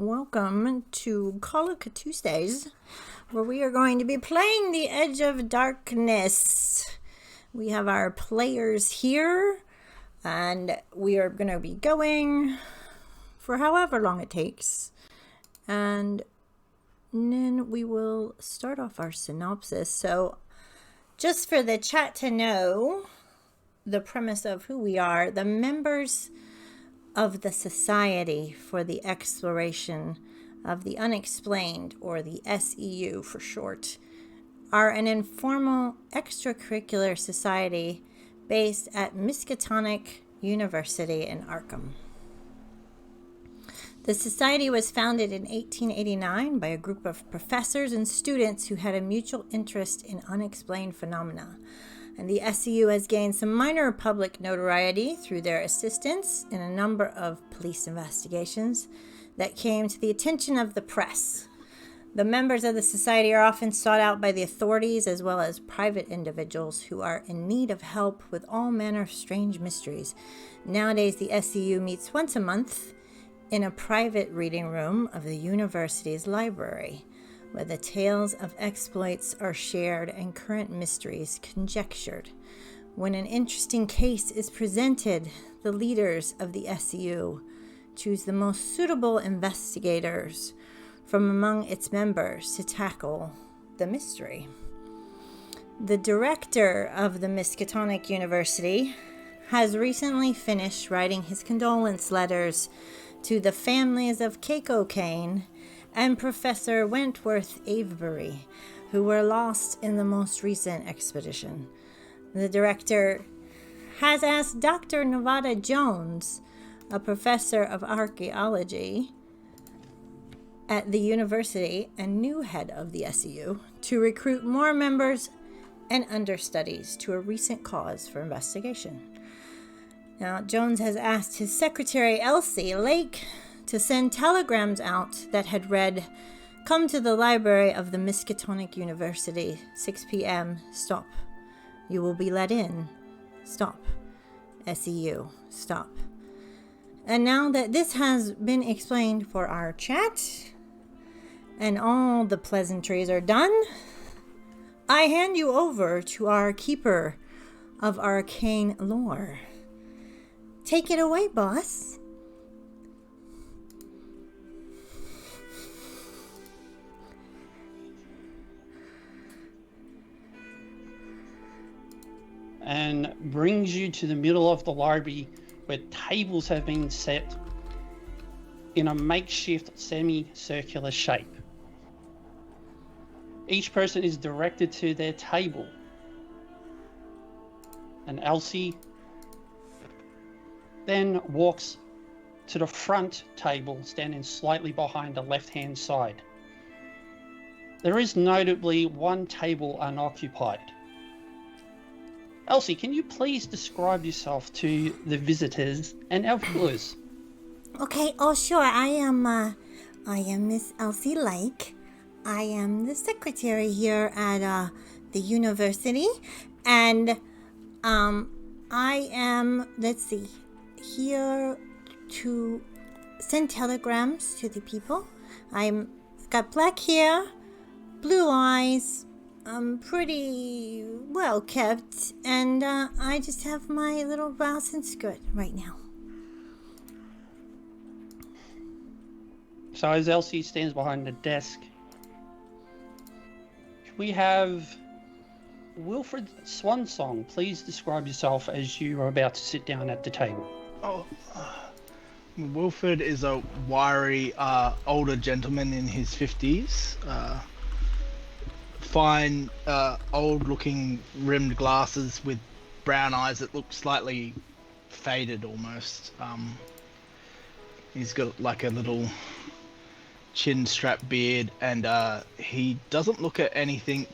welcome to Call of Tuesdays, where we are going to be playing The Edge of Darkness. We have our players here, and we are going to be going for however long it takes. And then we will start off our synopsis. So, just for the chat to know the premise of who we are, the members of the Society for the Exploration of the Unexplained, or the SEU for short, are an informal extracurricular society based at Miskatonic University in Arkham. The society was founded in 1889 by a group of professors and students who had a mutual interest in unexplained phenomena. And the SEU has gained some minor public notoriety through their assistance in a number of police investigations that came to the attention of the press. The members of the society are often sought out by the authorities as well as private individuals who are in need of help with all manner of strange mysteries. Nowadays, the SEU meets once a month in a private reading room of the university's library, where the tales of exploits are shared and current mysteries conjectured. When an interesting case is presented, the leaders of the SEU choose the most suitable investigators from among its members to tackle the mystery. The director of the Miskatonic University has recently finished writing his condolence letters to the families of Keiko Kane and Professor Wentworth Avebury, who were lost in the most recent expedition. The director has asked Dr. Nevada Jones, a professor of archaeology at the university and new head of the SEU, to recruit more members and understudies to a recent cause for investigation. Now, Jones has asked his secretary, Elsie Lake, to send telegrams out that had read, "Come to the library of the Miskatonic University, 6 p.m., stop. You will be let in, stop. SEU, stop." And now that this has been explained for our chat, and all the pleasantries are done, I hand you over to our keeper of arcane lore. Take it away, boss. And brings you to the middle of the library where tables have been set in a makeshift semicircular shape. Each person is directed to their table. And Elsie then walks to the front table, standing slightly behind the left-hand side. There is notably one table unoccupied. Elsie, can you please describe yourself to the visitors and our viewers? Okay, sure. I am Miss Elsie Lake. I am the secretary here at the university, and I am, here to send telegrams to the people. I've got black hair, blue eyes, I'm pretty well kept, and I just have my little blouse and skirt right now. So as Elsie stands behind the desk, we have Wilfred Swansong. Please describe yourself as you are about to sit down at the table. Wilfred is a wiry, older gentleman in his 50s. Fine, old-looking rimmed glasses with brown eyes that look slightly faded almost. He's got like a little chin-strap beard, and he doesn't look at anything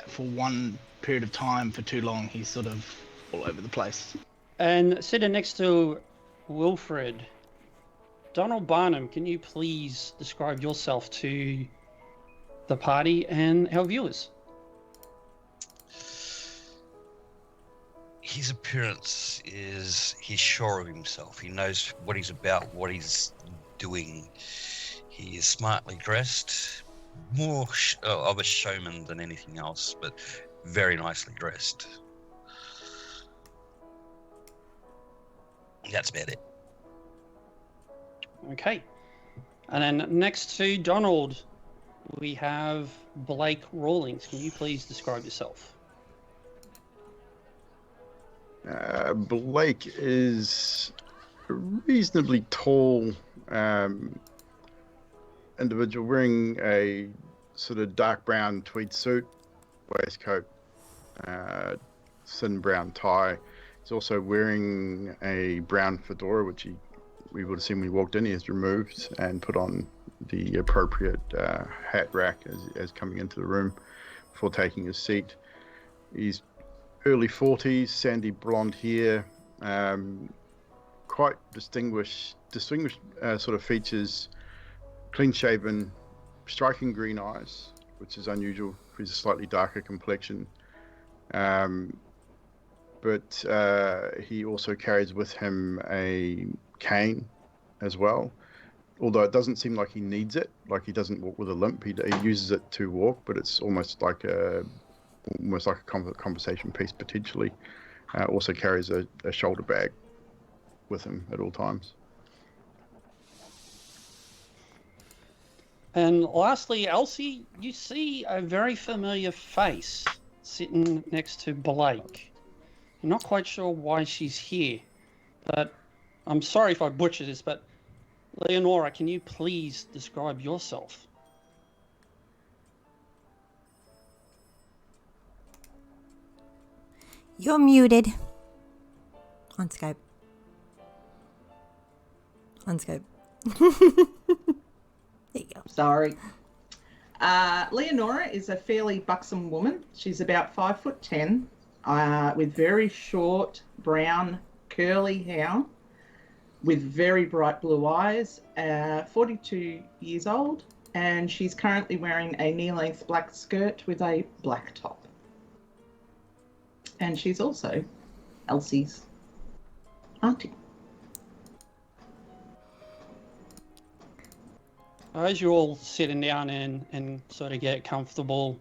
for one period of time for too long. He's sort of all over the place. And sitting next to Wilfred, Donald Barnum, can you please describe yourself to the party and our viewers? His appearance is, he's sure of himself. He knows what he's about, what he's doing. He is smartly dressed, more of a showman than anything else, but very nicely dressed. That's about it. Okay. And then next to Donald, we have Blake Rawlings. Can you please describe yourself? Blake is a reasonably tall individual wearing a sort of dark brown tweed suit, waistcoat, thin brown tie. He's also wearing a brown fedora, which we would have seen when he walked in. He has removed and put on the appropriate hat rack as coming into the room before taking his seat. He's early 40s, sandy blonde hair, quite distinguished sort of features, clean-shaven, striking green eyes, which is unusual for his slightly darker complexion. But he also carries with him a cane as well, although it doesn't seem like he needs it, like he doesn't walk with a limp. He uses it to walk, but it's almost like a conversation piece potentially. Also carries a shoulder bag with him at all times. And lastly, Elsie, you see a very familiar face sitting next to Blake. You're not quite sure why she's here, but I'm sorry if I butcher this, but Leonora, can you please describe yourself? You're muted. On Skype. On Skype. There you go. Sorry. Leonora is a fairly buxom woman. She's about 5'10", with very short, brown, curly hair, with very bright blue eyes, 42 years old, and she's currently wearing a knee-length black skirt with a black top. And she's also Elsie's auntie. As you're all sitting down and sort of get comfortable,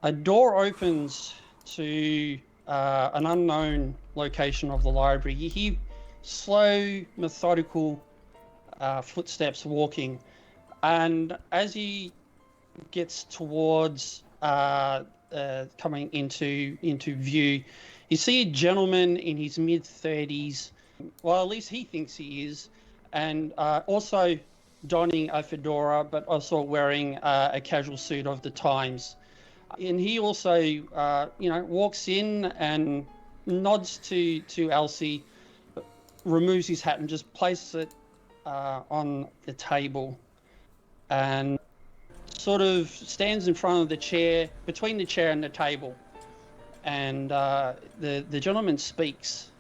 a door opens to an unknown location of the library. You hear slow, methodical footsteps walking, and as he gets towards coming into view, you see a gentleman in his mid-30s, well, at least he thinks he is, and also donning a fedora, but also wearing a casual suit of the times. And he also, walks in and nods to Elsie, removes his hat and just places it on the table, and sort of stands in front of the chair, between the chair and the table. And the gentleman speaks.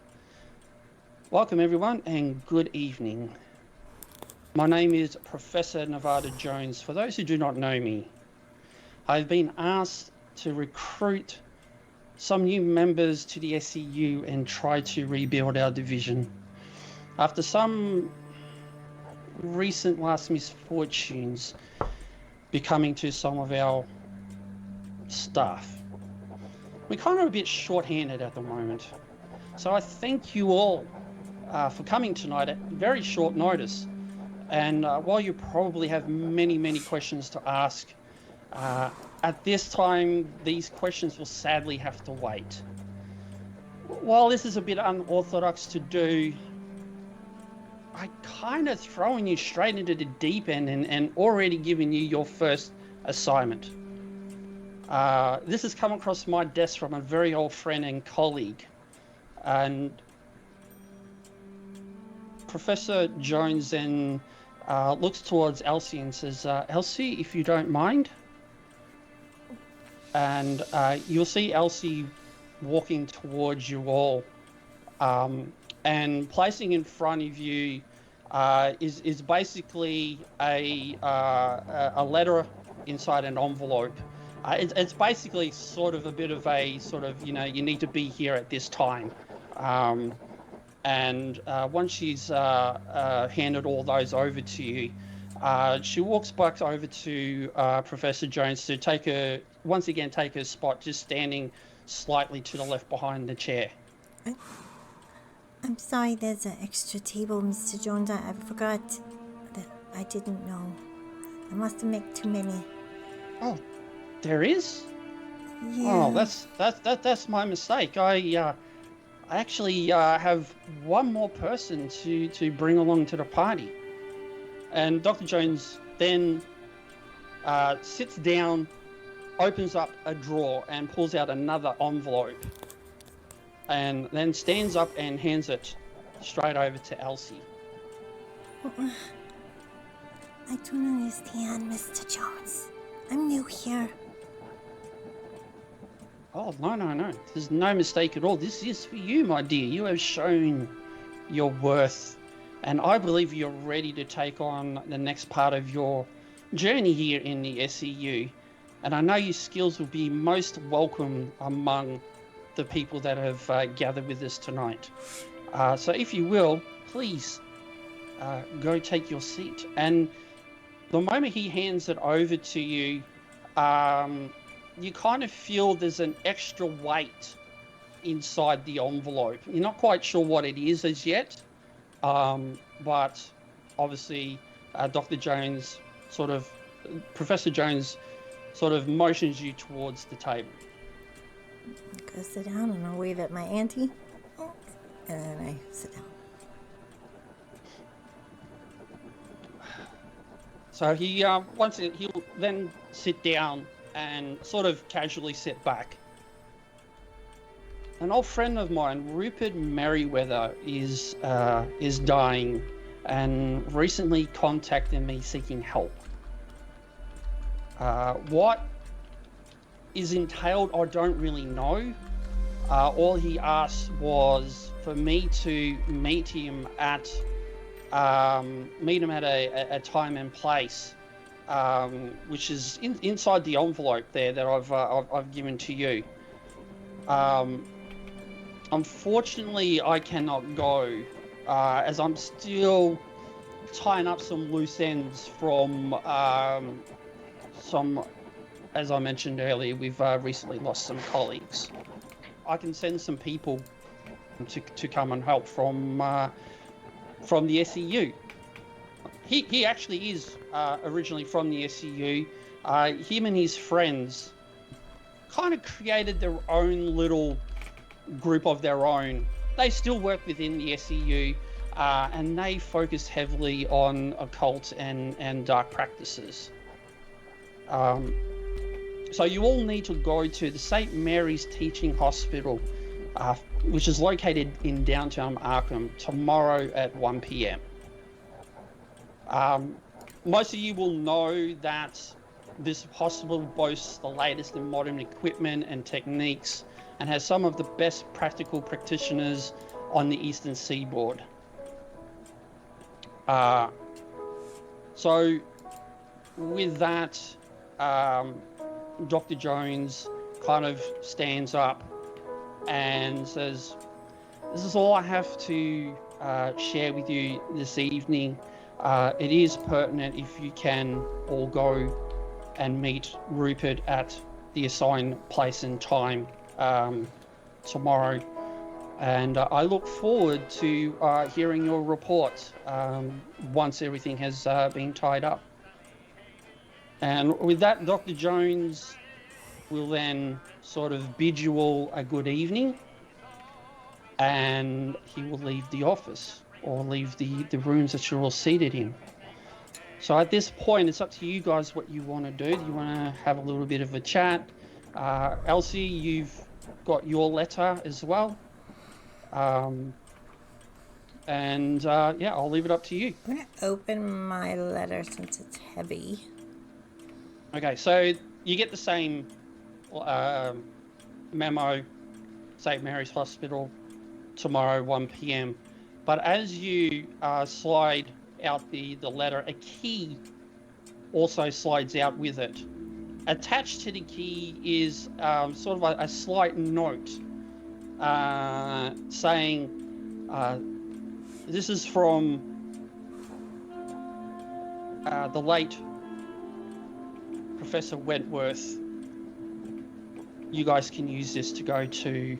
Welcome, everyone, and good evening. My name is Professor Nevada Jones. For those who do not know me, I've been asked to recruit some new members to the SEU and try to rebuild our division. After some recent last misfortunes becoming to some of our staff, we're kind of a bit short-handed at the moment. So I thank you all for coming tonight at very short notice. And while you probably have many, many questions to ask, at this time, these questions will sadly have to wait. While this is a bit unorthodox to do, I kind of throwing you straight into the deep end and already giving you your first assignment. This has come across my desk from a very old friend and colleague. And Professor Jones then looks towards Elsie and says, Elsie, if you don't mind. And you'll see Elsie walking towards you all, and placing in front of you is basically a letter inside an envelope. It's basically sort of a bit of a sort of, you need to be here at this time. And once she's handed all those over to you, she walks back over to Professor Jones to once again take her spot, just standing slightly to the left behind the chair. I'm sorry, there's an extra table, Mr. Jones. I forgot that I didn't know. I must have made too many. Oh, there is? Yeah. Oh, that's my mistake. I actually have one more person to bring along to the party. And Dr. Jones then sits down, opens up a drawer, and pulls out another envelope. And then stands up and hands it straight over to Elsie. I don't understand, Mr. Jones. I'm new here. Oh, no. There's no mistake at all. This is for you, my dear. You have shown your worth. And I believe you're ready to take on the next part of your journey here in the SEU. And I know your skills will be most welcome among the people that have gathered with us tonight. So if you will, please go take your seat. And the moment he hands it over to you, you kind of feel there's an extra weight inside the envelope. You're not quite sure what it is as yet, but obviously Professor Jones sort of motions you towards the table. Go sit down and I'll wave at my auntie. And then I sit down. So he'll then sit down and sort of casually sit back. An old friend of mine, Rupert Merriweather, is dying and recently contacted me seeking help. What is entailed, I don't really know. All he asked was for me to meet him at a time and place, which is inside the envelope there that I've given to you. Unfortunately, I cannot go, as I'm still tying up some loose ends from as I mentioned earlier, we've recently lost some colleagues. I can send some people to come and help from the SEU. He actually is originally from the SEU. Him and his friends kind of created their own little group of their own. They still work within the SEU, and they focus heavily on occult and dark practices. So you all need to go to the St. Mary's Teaching Hospital, which is located in downtown Arkham, tomorrow at 1 p.m. Most of you will know that this hospital boasts the latest in modern equipment and techniques and has some of the best practical practitioners on the eastern seaboard. So with that, Dr. Jones kind of stands up and says, "This is all I have to share with you this evening. It is pertinent if you can all go and meet Rupert at the assigned place and time tomorrow. And I look forward to hearing your report once everything has been tied up." And with that, Dr. Jones will then sort of bid you all a good evening, and he will leave the office or leave the rooms that you're all seated in. So at this point, it's up to you guys what you want to do. Do you want to have a little bit of a chat? Elsie, you've got your letter as well. Yeah, I'll leave it up to you. I'm going to open my letter since it's heavy. Okay, so you get the same memo, St. Mary's Hospital, tomorrow 1 p.m. But as you slide out the letter, a key also slides out with it. Attached to the key is sort of a slight note saying This is from the late Professor Wentworth. You guys can use this to go to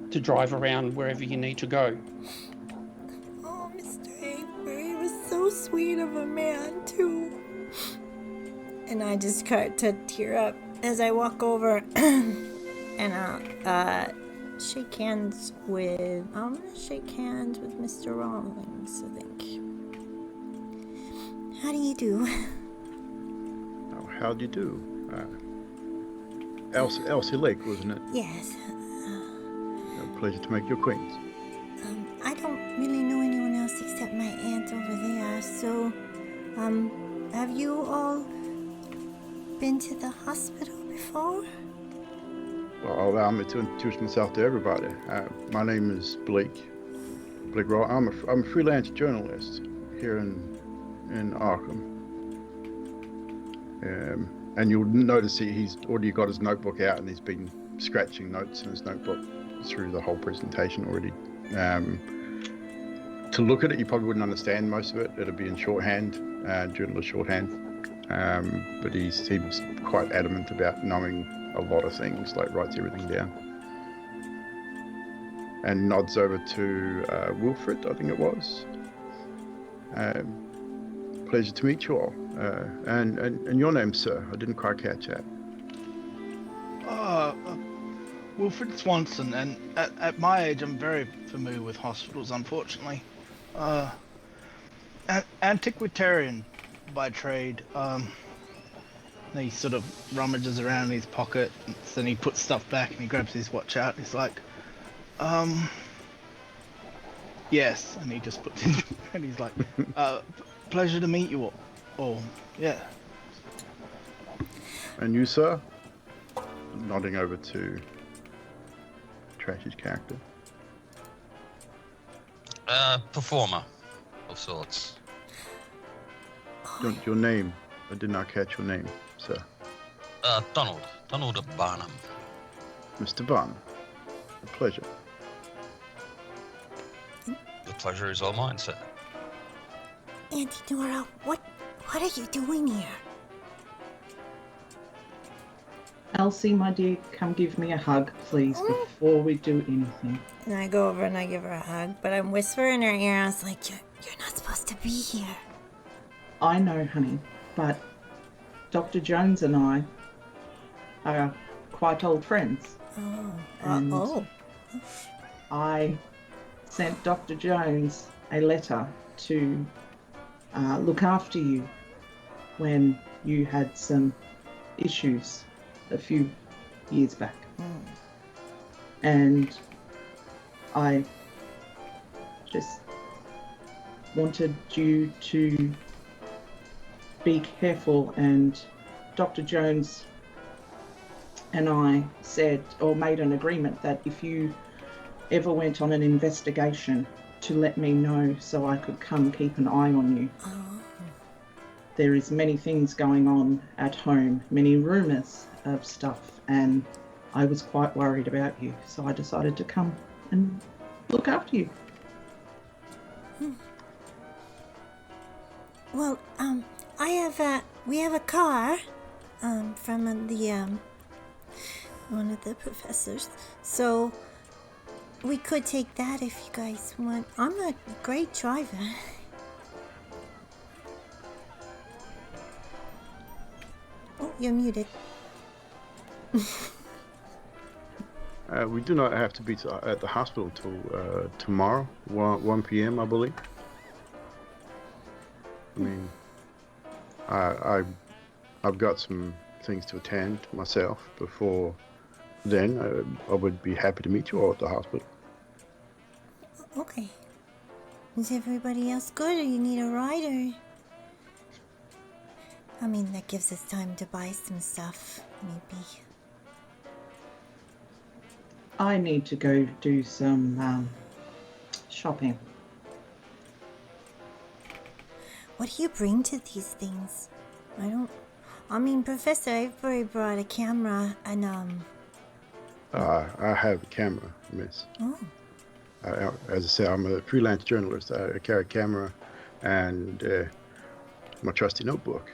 drive around wherever you need to go. Oh, Mr. Avery was so sweet of a man, too. And I just start to tear up as I walk over and shake hands with... I'm going to shake hands with Mr. Rawlings, I think. How do you do? Oh, how do you do? Elsie Lake, wasn't it? Yes. A pleasure to make your acquaintance. I don't really know anyone else except my aunt over there, so, have you all been to the hospital before? Well, allow me to introduce myself to everybody. My name is Blake Raw. I'm a freelance journalist here in Arkham. And you'll notice he's already got his notebook out and he's been scratching notes in his notebook through the whole presentation already. To look at it, you probably wouldn't understand most of it. It'll be in shorthand, journalist shorthand. But he seems quite adamant about knowing a lot of things, like writes everything down. And nods over to Wilfred, I think it was. Pleasure to meet you all. And your name, sir? I didn't quite catch that. Wilfred Swanson, and at my age, I'm very familiar with hospitals, unfortunately. Antiquarian by trade. He sort of rummages around in his pocket, and then he puts stuff back and he grabs his watch out. And he's like, yes, and he just puts it, and he's like, pleasure to meet you all. Yeah. And you, sir? Nodding over to Trash's character. Performer of sorts. Your name? I did not catch your name, sir. Donald Barnum. Mr. Barnum. A pleasure. The pleasure is all mine, sir. Auntie Nora, what are you doing here? Elsie, my dear, come give me a hug, please, before we do anything. And I go over and I give her a hug, but I'm whispering in her ear. I was like, you're not supposed to be here. I know, honey, but Dr. Jones and I are quite old friends. And I sent Dr. Jones a letter to look after you when you had some issues a few years back. And I just wanted you to be careful, and Dr. Jones and I said, or made an agreement, that if you ever went on an investigation, to let me know so I could come keep an eye on you. There is many things going on at home, many rumours of stuff, and I was quite worried about you, so I decided to come and look after you. Well, we have a car, from one of the professors, so we could take that if you guys want. I'm a great driver. Oh, you're muted. We do not have to be at the hospital till tomorrow, 1 p.m., I believe. I mean, I've got some things to attend myself before then. I would be happy to meet you all at the hospital. Okay. Is everybody else good, or you need a ride, or... I mean, that gives us time to buy some stuff, maybe. I need to go do some shopping. What do you bring to these things? I mean, Professor Avery brought a camera and, I have a camera, miss. Oh. As I said, I'm a freelance journalist. I carry a camera and my trusty notebook.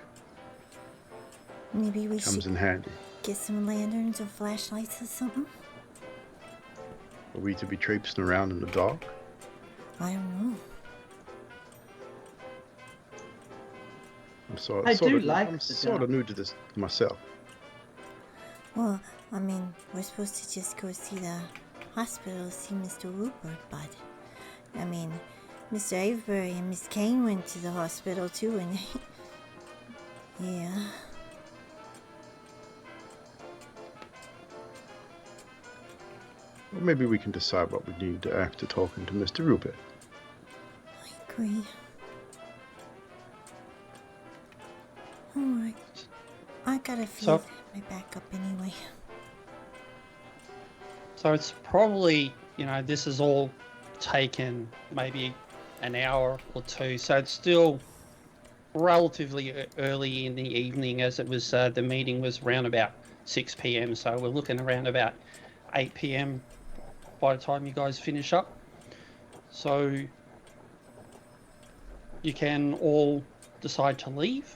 Maybe we Comes should in handy. get some lanterns or flashlights or something. Are we to be traipsing around in the dark? I don't know. I'm sort I of, do sort of, like I'm the sort dark. of new to this myself. Well, I mean, we're supposed to just go see the hospital, see Mr. Rupert, but I mean, Mr. Avebury and Miss Kane went to the hospital too, and yeah. Well, maybe we can decide what we need after talking to Mr. Rupert. I agree. Alright. I gotta feed my backup anyway. So it's probably, this is all taken maybe an hour or two. So it's still relatively early in the evening, as it was, the meeting was around about 6 p.m. So we're looking around about 8 p.m. by the time you guys finish up. So you can all decide to leave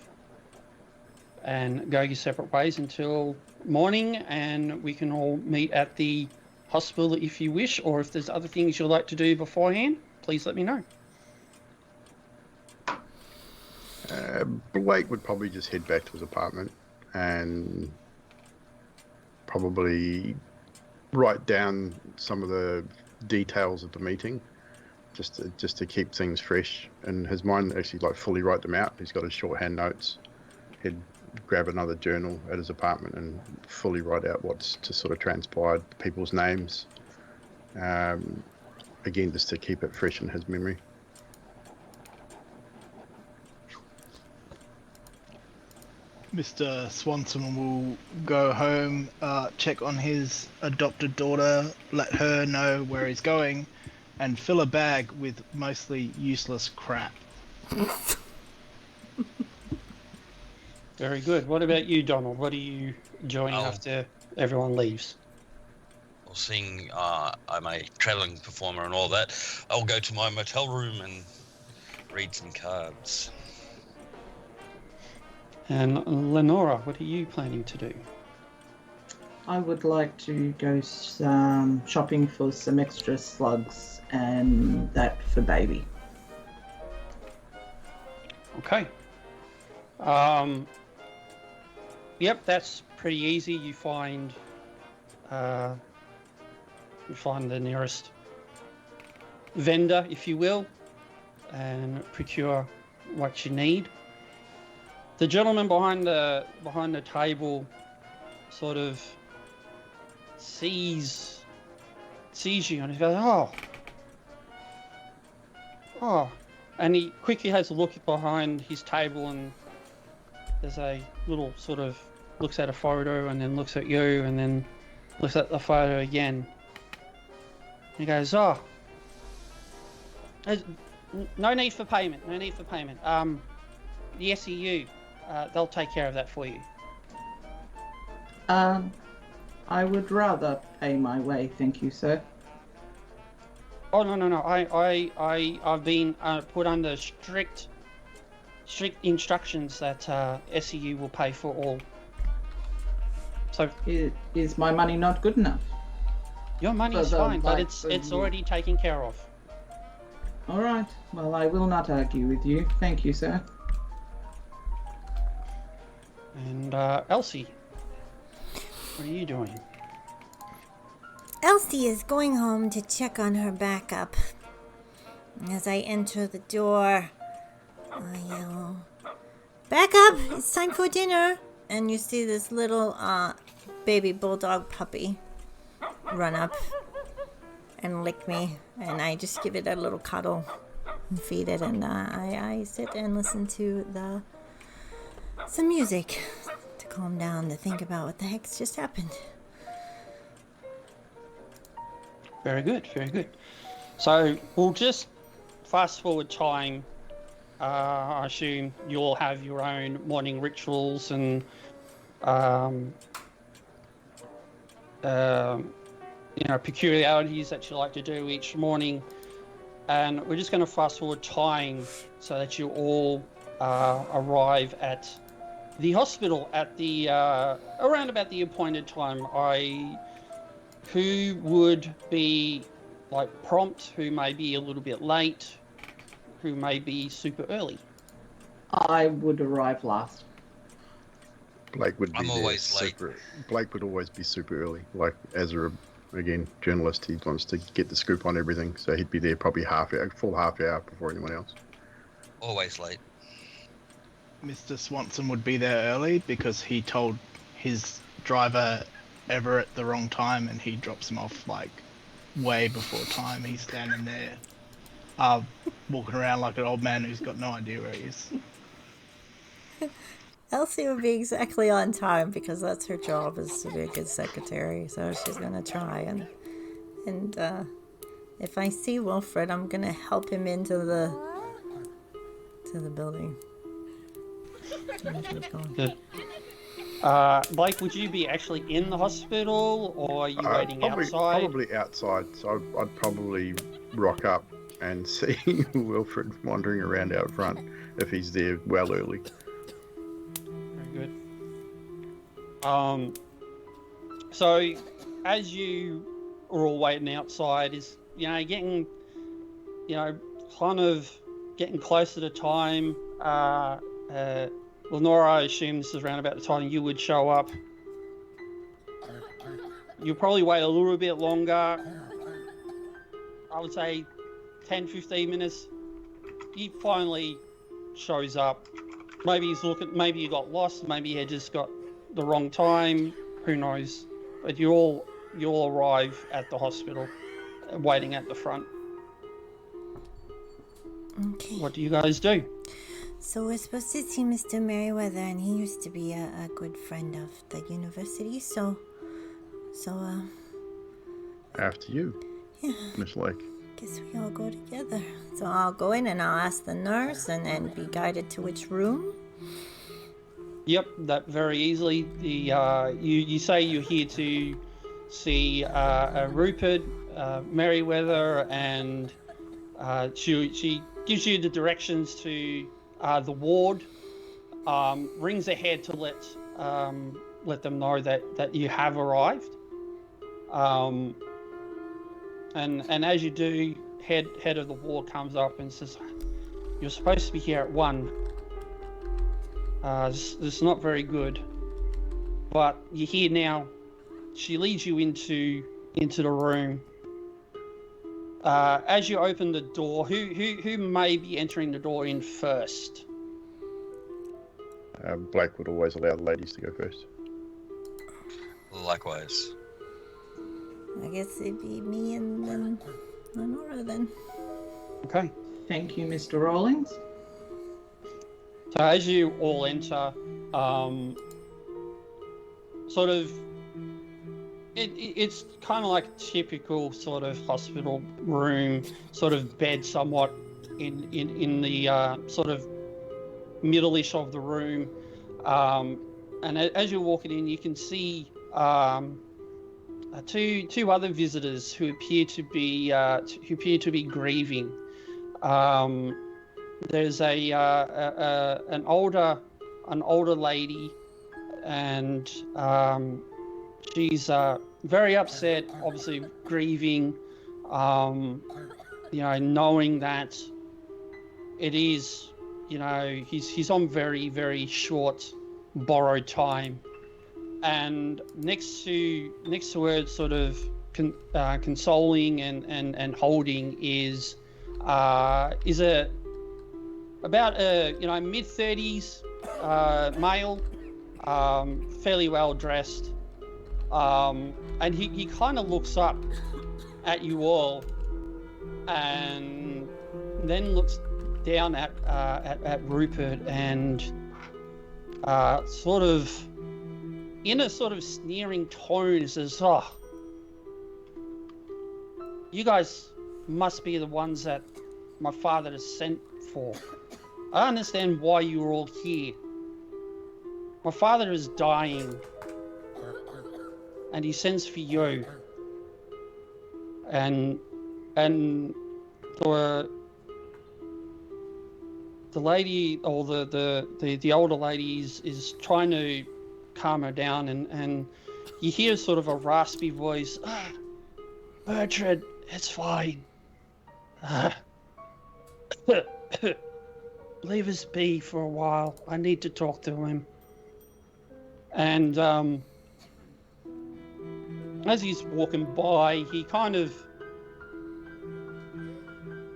and go your separate ways until morning, and we can all meet at the hospital if you wish, or if there's other things you'd like to do beforehand, please let me know. Blake would probably just head back to his apartment and probably write down some of the details of the meeting, just to keep things fresh in his mind. Actually, like fully write them out. He's got his shorthand notes. He'd grab another journal at his apartment and fully write out what's to sort of transpired, people's names. Again, just to keep it fresh in his memory. Mr. Swanson will go home, check on his adopted daughter, let her know where he's going, and fill a bag with mostly useless crap. Very good. What about you, Donald? What are you doing after everyone leaves? Well, seeing I'm a travelling performer and all that, I'll go to my motel room and read some cards. And Lenora, what are you planning to do? I would like to go shopping for some extra slugs and that for baby. Okay. Yep, that's pretty easy. You find the nearest vendor, if you will, and procure what you need. The gentleman behind the table sort of sees you, and he goes, oh, and he quickly has a look behind his table, and there's a little sort of looks at a photo, and then looks at you, and then looks at the photo again. He goes, there's no need for payment. The SEU, they'll take care of that for you. I would rather pay my way, thank you, sir. Oh no! I've been put under strict instructions that SEU will pay for all. So is my money not good enough? Your money is fine, but it's already taken care of. All right. Well, I will not argue with you. Thank you, sir. And Elsie, what are you doing? Elsie is going home to check on her backup. As I enter the door, I yell, "Backup! It's time for dinner!" And you see this little baby bulldog puppy run up and lick me, and I just give it a little cuddle and feed it, and I sit and listen to some music to calm down, to think about what the heck's just happened. Very good, very good. So we'll just fast forward time. I assume you'll have your own morning rituals peculiarities that you like to do each morning. And we're just going to fast forward time so that you all arrive at the hospital at the around about the appointed time. Who would be like prompt, who may be a little bit late, who may be super early? I would arrive last. Blake would be I'm there always late. Blake would always be super early. Like, as a again journalist, he wants to get the scoop on everything, so he'd be there probably full half hour before anyone else. Always late. Mr. Swanson would be there early because he told his driver Everett the wrong time, and he drops him off like way before time. He's standing there, walking around like an old man who's got no idea where he is. Elsie would be exactly on time because that's her job, is to be a good secretary. So she's gonna try, and if I see Wilfred, I'm gonna help him into the building. Good. Blake, would you be actually in the hospital, or are you waiting outside? Probably outside. So I'd probably rock up and see Wilfred wandering around out front if he's there well early. Very good. So as you are all waiting outside, is getting kind of getting closer to time. Lenora, I assume this is around about the time you would show up. You'll probably wait a little bit longer. I would say 10, 15 minutes. He finally shows up. Maybe he's maybe he got lost, maybe he had just got the wrong time, who knows. But you all arrive at the hospital, waiting at the front. Okay. What do you guys do? So we're supposed to see Mr. Merriweather, and he used to be a good friend of the university. So After you, yeah, Miss Lake. guess we all go together. So I'll go in and I'll ask the nurse, and be guided to which room. Yep, that very easily. You say you're here to see Rupert Merriweather, and she gives you the directions to the ward. Rings ahead to let them know that you have arrived. And as you do, head of the ward comes up and says, "You're supposed to be here at 1. This is not very good, but you're here now." She leads you into the room. As you open the door, who may be entering the door in first? Blake would always allow the ladies to go first. Likewise. I guess it'd be me and then Lenora then. Okay. Thank you, Mr. Rawlings. So as you all enter, sort of, it's kind of like a typical sort of hospital room, sort of bed somewhat in the sort of middle-ish of the room. And as you're walking in, you can see two other visitors who appear to be grieving. There's an older lady, and she's very upset, obviously grieving. Knowing that it is, he's on very, very short borrowed time. And next to her, sort of consoling and holding is about a mid-30s male, fairly well dressed, and he kind of looks up at you all, and then looks down at Rupert, and sort of in a sort of sneering tone says, "Oh, you guys must be the ones that my father has sent for. I understand why you're all here. My father is dying, and he sends for you. and the lady, or the older lady is trying to calm her down, and you hear sort of a raspy voice. Bertrand, it's fine. Leave us be for a while. I need to talk to him. And as he's walking by, he kind of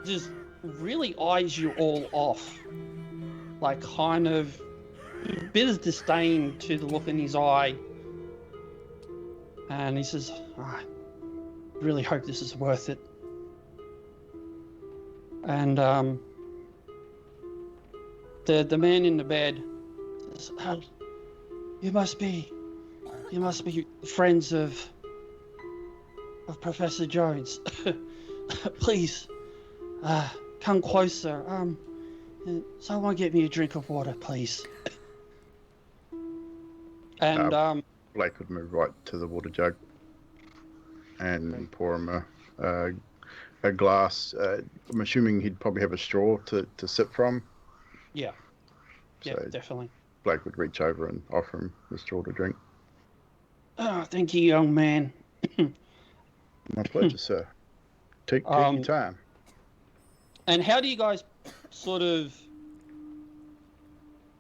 just really eyes you all off. Like, kind of a bit of disdain to the look in his eye. And he says, I really hope this is worth it. And the man in the bed says, you must be friends of Professor Jones. Please, come closer. Someone get me a drink of water, please. And Blake would move right to the water jug and pour him a glass. I'm assuming he'd probably have a straw to sip from. Yeah. Yeah, So definitely. Blake would reach over and offer him the straw to drink. Oh, thank you, young man. My pleasure, sir. Take your time. And how do you guys sort of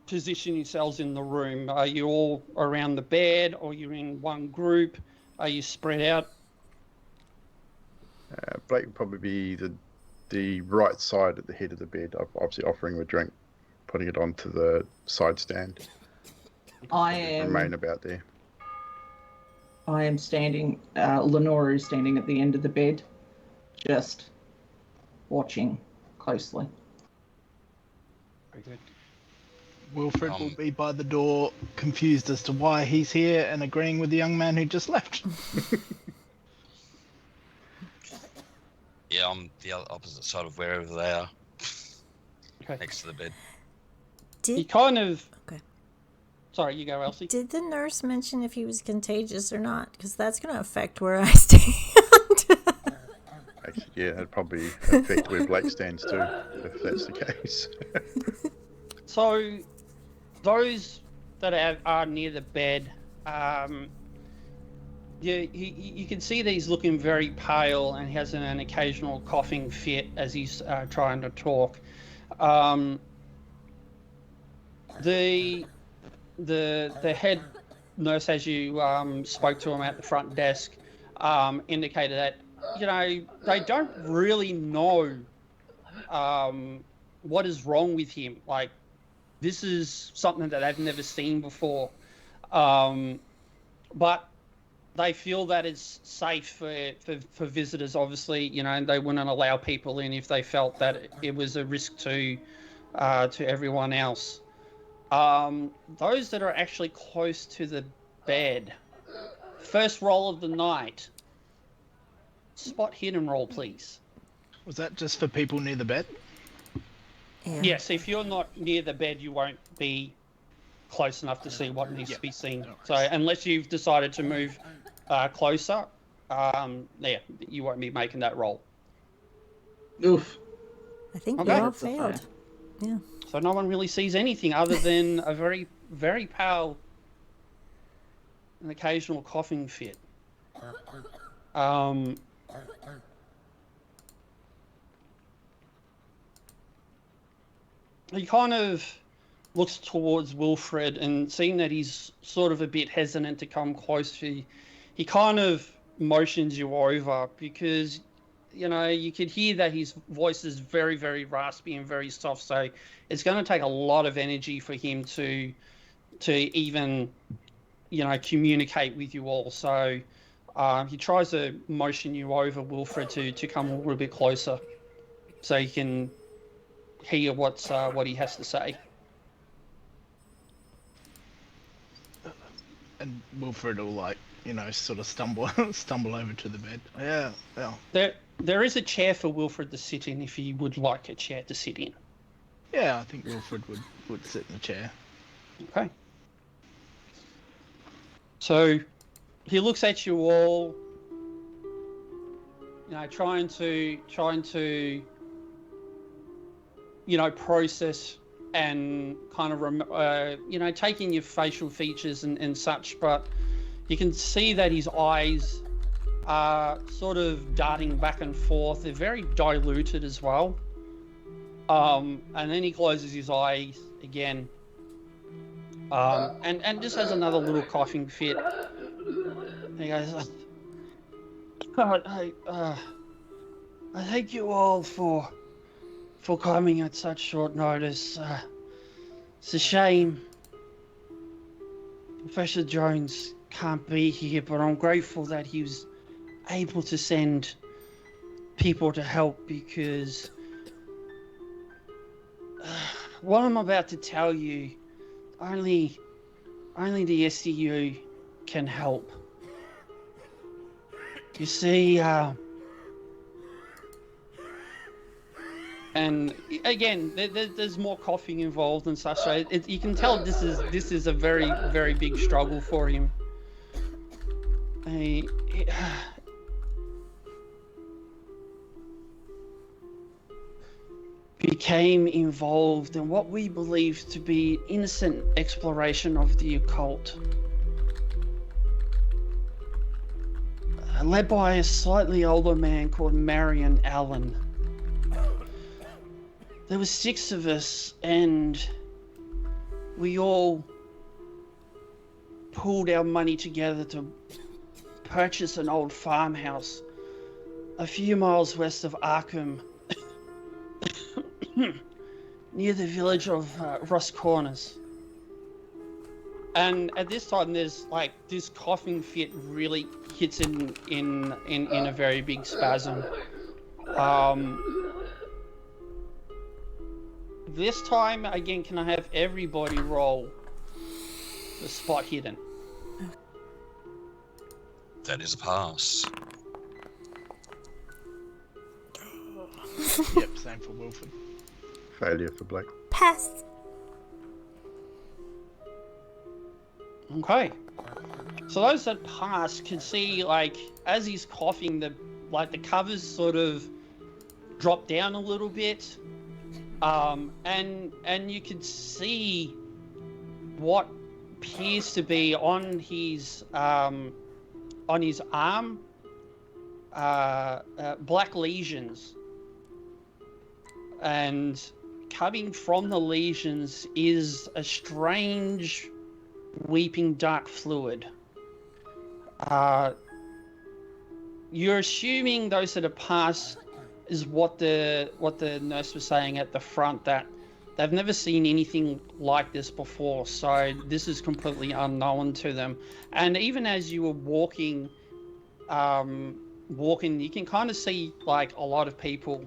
position yourselves in the room? Are you all around the bed, or you're in one group? Are you spread out? Blake would probably be the right side at the head of the bed, obviously offering him a drink, putting it onto the side stand. Remain about there. I am standing, Lenora is standing at the end of the bed, just watching closely. Very good. Wilfred will be by the door, confused as to why he's here and agreeing with the young man who just left. Yeah, I'm the opposite side of wherever they are. Okay. Next to the bed. You kind of... Okay. Sorry, you go, Elsie. Did the nurse mention if he was contagious or not? Because that's going to affect where I stand. Actually, yeah, that'd probably affect where Blake stands too, if that's the case. So, those that are near the bed, you can see that he's looking very pale and he has an occasional coughing fit as he's trying to talk. The head nurse, as you spoke to him at the front desk, indicated that, they don't really know what is wrong with him. Like, this is something that they've never seen before. But they feel that it's safe for visitors, obviously, and they wouldn't allow people in if they felt that it was a risk to everyone else. Those that are actually close to the bed, first roll of the night, spot hidden roll, please. Was that just for people near the bed? Yeah. Yes, if you're not near the bed, you won't be close enough to see what needs to be seen. So unless you've decided to move closer, you won't be making that roll. Oof. I think Okay. we all That's a failed. fail. Yeah. So no one really sees anything other than a very, very pale, an occasional coughing fit. He kind of looks towards Wilfred, and seeing that he's sort of a bit hesitant to come close, he kind of motions you over, because you could hear that his voice is very, very raspy and very soft, so it's going to take a lot of energy for him to even communicate with you all. So he tries to motion you over, Wilfred, to come a little bit closer so you can hear what he has to say. And Wilfred will sort of stumble over to the bed. Yeah, well. There is a chair for Wilfred to sit in if he would like a chair to sit in. Yeah, I think Wilfred would sit in the chair. Okay. So he looks at you all, trying to process and kind of taking your facial features and such, but you can see that his eyes are sort of darting back and forth. They're very diluted as well. And then he closes his eyes again, and just has another little coughing fit. And he goes, I thank you all for coming at such short notice. It's a shame Professor Jones can't be here, but I'm grateful that he was able to send people to help, because what I'm about to tell you, only the SCU can help. You see, and again, there's more coughing involved and such. So you can tell this is a very, very big struggle for him. He became involved in what we believe to be innocent exploration of the occult, led by a slightly older man called Marion Allen. There were 6 of us, and we all pooled our money together to purchase an old farmhouse a few miles west of Arkham, near the village of Ross Corners. And at this time, there's like this coughing fit really hits in a very big spasm. This time, again, can I have everybody roll the spot hidden? That is a pass. Yep, same for Wilford. Failure for Blake. Pass. Okay. So those that pass can see, like, as he's coughing, the covers sort of drop down a little bit. And you can see what appears to be on his arm, black lesions, and coming from the lesions is a strange weeping dark fluid. You're assuming those that have passed is what the nurse was saying at the front, that they've never seen anything like this before, so this is completely unknown to them. And even as you were walking, you can kind of see like a lot of people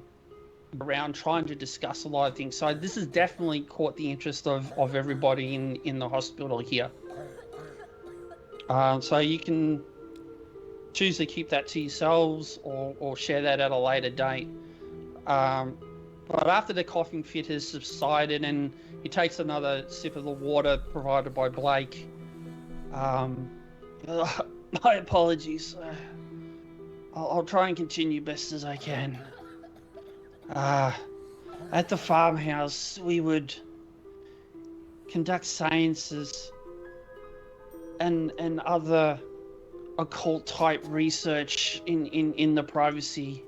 around trying to discuss a lot of things. So this has definitely caught the interest of everybody in the hospital here. So you can choose to keep that to yourselves or share that at a later date. But after the coughing fit has subsided and he takes another sip of the water provided by Blake, my apologies. I'll try and continue best as I can. At the farmhouse, we would conduct seances and other occult type research in the privacy.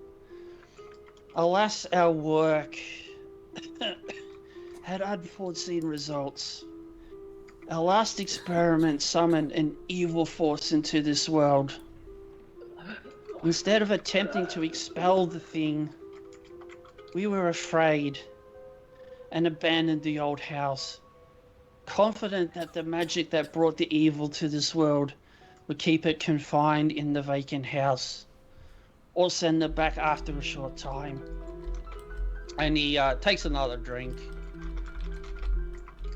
Alas, our work had unforeseen results. Our last experiment summoned an evil force into this world. Instead of attempting to expel the thing, we were afraid and abandoned the old house, confident that the magic that brought the evil to this world would keep it confined in the vacant house, or send it back after a short time. And he takes another drink.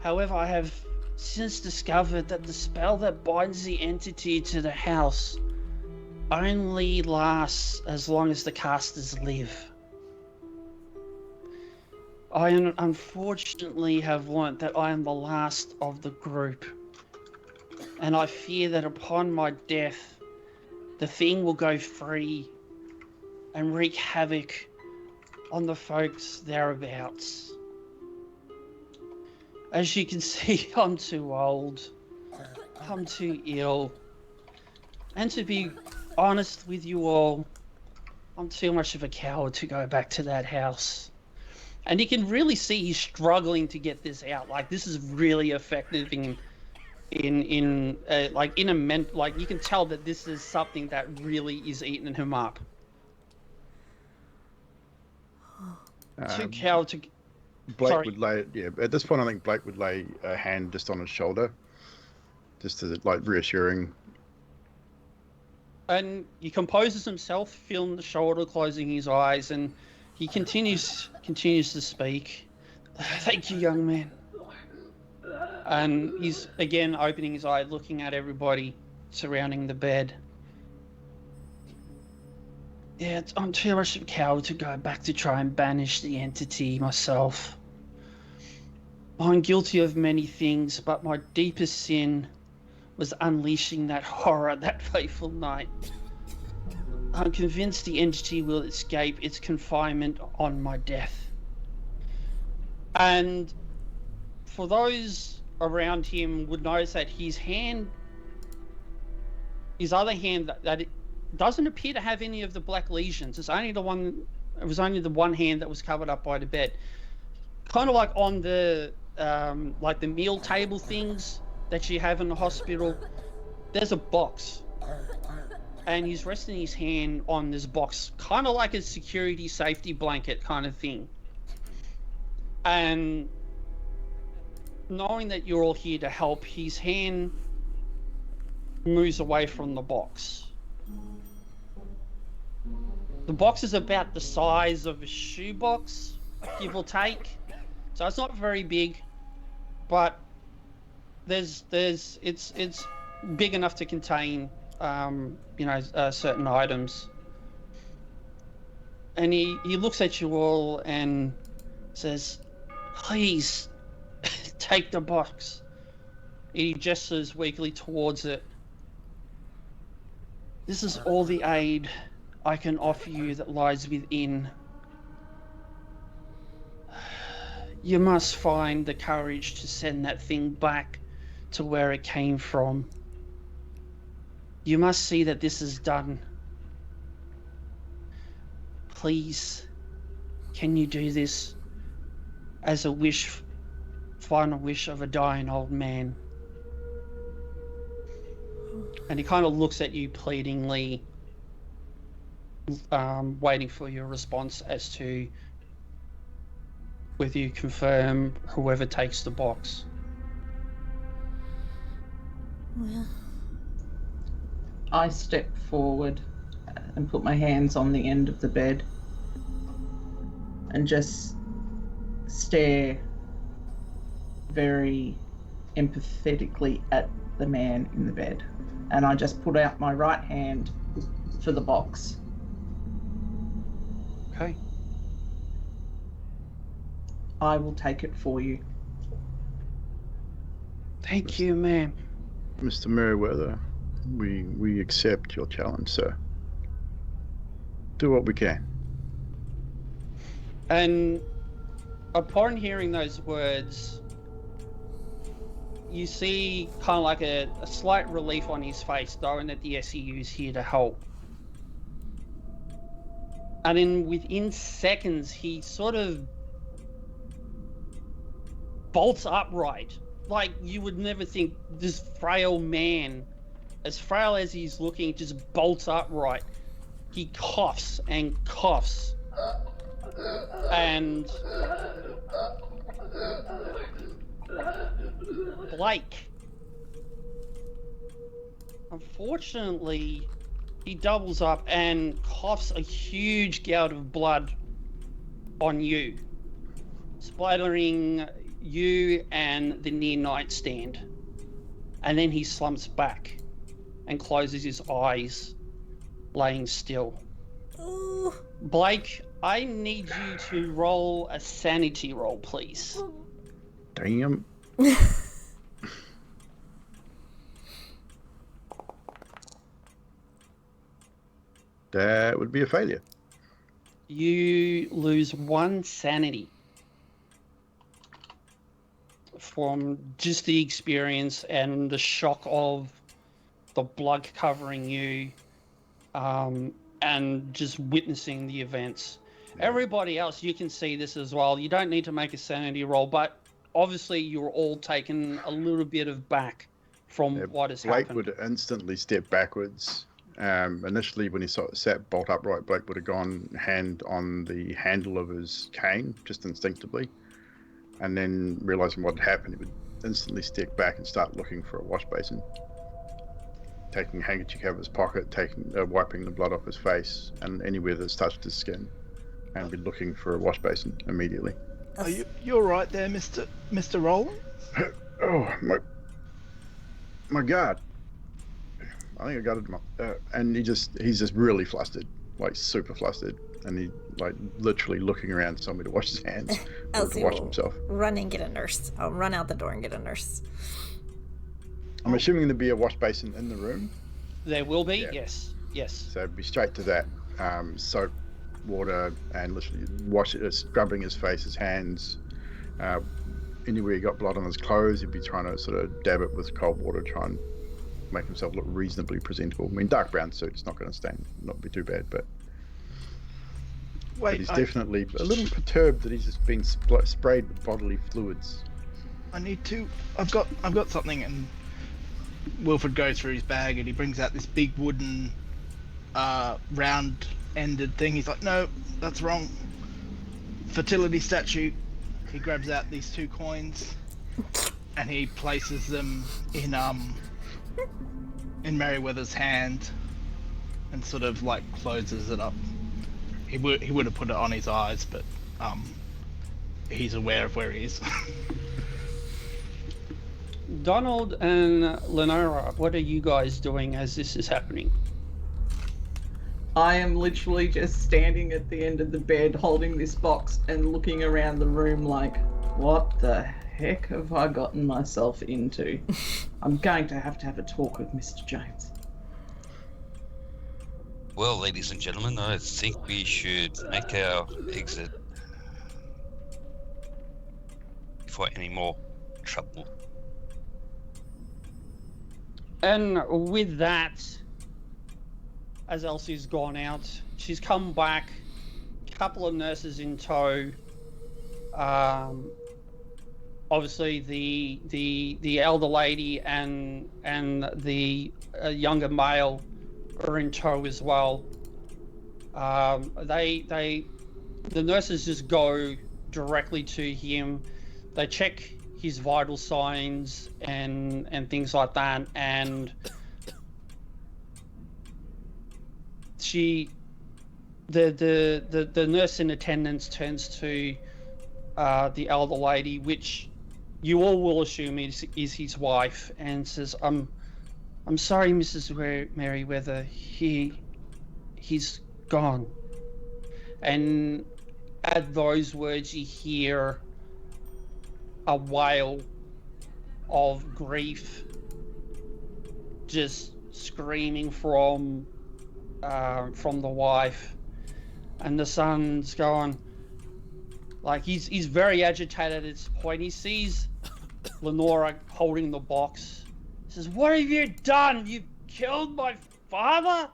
However, I have since discovered that the spell that binds the entity to the house only lasts as long as the casters live. I unfortunately have learnt that I am the last of the group, and I fear that upon my death, the thing will go free and wreak havoc on the folks thereabouts. As you can see, I'm too old, I'm too ill, and to be honest with you all, I'm too much of a coward to go back to that house. And you can really see he's struggling to get this out. Like, this is really affecting him in like, you can tell that this is something that really is eating him up. Too coward to... Blake would lay, at this point I think Blake would lay a hand just on his shoulder, just as like reassuring. And he composes himself, feeling the shoulder, closing his eyes, and he continues to speak. Thank you, young man. And he's again opening his eye, looking at everybody surrounding the bed. Yeah, I'm too much of a coward to go back to try and banish the entity myself. I'm guilty of many things, but my deepest sin was unleashing that horror that fateful night. I'm convinced the entity will escape its confinement on my death. And for those around him would notice that his other hand, that it doesn't appear to have any of the black lesions. It was only the one hand that was covered up by the bed. Kind of like on the like the meal table things that you have in the hospital, there's a box. And he's resting his hand on this box, kind of like a security safety blanket kind of thing. And knowing that you're all here to help, his hand moves away from the box. The box is about the size of a shoebox, give or take. So it's not very big, but it's big enough to contain certain items. And he looks at you all and says, "Please take the box." He gestures weakly towards it. "This is all the aid I can offer you that lies within. You must find the courage to send that thing back to where it came from. You must see that this is done. Please, can you do this as a final wish of a dying old man?" And he kind of looks at you pleadingly, waiting for your response as to whether you confirm whoever takes the box. Well, I step forward and put my hands on the end of the bed and just stare very empathetically at the man in the bed. And I just put out my right hand for the box. Okay. I will take it for you. Thank you, ma'am. Mr. Merriweather, we accept your challenge, sir. Do what we can. And upon hearing those words, you see kind of like a slight relief on his face, knowing that the SEU is here to help. And then within seconds, he sort of bolts upright. Like, you would never think this frail man, as frail as he's looking, just bolts upright. He coughs and coughs. And Blake, unfortunately, he doubles up and coughs a huge gout of blood on you, splattering you and the near nightstand. And then he slumps back and closes his eyes, laying still. ooh, Blake, I need you to roll a sanity roll, please. Damn. That would be a failure. You lose 1 sanity from just the experience and the shock of the blood covering you, and just witnessing the events. Everybody else, you can see this as well. You don't need to make a sanity roll, but obviously you're all taken a little bit of back from what has Blake happened. would instantly step backwards. Initially, when he sat bolt upright, Blake would have gone hand on the handle of his cane, just instinctively. And then, realizing what had happened, he would instantly step back and start looking for a wash basin. Taking a handkerchief out of his pocket, wiping the blood off his face, and anywhere that's touched his skin. And be looking for a wash basin immediately. Are you're right there, Mr. Roland? Oh, my God. I think I got it. And he's just really flustered, like super flustered, and he like literally looking around somewhere to wash his hands, or Elsie to wash will himself. run and get a nurse. I'll run out the door and get a nurse. I'm assuming there'd be a wash basin in the room. There will be, Yeah. yes. So it'd be straight to that. Soap, water, and literally scrubbing his face, his hands. Anywhere he got blood on his clothes, he'd be trying to sort of dab it with cold water, try and make himself look reasonably presentable. I mean, dark brown suit, it's not going to stain, not be too bad, but Wait, he's definitely a little perturbed that he's just been sprayed with bodily fluids. I need to. I've got something, and Wilfred goes through his bag and he brings out this big wooden, round-ended thing. He's like, "No, that's wrong. Fertility statue." He grabs out these 2 coins, and he places them in Merryweather's hand, and sort of like closes it up. He would have put it on his eyes, but he's aware of where he is. Donald and Lenora, what are you guys doing as this is happening? I am literally just standing at the end of the bed holding this box and looking around the room like, what the heck have I gotten myself into? I'm going to have a talk with Mr. Jones. Well, ladies and gentlemen, I think we should make our exit before any more trouble. And with that, as Elsie's gone out, she's come back, couple of nurses in tow. Obviously the elder lady and the younger male are in tow as well. The nurses just go directly to him. They check his vital signs and things like that, and the nurse in attendance turns to the elder lady, which you all will assume is his wife, and says, I'm sorry, Mrs. Merryweather, he's gone. And at those words you hear a wail of grief, just screaming from the wife, and the son's going, like, he's very agitated at this point. He sees Lenora holding the box. He says, "What have you done? You've killed my father?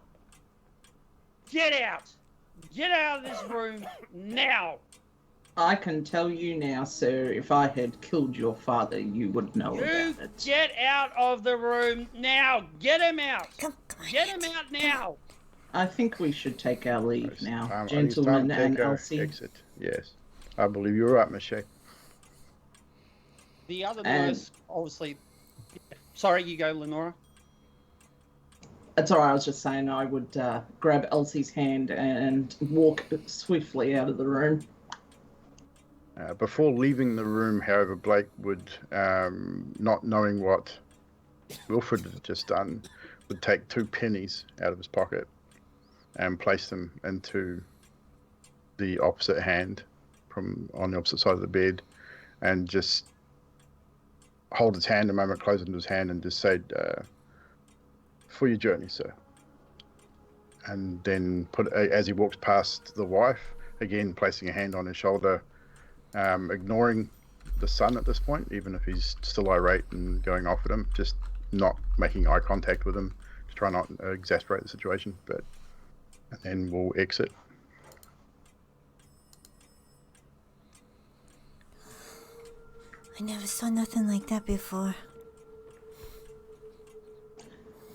Get out! Get out of this room now!" I can tell you now, sir, if I had killed your father, you would know about it. Get out of the room now! Get him out! Come on. Get him out now! I think we should take our leave It's now, time- it's gentlemen time to and take our Elsie. exit. Yes, I believe you're right, Miss Shea. The other And- nurse, obviously... Sorry, you go, Lenora. That's all right, I was just saying I would grab Elsie's hand and walk swiftly out of the room. Before leaving the room, however, Blake would, not knowing what Wilfred had just done, would take 2 pennies out of his pocket and place them into the opposite hand, on the opposite side of the bed, and just hold his hand a moment, close it into his hand, and just say, "For your journey, sir." And then as he walks past the wife, again, placing a hand on his shoulder, ignoring the son at this point, even if he's still irate and going off at him, just not making eye contact with him to try not to exasperate the situation. And then we'll exit. I never saw nothing like that before.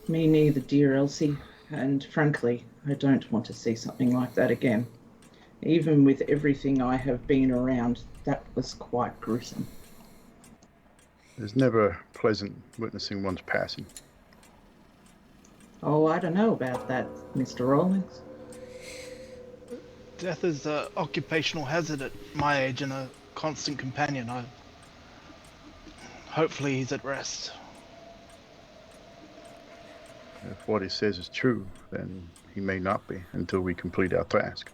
Me neither, dear Elsie. And frankly, I don't want to see something like that again. Even with everything I have been around, that was quite gruesome. It's never pleasant witnessing one's passing. Oh, I don't know about that, Mr. Rawlings. Death is an occupational hazard at my age and a constant companion. Hopefully he's at rest. If what he says is true, then he may not be until we complete our task.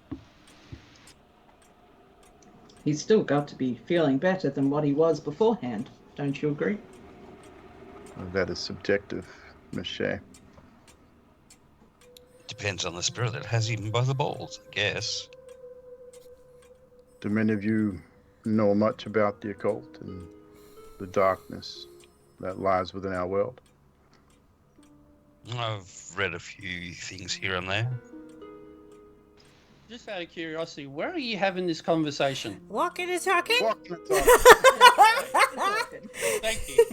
He's still got to be feeling better than what he was beforehand. Don't you agree? That is subjective, Miss Shea. Depends on the spirit that has him by the balls, I guess. Do many of you know much about the occult and the darkness that lies within our world? I've read a few things here and there. Just out of curiosity, where are you having this conversation? Walking and talking? Thank you.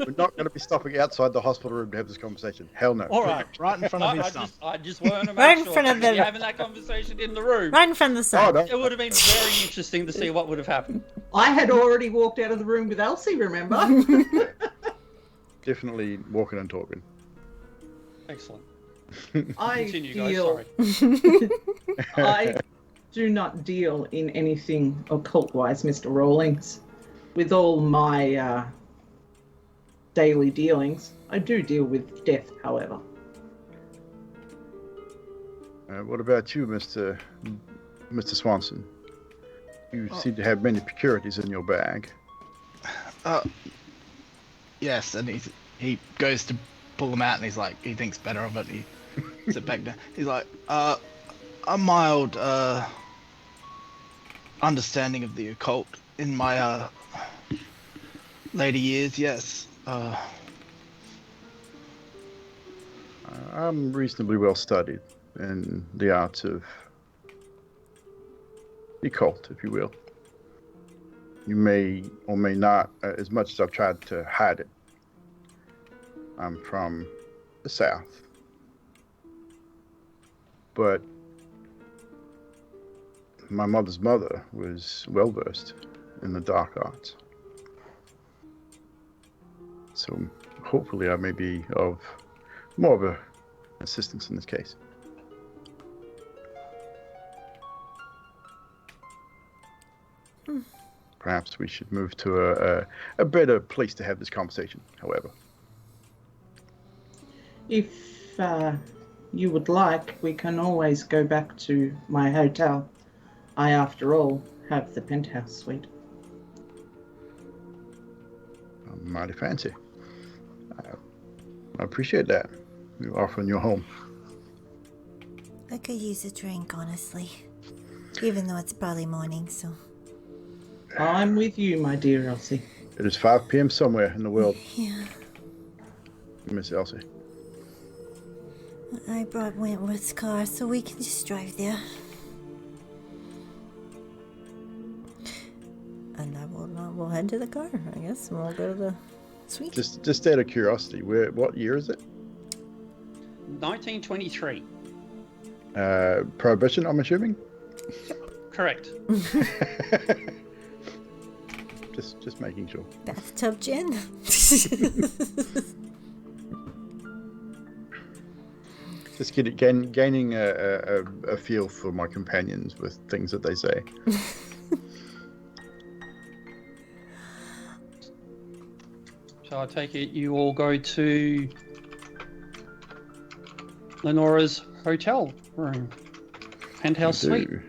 We're not going to be stopping outside the hospital room to have this conversation. Hell no. All right. Right in front of his son. I just want to Right make in sure front of that the- you're having that conversation in the room. Right in front of the sun. Oh, no. It would have been very interesting to see what would have happened. I had already walked out of the room with Elsie, remember? Definitely walking and talking. Excellent. I Continue, guys. feel Sorry. I do not deal in anything occult-wise, Mr. Rawlings. With all my daily dealings, I do deal with death, however. What about you, Mr. Swanson? You seem to have many pecurities in your bag. Yes, and he goes to pull them out, and he's like, he thinks better of it. He sits back down. He's like, a mild understanding of the occult in my later years. Yes. I'm reasonably well studied in the arts of the occult, if you will. You may or may not, as much as I've tried to hide it, I'm from the South. But my mother's mother was well versed in the dark arts. So hopefully I may be of more of a assistance in this case. Perhaps we should move to a better place to have this conversation, however. If you would like, we can always go back to my hotel. I, after all, have the penthouse suite. Mighty fancy. I appreciate that. You offering your home. I could use a drink, honestly. Even though it's probably morning, so... I'm with you, my dear Elsie. It is 5 p.m. somewhere in the world, Yeah. Miss Elsie. I brought Wentworth's car, so we can just drive there. And we'll head to the car, I guess, and we'll go to the suite. Just out of curiosity, what year is it? 1923. Prohibition, I'm assuming? Correct. Just making sure. Bathtub gin? Just gaining a feel for my companions with things that they say. So I take it you all go to Lenora's hotel room, penthouse I suite. do.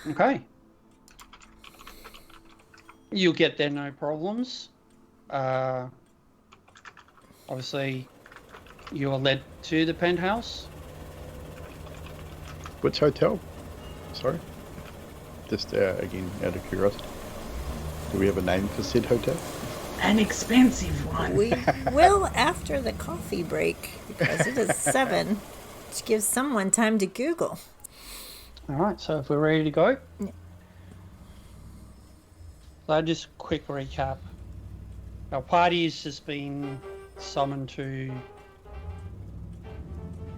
Okay. You'll get there, no problems. Obviously, you are led to the penthouse. Which hotel? Sorry? Just again, out of curiosity. Do we have a name for said hotel? An expensive one. We will after the coffee break because it is 7, which gives someone time to Google. All right, so if we're ready to go. Yeah. So just quick recap. Our party has just been summoned to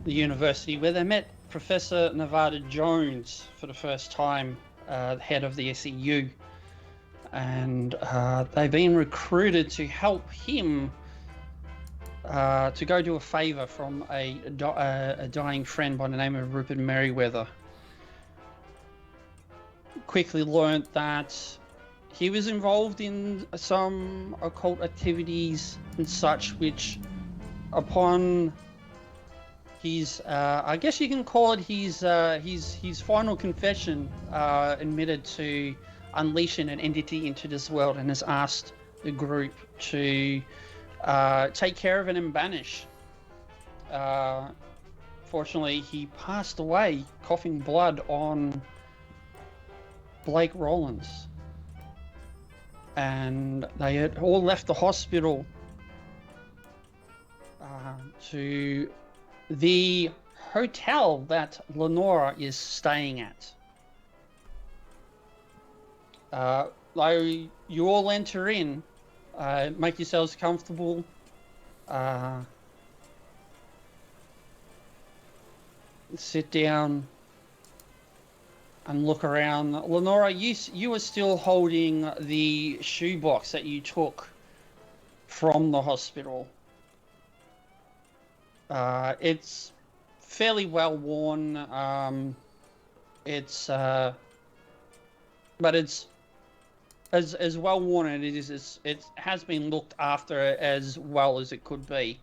the university where they met Professor Nevada Jones for the first time, head of the SEU. And they've been recruited to help him to go do a favor from a dying friend by the name of Rupert Merriweather. Quickly learnt that he was involved in some occult activities and such, which upon his, I guess you can call it his final confession, admitted to unleashing an entity into this world and has asked the group to take care of it and banish. Fortunately, he passed away coughing blood on Blake Rollins. And they had all left the hospital to the hotel that Lenora is staying at. You all enter in, make yourselves comfortable. Sit down and look around. Lenora, you are still holding the shoebox that you took from the hospital. It's fairly well worn. But it's as well worn as it is. It has been looked after as well as it could be,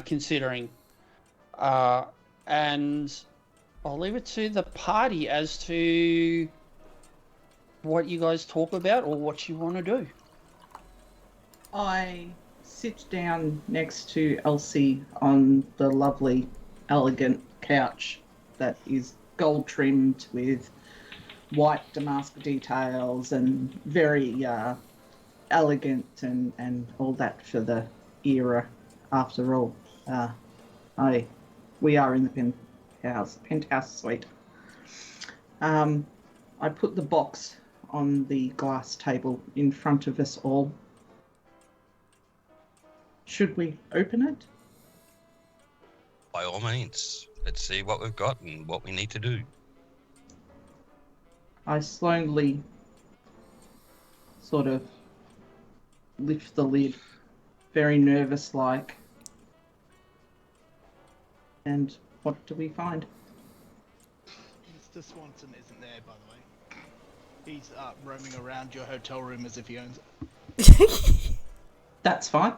considering. And I'll leave it to the party as to what you guys talk about or what you want to do. I sit down next to Elsie on the lovely, elegant couch that is gold trimmed with white damask details and very elegant and all that for the era. After all, we are in the penthouse suite. I put the box on the glass table in front of us all. Should we open it? By all means, let's see what we've got and what we need to do. I slowly sort of lift the lid, very nervous-like. And what do we find? Mr. Swanson isn't there, by the way. He's roaming around your hotel room as if he owns it. That's fine.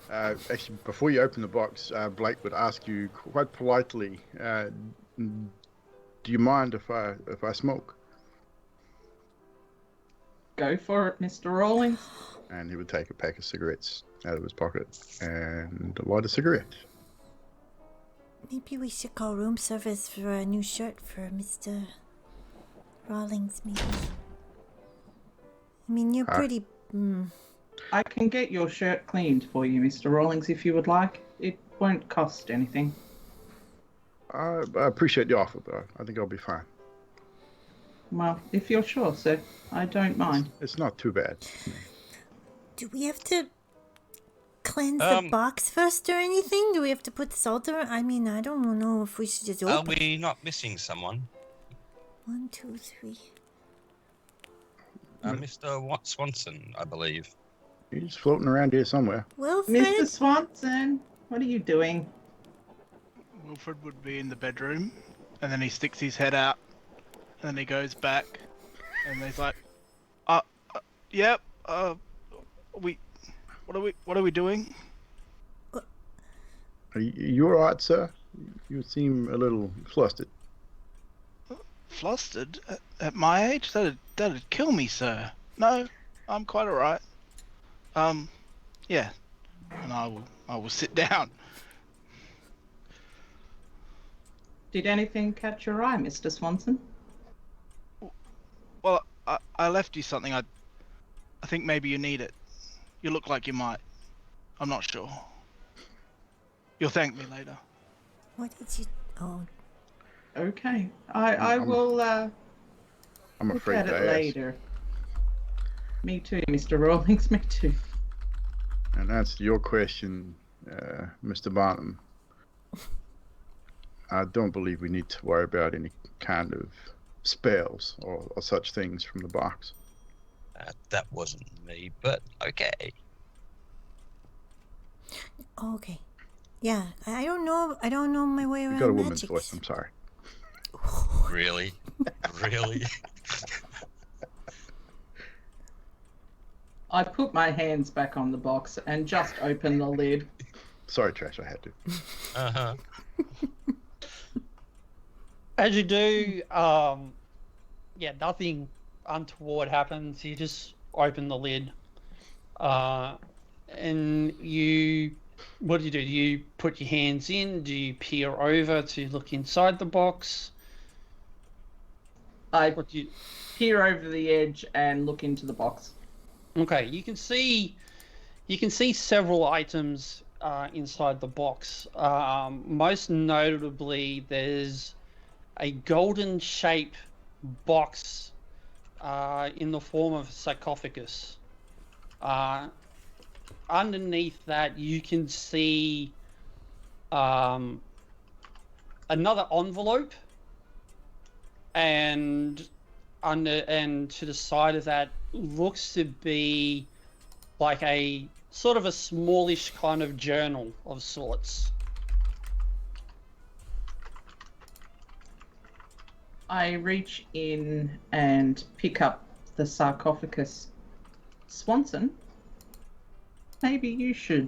Actually, before you open the box, Blake would ask you quite politely, do you mind if I smoke? Go for it, Mr. Rawlings. And he would take a pack of cigarettes out of his pocket and light a cigarette. Maybe we should call room service for a new shirt for Mr. Rawlings, maybe. I mean, you're pretty... I can get your shirt cleaned for you, Mr. Rawlings, if you would like. It won't cost anything. I appreciate the offer, but I think I'll be fine. Well, if you're sure, sir, I don't mind. It's not too bad. Do we have to cleanse the box first or anything? Do we have to put salt or... I mean, I don't know if we should just open... Are we not missing someone? 1, 2, 3... Mr. Swanson, I believe. He's floating around here somewhere. Wilfred? Mr. Swanson, what are you doing? Wilfred would be in the bedroom, and then he sticks his head out, and then he goes back, and he's like, yep, what are we doing? Are you alright, sir? You seem a little flustered. Flustered? At my age? That'd kill me, sir. No, I'm quite alright. Yeah. And I will sit down. Did anything catch your eye, Mr. Swanson? Well, I left you something. I think maybe you need it. You look like you might. I'm not sure. You'll thank me later. What did you... Oh, Okay. I will I'm look afraid at to it ask. later. Me too, Mr. Rawlings, me too. And that's your question, Mr. Barnum. I don't believe we need to worry about any kind of spells or such things from the box. That wasn't me, but okay. okay. Yeah, I don't know my way around You got a woman's magic. voice, I'm sorry. Really? Really? I put my hands back on the box and just opened the lid. Sorry, Trash, I had to. Uh-huh. As you do, nothing untoward happens. You just open the lid, and what do you do? Do you put your hands in? Do you peer over to look inside the box? I What do you? peer over the edge and look into the box. Okay, you can see several items inside the box. Most notably, there's a golden shape box in the form of a sarcophagus. Underneath that, you can see another envelope, and to the side of that looks to be like a sort of a smallish kind of journal of sorts. I reach in and pick up the sarcophagus. Swanson, maybe you should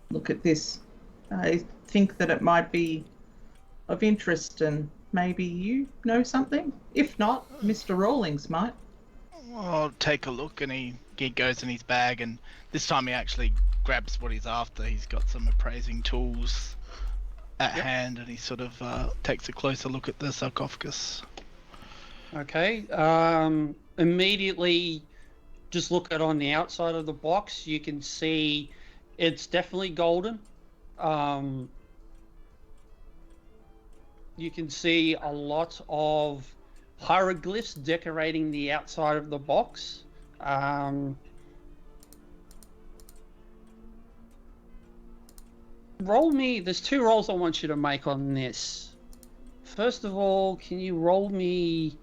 look at this. I think that it might be of interest, and maybe you know something. If not, Mr. Rawlings might. I'll take a look, and he goes in his bag, and this time he actually grabs what he's after. He's got some appraising tools at hand, and he sort of takes a closer look at the sarcophagus. Okay. Immediately, just look at on the outside of the box. You can see it's definitely golden. You can see a lot of hieroglyphs decorating the outside of the box. There's 2 rolls I want you to make on this. First of all, can you roll me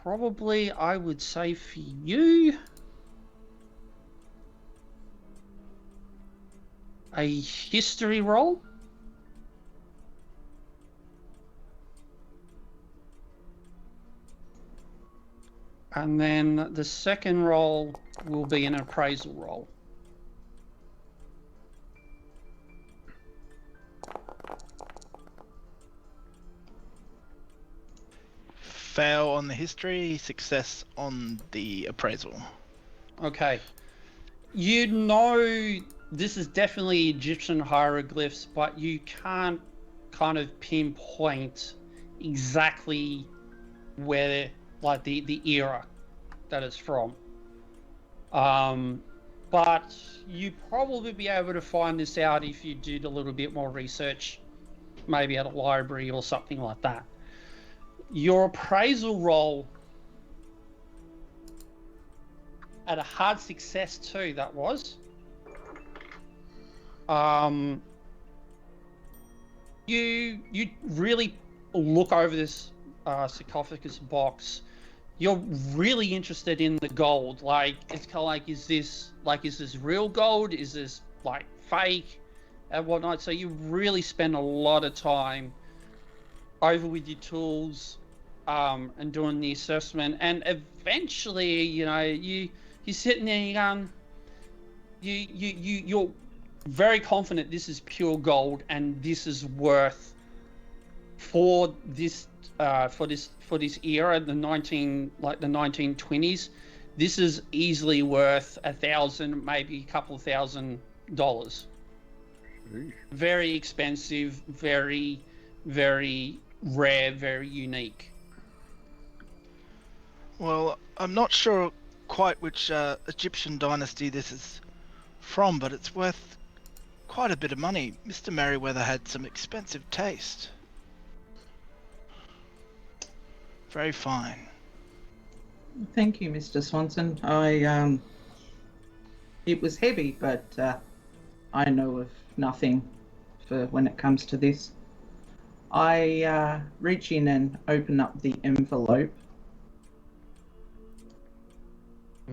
probably I would say for you a history roll. And then the second roll will be an appraisal roll. Fail on the history, success on the appraisal. Okay. You know this is definitely Egyptian hieroglyphs, but you can't kind of pinpoint exactly where, like the era that it's from. But you probably be able to find this out if you did a little bit more research, maybe at a library or something like that. Your appraisal roll at a hard success too, that was. You really look over this sarcophagus box. You're really interested in the gold. Like, it's kind of like, is this real gold? Is this like fake and whatnot? So you really spend a lot of time over with your tools and doing the assessment, and eventually, you're sitting there, you're very confident this is pure gold, and this is worth for this era, the 1920s. This is easily worth $1,000, maybe a couple thousand Ooh. Very expensive, very, very rare, very unique. Well, I'm not sure quite which Egyptian dynasty this is from, but it's worth quite a bit of money. Mr. Merriweather had some expensive taste. Very fine. Thank you, Mr. Swanson. It was heavy, but I know of nothing for when it comes to this. I reach in and open up the envelope.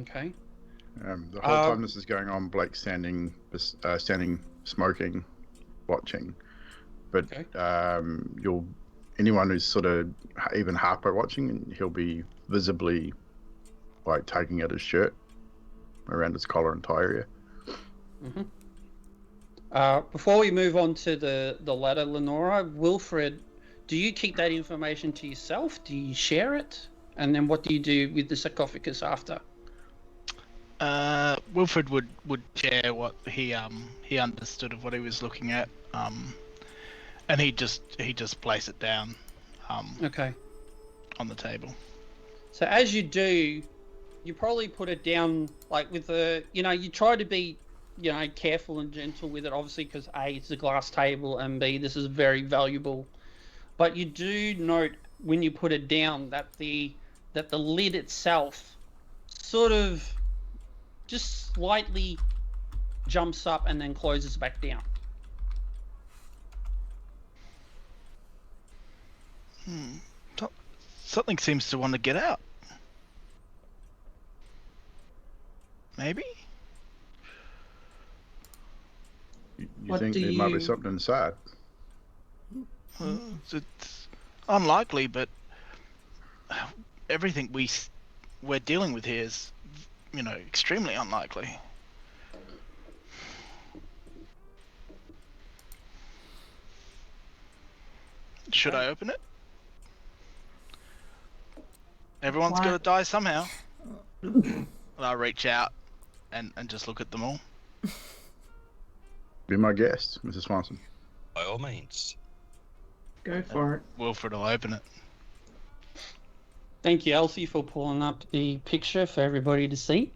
Okay. The whole time this is going on, Blake's standing, smoking, watching. But Okay. anyone who's sort of even Harpo watching, he'll be visibly like tugging at his shirt around his collar and tie area. Before we move on to the letter, Lenora, Wilfred, do you keep that information to yourself? Do you share it? And then what do you do with the sarcophagus after? Wilfred would share what he understood of what he was looking at, and he just place it down, Okay. on the table. So as you do, you probably put it down like with you try to be, careful and gentle with it, obviously, because A, it's a glass table, and B, this is very valuable. But you do note when you put it down that the lid itself sort of just slightly jumps up and then closes back down. Something seems to want to get out. Maybe? You What think do there might be you- something inside? It's unlikely, but everything we're dealing with here is, extremely unlikely. Should I open it? Everyone's Why- got to die somehow. And I reach out and just look at them all. Be my guest, Mrs. Swanson. By all means. Go for it. Wilfred will open it. Thank you, Elsie, for pulling up the picture for everybody to see.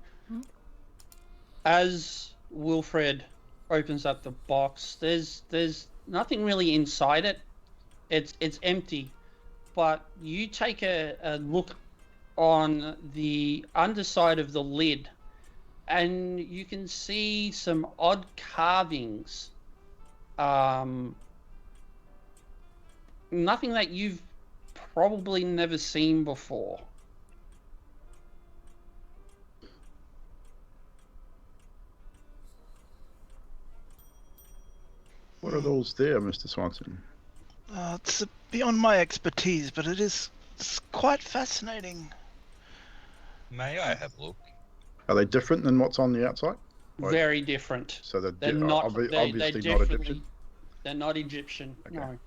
As Wilfred opens up the box, there's nothing really inside it. It's empty, but you take a look on the underside of the lid, and you can see some odd carvings. Nothing that you've probably never seen before. What are those there, Mr. Swanson? It's beyond my expertise, but it's quite fascinating. May I have a look? Are they different than what's on the outside? Right. Very different. So They're not. obviously They're not definitely. Egyptian. They're not Egyptian. Okay. No.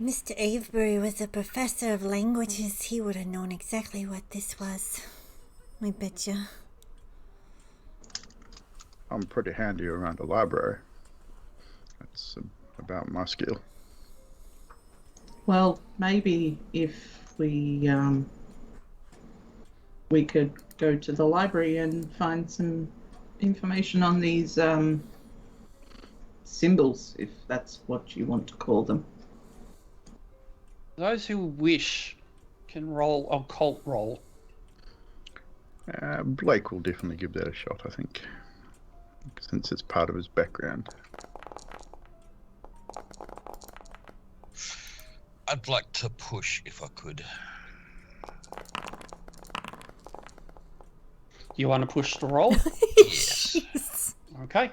Mr. Avebury was a professor of languages. He would have known exactly what this was. I betcha. I'm pretty handy around the library. That's about my skill. Well, maybe if we could go to the library and find some information on these symbols, if that's what you want to call them. Those who wish can roll occult roll. Blake will definitely give that a shot, I think, since it's part of his background. I'd like to push if I could. You want to push the roll? Yes. Jeez. Okay.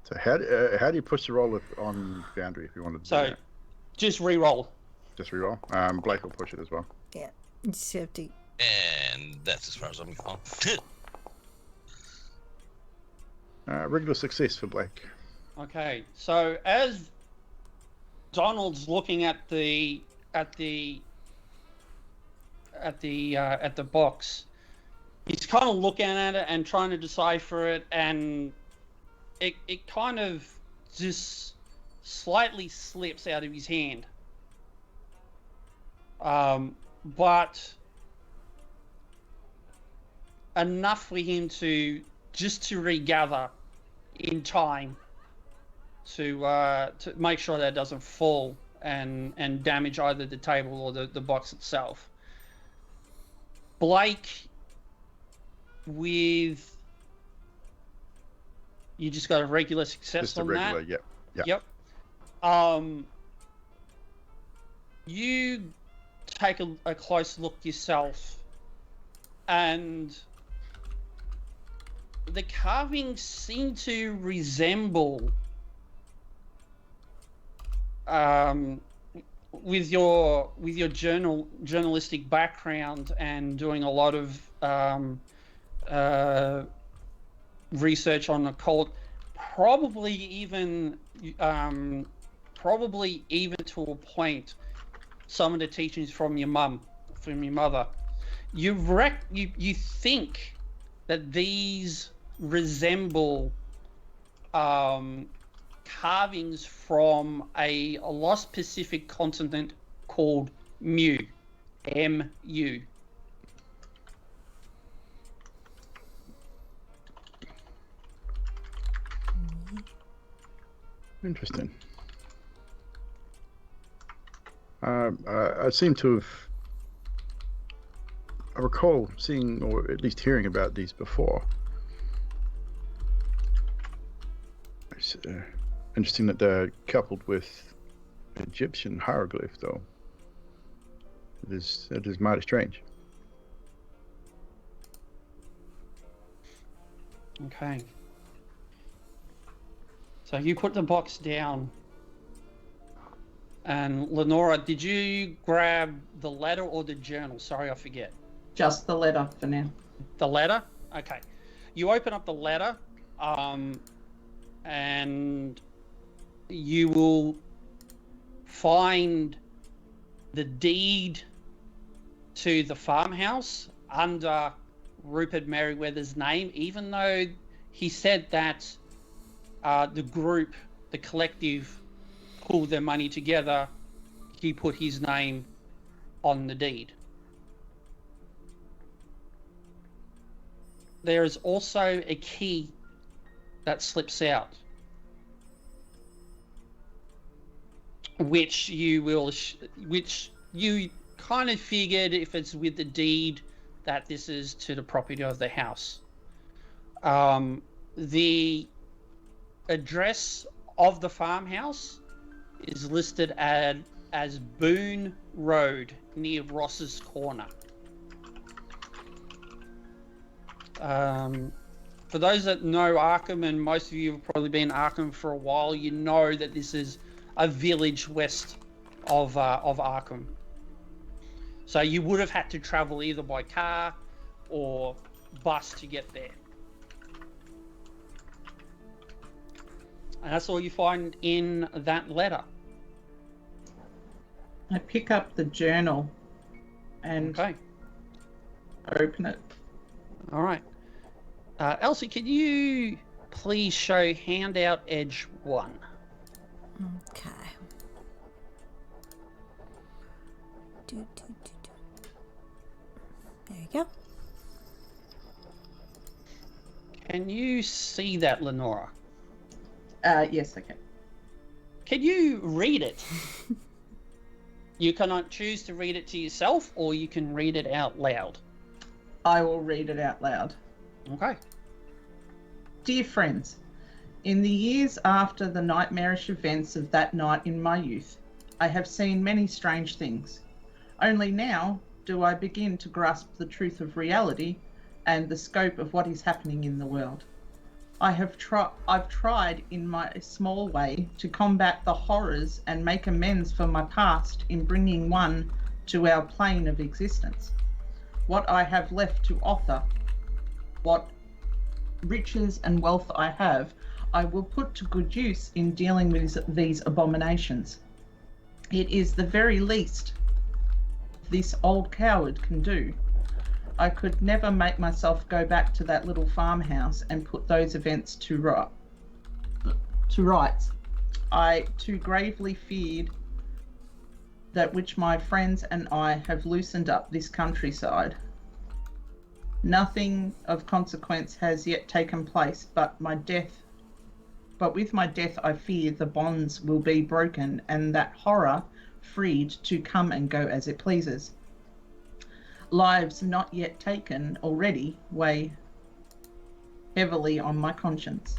So how do you push the roll on Foundry if you wanted to do So, that? just re-roll. Just reroll. Blake will push it as well. Yeah. You just have to. And that's as far as I'm going. Regular success for Blake. Okay. So as Donald's looking at the box, he's kind of looking at it and trying to decipher it, and it kind of just slightly slips out of his hand. But enough for him to regather in time to make sure that it doesn't fall and damage either the table or the box itself. Blake, with you just got a regular success Just a on regular, that. yep. You take a close look yourself, and the carvings seem to resemble, with your journalistic background and doing a lot of research on occult, probably even to a point, some of the teachings from your mother. You think that these resemble carvings from a lost Pacific continent called Mu, M-U. Interesting. I seem to have. I recall seeing, or at least hearing about these before. It's interesting that they're coupled with Egyptian hieroglyph, though. It is mighty strange. Okay. So you put the box down. And Lenora, did you grab the letter or the journal? Sorry, I forget. Just the letter for now. The letter? Okay. You open up the letter, and you will find the deed to the farmhouse under Rupert Merriweather's name, even though he said that the group, the collective, pulled their money together, he put his name on the deed. There is also a key that slips out, which you kind of figured, if it's with the deed, that this is to the property of the house. The address of the farmhouse is listed as Boone Road, near Ross's Corner. For those that know Arkham, and most of you have probably been in Arkham for a while, you know that this is a village west of Arkham. So you would have had to travel either by car or bus to get there. And that's all you find in that letter. I pick up the journal and Okay. open it. All right. Elsie, can you please show handout edge 1? Okay. There you go. Can you see that, Lenora? Yes, I can. Can you read it? You cannot choose to read it to yourself, or you can read it out loud. I will read it out loud. Okay. Dear friends, in the years after the nightmarish events of that night in my youth, I have seen many strange things. Only now do I begin to grasp the truth of reality and the scope of what is happening in the world. I've tried in my small way to combat the horrors and make amends for my past in bringing one to our plane of existence. What I have left to offer, what riches and wealth I have, I will put to good use in dealing with these abominations. It is the very least this old coward can do. I could never make myself go back to that little farmhouse and put those events to to write, I too gravely feared that which my friends and I have loosened up this countryside. Nothing of consequence has yet taken place, but with my death I fear the bonds will be broken, and that horror freed to come and go as it pleases. Lives not yet taken already weigh heavily on my conscience.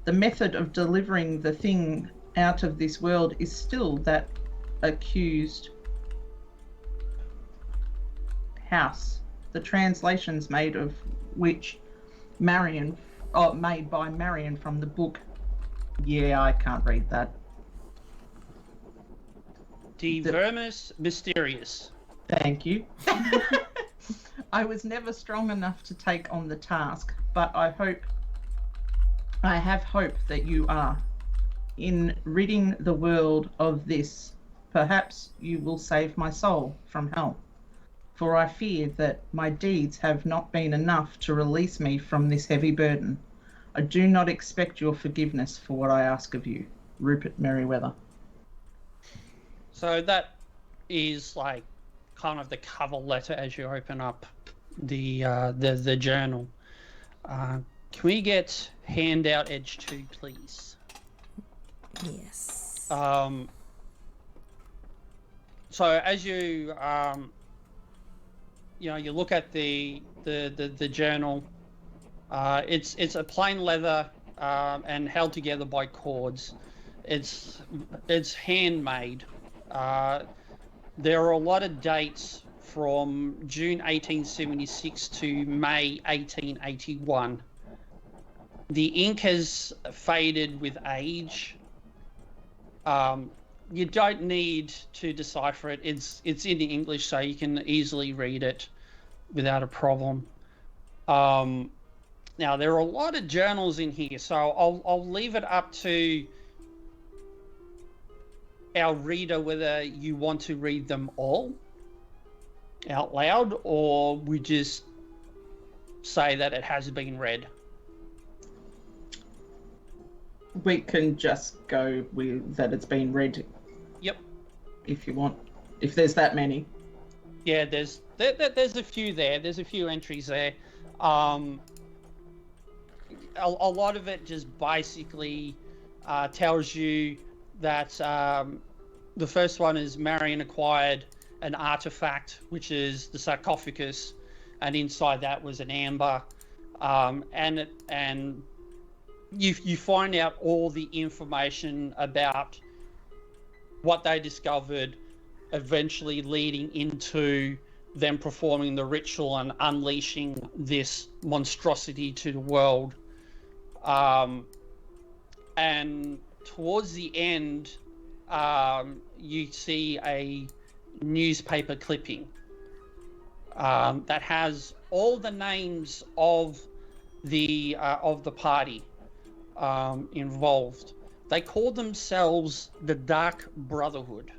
The method of delivering the thing out of this world is still that accused house, the translations made of which made by Marion from the book. Yeah, I can't read that. De Vermis Mysterious. Thank you. I was never strong enough to take on the task, but I have hope that you are. In ridding the world of this, perhaps you will save my soul from hell. For I fear that my deeds have not been enough to release me from this heavy burden. I do not expect your forgiveness for what I ask of you. Rupert Merriweather. So that is like kind of the cover letter as you open up the journal. Can we get handout edge 2, please? Yes. So as you you look at the journal, it's a plain leather and held together by cords. It's handmade. There are a lot of dates from June 1876 to May 1881. The ink has faded with age. You don't need to decipher it. It's in English, so you can easily read it without a problem. Now, there are a lot of journals in here, so I'll leave it up to our reader whether you want to read them all out loud, or we just say that it has been read. We can just go with that it's been read. Yep. If you want. If there's that many. Yeah, there's a few there. There's a few entries there. A lot of it just basically tells you that the first one is Marion acquired an artifact, which is the sarcophagus, and inside that was an amber, and you find out all the information about what they discovered, eventually leading into them performing the ritual and unleashing this monstrosity to the world. And towards the end, you see a newspaper clipping that has all the names of the party involved. They call themselves the Dark Brotherhood.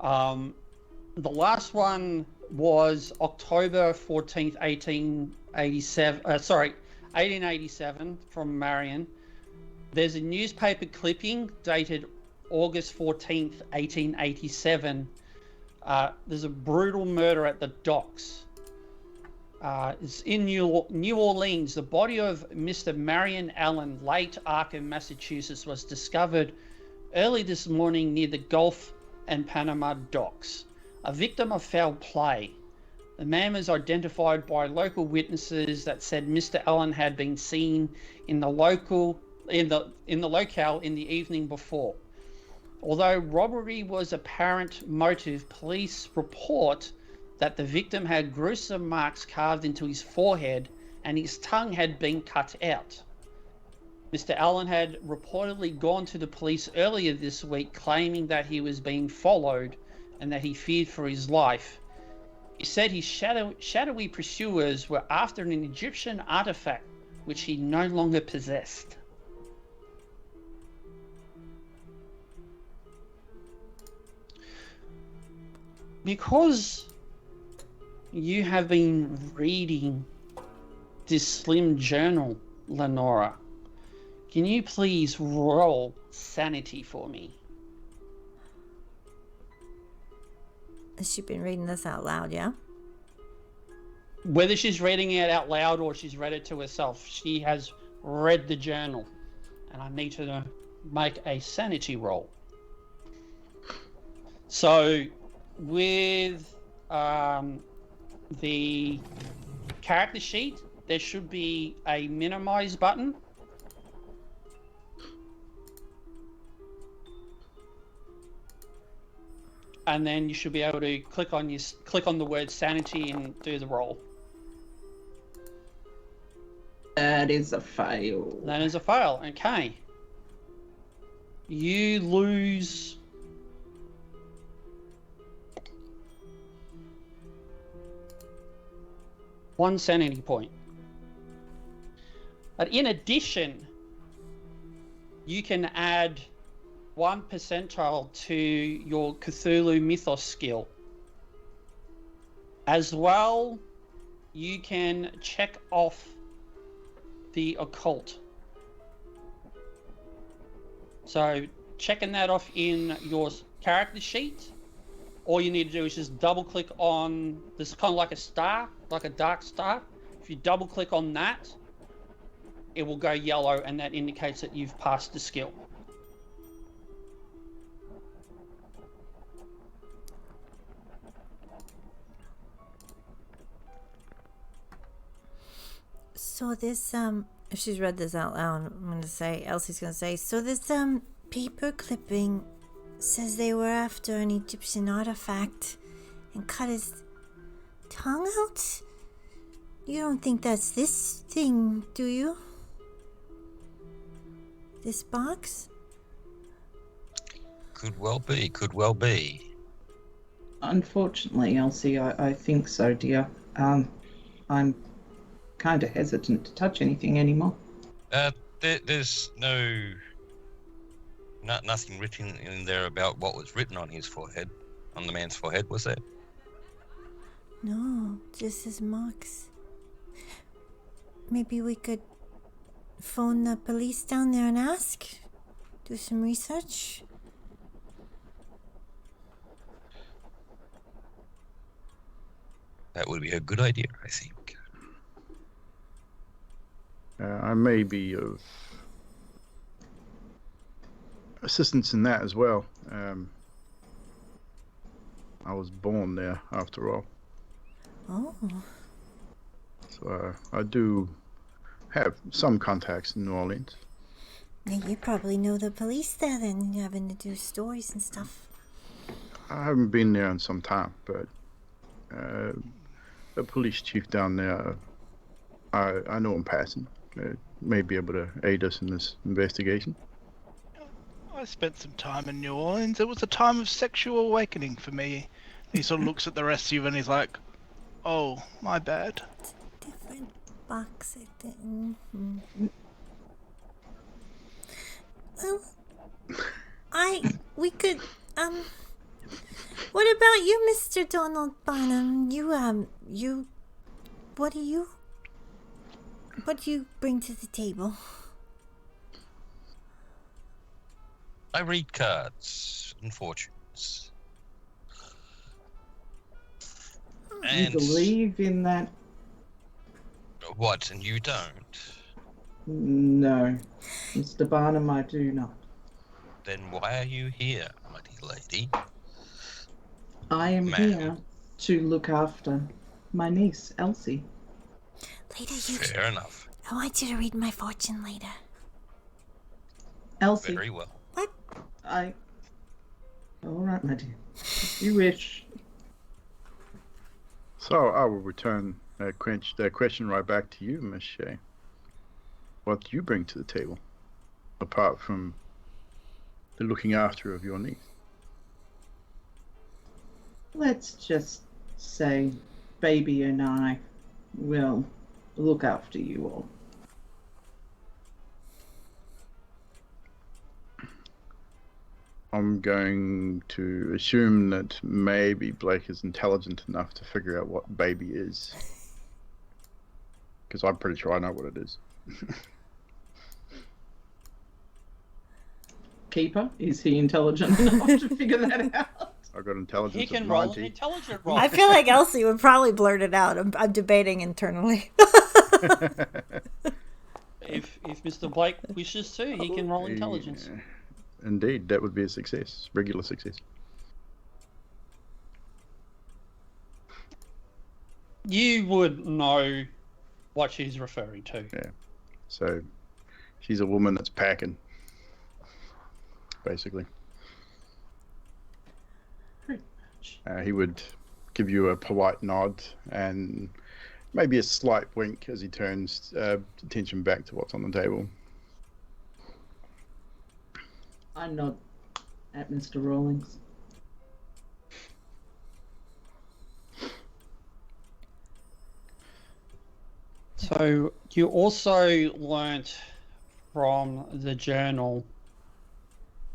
The last one was October 14th, 1887 from Marion. There's a newspaper clipping dated August 14th, 1887. There's a brutal murder at the docks. It's in New Orleans. The body of Mr. Marion Allen, late Arkham, Massachusetts, was discovered early this morning near the Gulf and Panama docks. A victim of foul play. The man was identified by local witnesses that said Mr. Allen had been seen in the locale in the evening before. Although robbery was apparent motive, police report that the victim had gruesome marks carved into his forehead and his tongue had been cut out. Mr. Allen had reportedly gone to the police earlier this week claiming that he was being followed and that he feared for his life. He said his shadowy pursuers were after an Egyptian artifact which he no longer possessed. Because you have been reading this slim journal, Lenora, Can you please roll sanity for me? Has she been reading this out loud, yeah? Whether she's reading it out loud or she's read it to herself, she has read the journal. And I need her to make a sanity roll. So, with the character sheet, there should be a minimize button. And then you should be able to click on the word sanity and do the roll. That is a fail. That is a fail. Okay. You lose 1 sanity point. But in addition, you can add 1 percentile to your Cthulhu Mythos skill. As well, you can check off the occult. So checking that off in your character sheet, all you need to do is just double click on this, kind of like a star, like a dark star. If you double click on that, it will go yellow, and that indicates that you've passed the skill. So this, if she's read this out loud, Elsie's gonna say, so this, paper clipping says they were after an Egyptian artifact and cut his tongue out? You don't think that's this thing, do you? This box? Could well be, could well be. Unfortunately, Elsie, I think so, dear. I'm kind of hesitant to touch anything anymore. There's nothing written in there about what was written on his forehead, on the man's forehead, was there? No, just his marks. Maybe we could phone the police down there and ask? Do some research? That would be a good idea, I think. I may be of assistance in that as well. I was born there, after all. Oh. So I do have some contacts in New Orleans. Yeah, you probably know the police there then, having to do stories and stuff. I haven't been there in some time, but the police chief down there, I know him passing. May be able to aid us in this investigation. I spent some time in New Orleans. It was a time of sexual awakening for me. He sort of looks at the rest of you and he's like, oh, my bad. It's a different box, I think. Well, we could, what about you, Mr. Donald Barnum? What do you bring to the table? I read cards and fortunes. You believe in that? What, and you don't? No. Mr. Barnum, I do not. Then why are you here, mighty lady? I am Ma'am. here to look after my niece, Elsie. Later, Fair enough. I want you to read my fortune later. Elsie, Very well. What? all right, my dear. If you wish. So I will return that question right back to you, Miss Shea. What do you bring to the table, apart from the looking after of your niece? Let's just say baby and I will look after you all. I'm going to assume that maybe Blake is intelligent enough to figure out what baby is. Because I'm pretty sure I know what it is. Keeper? Is he intelligent enough to figure that out? I got intelligence He can of roll an 90. intelligent roll. I feel like Elsie would probably blurt it out. I'm debating internally. If Mr. Blake wishes to, he can roll intelligence. Indeed, that would be a success, regular success. You would know what she's referring to. Yeah. So she's a woman that's packing, basically. He would give you a polite nod and maybe a slight wink as he turns attention back to what's on the table. I nod at Mr. Rawlings. So you also learnt from the journal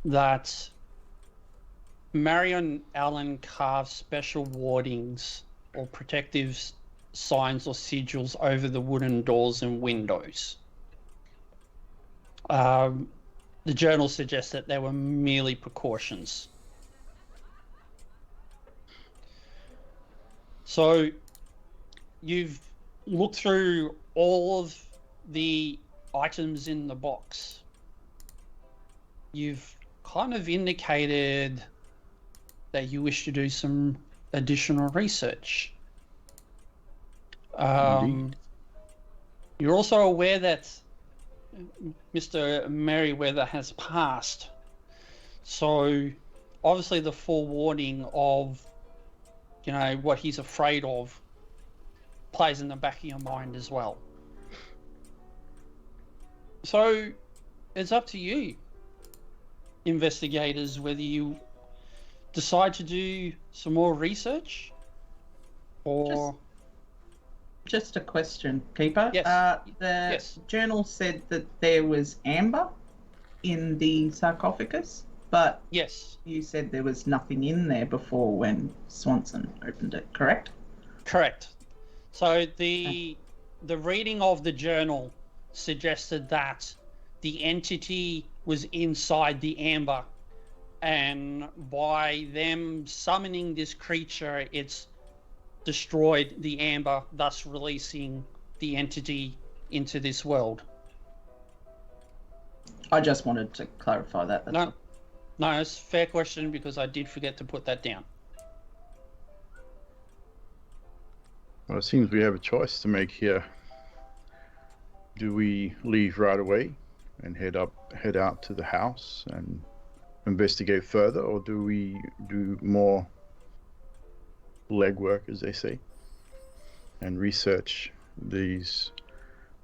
that Marion Allen carved special wardings or protective signs or sigils over the wooden doors and windows. The journal suggests that they were merely precautions. So you've looked through all of the items in the box. You've kind of indicated that you wish to do some additional research. You're also aware that Mr. Merriweather has passed. So obviously the forewarning of, you know, what he's afraid of plays in the back of your mind as well. So it's up to you, investigators, whether you decide to do some more research or... Just a question, Keeper. Yes. The journal said that there was amber in the sarcophagus, but Yes. you said there was nothing in there before when Swanson opened it, correct? Correct. So the reading of the journal suggested that the entity was inside the amber, and by them summoning this creature, it's destroyed the amber, thus releasing the entity into this world. I just wanted to clarify that. That's all. No, it's a fair question because I did forget to put that down. Well, it seems we have a choice to make here. Do we leave right away and head out to the house and investigate further, or do we do more legwork, as they say, and research these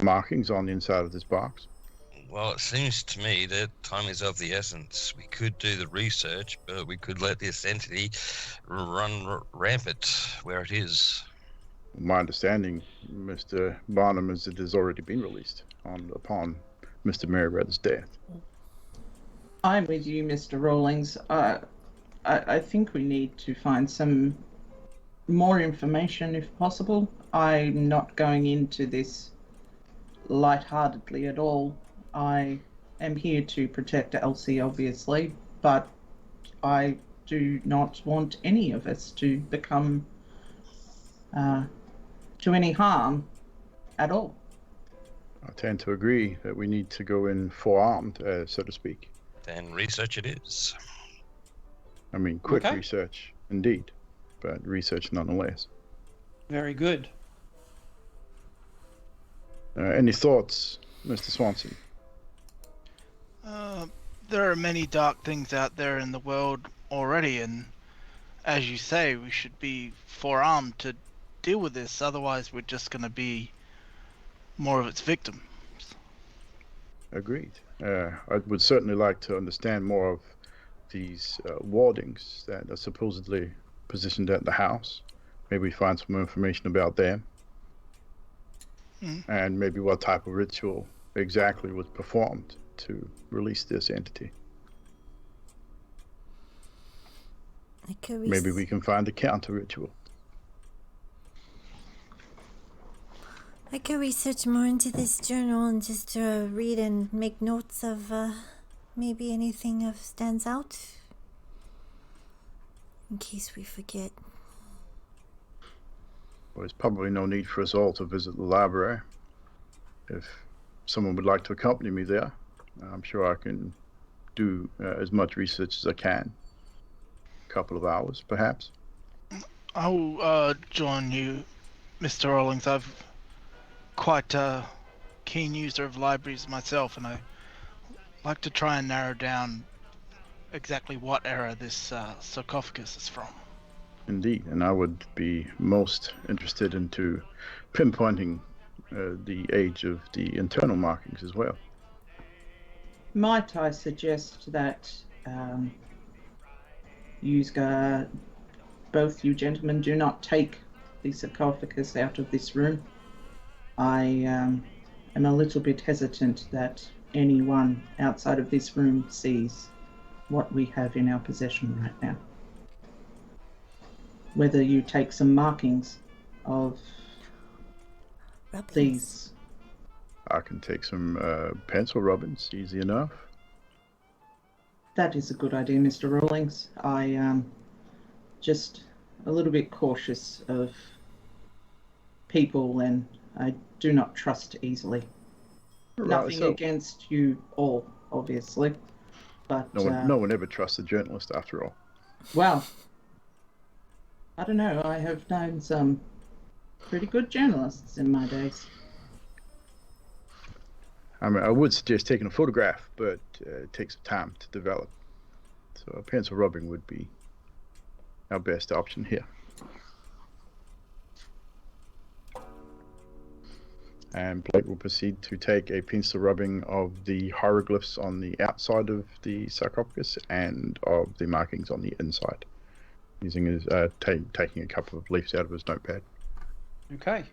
markings on the inside of this box? Well, it seems to me that time is of the essence. We could do the research, but we could let this entity run rampant where it is. My understanding, Mr. Barnum, is it has already been released upon Mr. Merriweather's death. I'm with you, Mr. Rawlings. I think we need to find some more information if possible. I'm not going into this lightheartedly at all. I am here to protect Elsie, obviously, but I do not want any of us to become to any harm at all. I tend to agree that we need to go in forearmed, so to speak. Then research it is. I mean, quick Okay. research, indeed, but research nonetheless. Very good. Any thoughts, Mr. Swanson? There are many dark things out there in the world already, and as you say, we should be forearmed to deal with this. Otherwise, we're just going to be more of its victim. Agreed. I would certainly like to understand more of these wardings that are supposedly positioned at the house. Maybe find some more information about them. And maybe what type of ritual exactly was performed to release this entity. Maybe we can find a counter ritual. I could research more into this journal and just read and make notes of maybe anything else stands out? In case we forget. Well, there's probably no need for us all to visit the library. If someone would like to accompany me there, I'm sure I can do as much research as I can. A couple of hours, perhaps. I'll join you, Mr. Rawlings. I've quite a keen user of libraries myself, and I like to try and narrow down exactly what era this sarcophagus is from. Indeed, and I would be most interested into pinpointing the age of the internal markings as well. Might I suggest that both you gentlemen do not take the sarcophagus out of this room. I am a little bit hesitant that anyone outside of this room sees what we have in our possession right now. Whether you take some markings of these. I can take some pencil rubbings, easy enough. That is a good idea, Mr. Rawlings. I am just a little bit cautious of people, and I do not trust easily. Right, Nothing so against you all, obviously, but no one ever trusts a journalist after all. well, I don't know. I have known some pretty good journalists in my days. I mean, I would suggest taking a photograph, but it takes some time to develop. So a pencil rubbing would be our best option here. And Blake will proceed to take a pencil rubbing of the hieroglyphs on the outside of the sarcophagus and of the markings on the inside, using his taking a couple of leaves out of his notepad. Okay.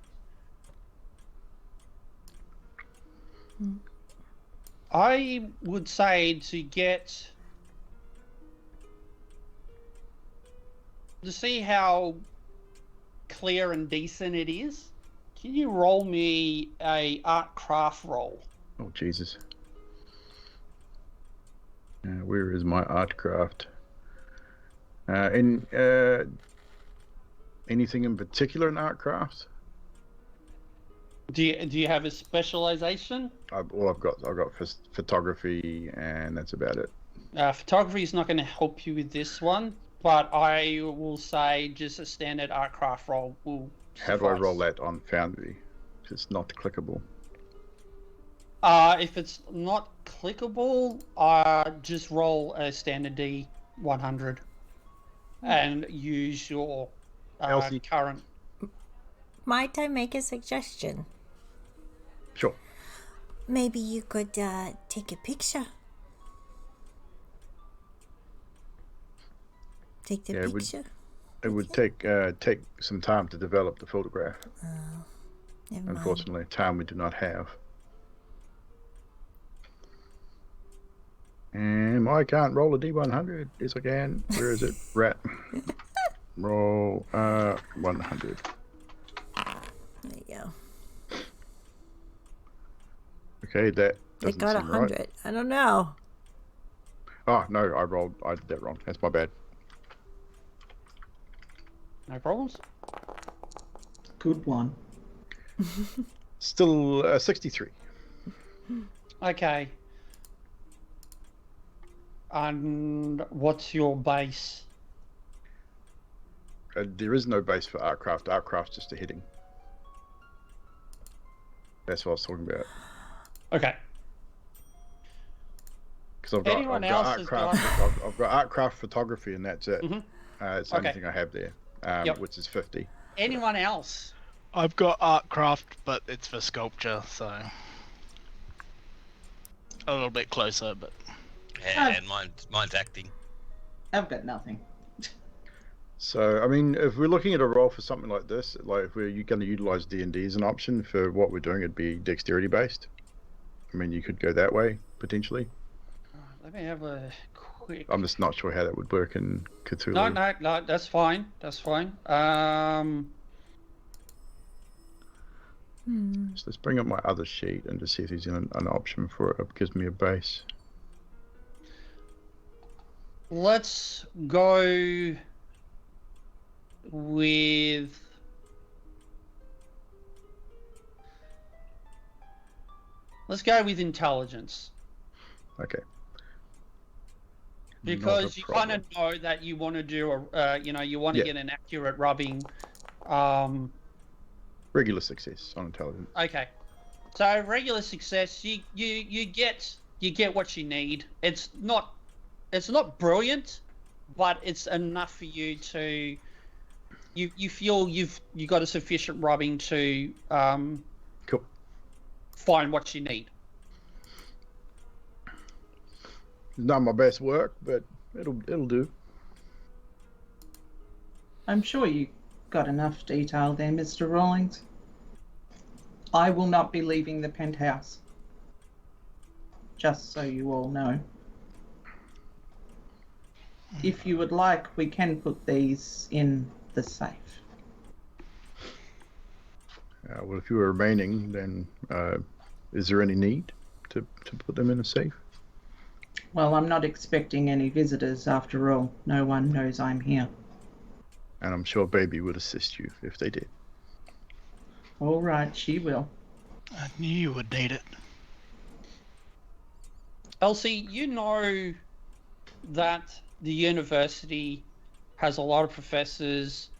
I would say to see how clear and decent it is, can you roll me a art craft roll? Oh, Jesus. Where is my art craft? Anything in particular in art craft? Do you have a specialization? I've got photography, and that's about it. Photography is not going to help you with this one, but I will say just a standard art craft roll will suffice. How do I roll that on Foundry? It's not clickable. If it's not clickable, just roll a standard D100 and use your current. Might I make a suggestion? Sure. Maybe you could take a picture. Take the picture. It would take some time to develop the photograph. Never mind. Unfortunately, time we do not have. And I can't roll a D100. Yes, I can. Where is it? Rat. Roll 100. There you go. Okay, that I doesn't got seem 100. right. I don't know. Oh, no, I did that wrong. That's my bad. No problems. Good one. Still 63. Okay. And what's your base? There is no base for Artcraft. Artcraft's just a heading. That's what I was talking about. Okay. Because I've got Artcraft photography, and that's it. Mm-hmm. It's the only thing I have there, which is 50. Anyone else? I've got Artcraft, but it's for sculpture, so a little bit closer, but and mine's acting. I've got nothing. So, I mean, if we're looking at a role for something like this, like if we're going to utilize D&D as an option for what we're doing, it'd be dexterity based. I mean, you could go that way, potentially. Let me have a quick... I'm just not sure how that would work in Cthulhu. No, that's fine. That's fine. So let's bring up my other sheet and just see if there's an option for it. It gives me a base. let's go with... Let's go with intelligence. Okay. Because you kind problem. of know that you want to do you want to Yeah. get an accurate rubbing. Regular success on intelligence. Okay, so regular success, you get what you need. It's not brilliant, but it's enough for you to you feel you got a sufficient rubbing to Cool. find what you need. Not my best work, but it'll do. I'm sure you got enough detail there, Mr. Rawlings. I will not be leaving the penthouse. Just so you all know. If you would like, we can put these in the safe. Well, if you were remaining, then is there any need to put them in a safe? Well, I'm not expecting any visitors after all. No one knows I'm here. And I'm sure Baby would assist you if they did. All right, she will. I knew you would need it. Elsie, you know that the university has a lot of professors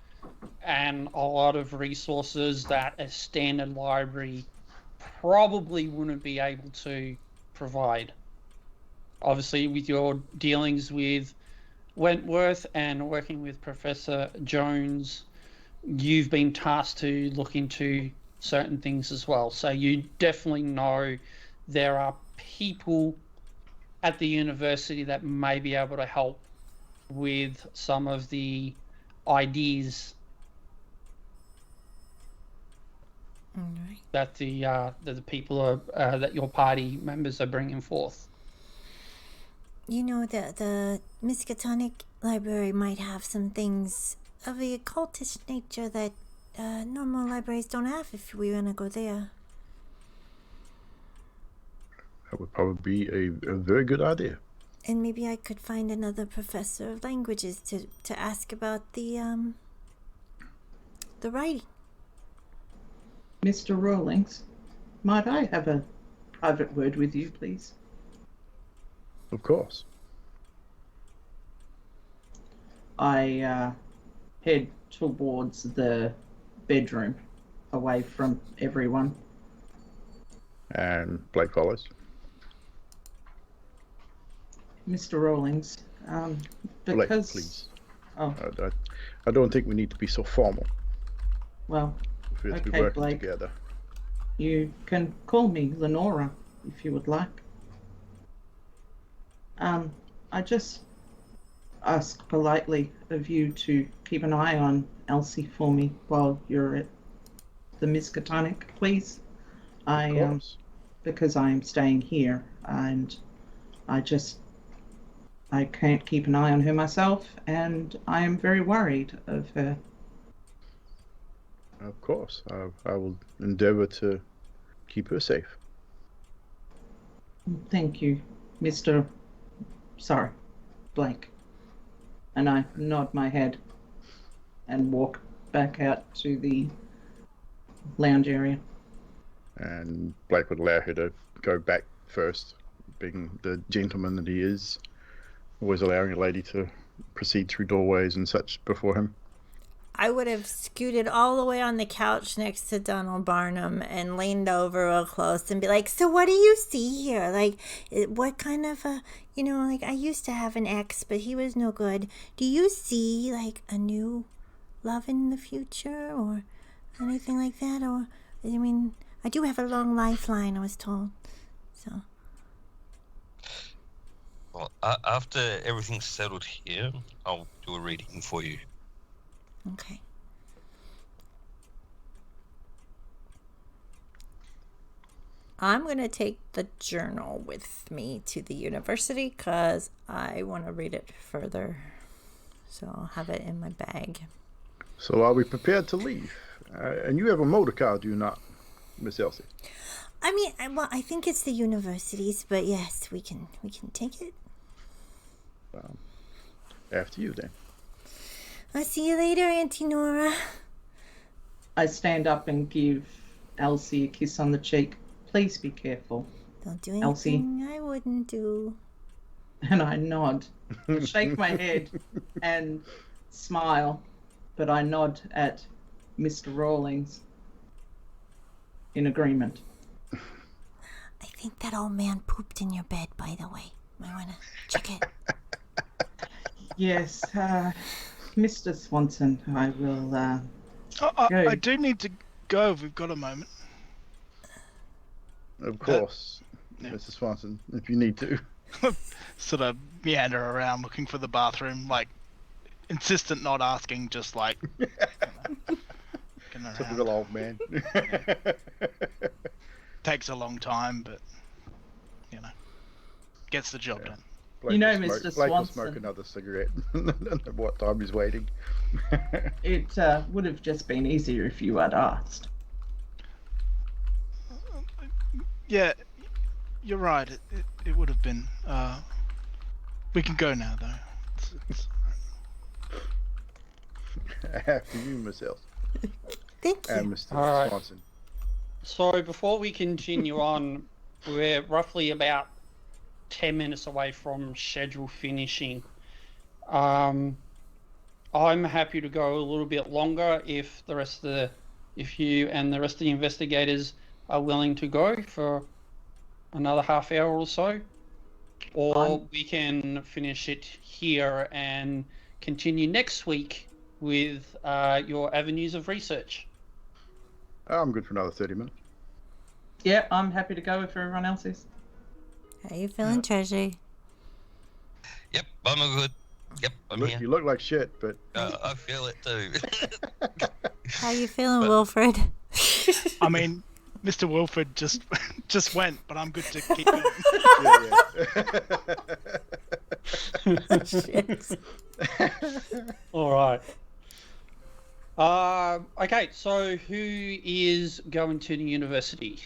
and a lot of resources that a standard library probably wouldn't be able to provide. Obviously, with your dealings with Wentworth and working with Professor Jones, you've been tasked to look into certain things as well. So you definitely know there are people at the university that may be able to help with some of the ideas that the people are that your party members are bringing forth. You know, the Miskatonic library might have some things of the occultish nature that normal libraries don't have if we want to go there. That would probably be a very good idea. And maybe I could find another professor of languages to ask about the writing. Mr. Rawlings, might I have a private word with you, please? Of course. I head towards the bedroom, away from everyone. And Blake follows. Mr. Rawlings, Blake, because... please. Oh, I don't think we need to be so formal. well, If we're to be Okay, working Blake. together. you can call me Lenora, if you would like. I just ask politely of you to keep an eye on Elsie for me while you're at the Miskatonic, please. Of course. Because I am staying here, and I can't keep an eye on her myself, and I am very worried of her. Of course. I will endeavor to keep her safe. Thank you, Blake. And I nod my head and walk back out to the lounge area. And Blake would allow her to go back first, being the gentleman that he is, always allowing a lady to proceed through doorways and such before him. I would have scooted all the way on the couch next to Donald Barnum and leaned over real close and be like, so what do you see here? Like, what kind of like, I used to have an ex, but he was no good. Do you see, like, a new love in the future or anything like that? Or, I mean, I do have a long lifeline, I was told. So. Well, after everything's settled here, I'll do a reading for you. Okay. I'm going to take the journal with me to the university because I want to read it further. So I'll have it in my bag. So are we prepared to leave? And you have a motor car, do you not, Miss Elsie? I mean, I think it's the universities, but yes, we can take it. After you, then. I'll see you later, Auntie Nora. I stand up and give Elsie a kiss on the cheek. Please be careful. Don't do Elsie. anything I wouldn't do. And I nod. I shake my head and smile, but I nod at Mr. Rawlings in agreement. I think that old man pooped in your bed, by the way. I want to check it. Yes, Mr. Swanson, I will go. I do need to go if we've got a moment. Of course, Yeah. Mr. Swanson, if you need to. Sort of meander around looking for the bathroom, like insistent not asking, just like looking around. Typical old man. Takes a long time, but gets the job done. Blake You know, will Mr. Blake will smoke Swanson. another cigarette. What time he's waiting. It would have just been easier if you had asked. Yeah, you're right. It would have been. We can go now, though. It's... After you, Miss Elsie. Thank you. And Mr. All right. Swanson. So before we continue on, we're roughly about 10 minutes away from schedule finishing. I'm happy to go a little bit longer if if you and the rest of the investigators are willing to go for another half hour or so, or we can finish it here and continue next week with your avenues of research. I'm good for another 30 minutes. Yeah, I'm happy to go if everyone else is. How you feeling, Treasury? Yep, I'm all good. Yep, I'm Look, here. you look like shit, but I feel it too. How you feeling, Wilfred? I mean, Mr. Wilford just went, but I'm good to keep going. Shit. All right. Okay, so who is going to the university?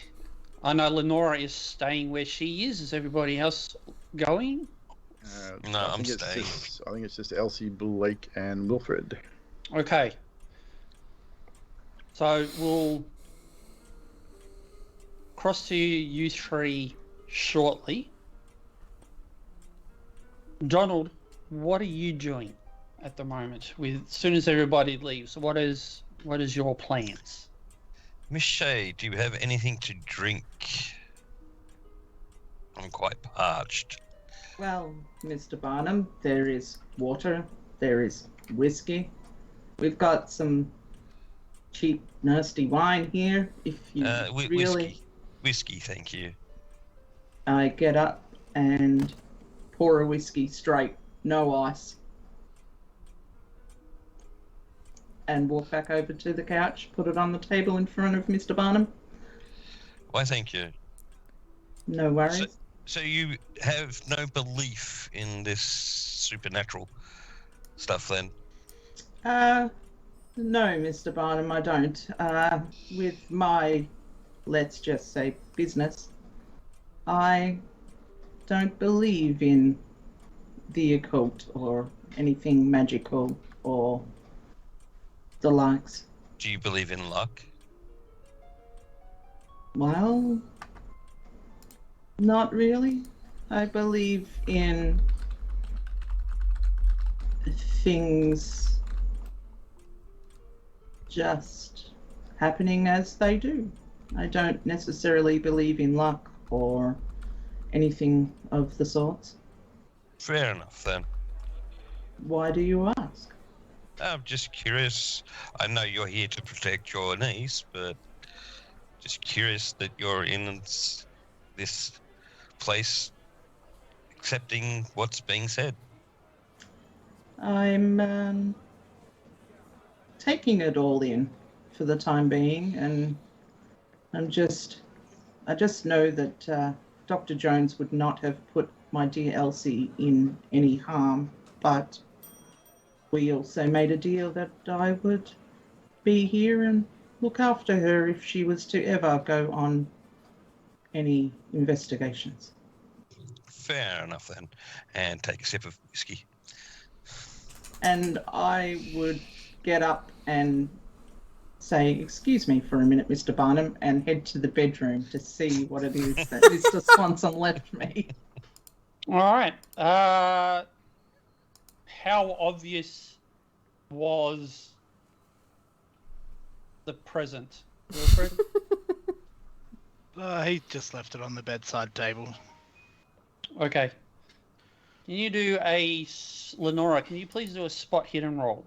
I know Lenora is staying where she is. Is everybody else going? No, I I'm think it's staying. I think it's just Elsie, Blake, and Wilfred. Okay. So we'll cross to you three shortly. Donald, what are you doing at the moment? With as soon as everybody leaves, what is your plans? Miss Shay, do you have anything to drink? I'm quite parched. Well, Mr. Barnum, there is water, there is whiskey. We've got some cheap, nasty wine here. If you really... Whiskey, thank you. I get up and pour a whiskey straight, no ice. And walk back over to the couch, put it on the table in front of Mr. Barnum. Why, thank you. No worries. So you have no belief in this supernatural stuff then? No, Mr. Barnum, I don't. With my, let's just say, business, I don't believe in the occult or anything magical or the likes. Do you believe in luck? Well, not really. I believe in things just happening as they do. I don't necessarily believe in luck or anything of the sorts. Fair enough then. Why do you ask? I'm just curious. I know you're here to protect your niece, but just curious that you're in this place accepting what's being said. I'm taking it all in for the time being, and I just know that Dr. Jones would not have put my dear Elsie in any harm, but we also made a deal that I would be here and look after her if she was to ever go on any investigations. Fair enough then. And take a sip of whiskey. And I would get up and say, "Excuse me for a minute, Mr. Barnum," and head to the bedroom to see what it is that Mr. Swanson left me. All right. How obvious was the present, Wilfred? He just left it on the bedside table. Okay. Can you do Lenora, can you please do a spot hidden roll?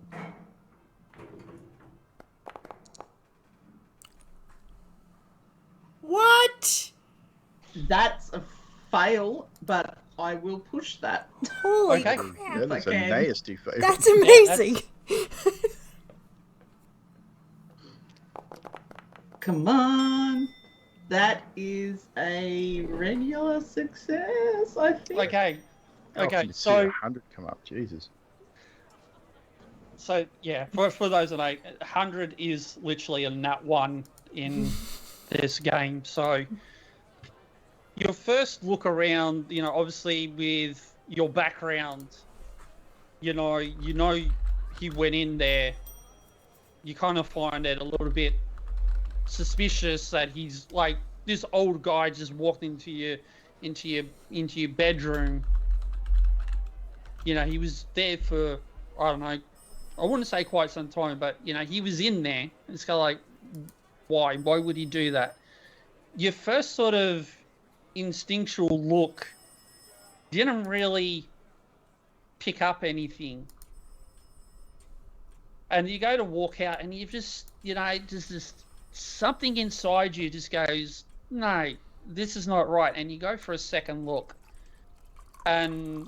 What? That's a fail, but I will push that. Holy Okay. crap. That is a Okay. nasty face. That's amazing. Come on. That is a regular success, I think. Okay. How often Okay. do you see So 100 come up? Jesus. yeah, for those that know, 100 is literally a nat 1 in this game. So your first look around, obviously with your background, you know he went in there. You kind of find it a little bit suspicious that he's like this old guy just walked into your bedroom. He was there for, I don't know, I wouldn't say quite some time, but he was in there. It's kind of like, why would he do that? Your first sort of instinctual look didn't really pick up anything, and you go to walk out and you just just something inside you just goes, no, this is not right, and you go for a second look, and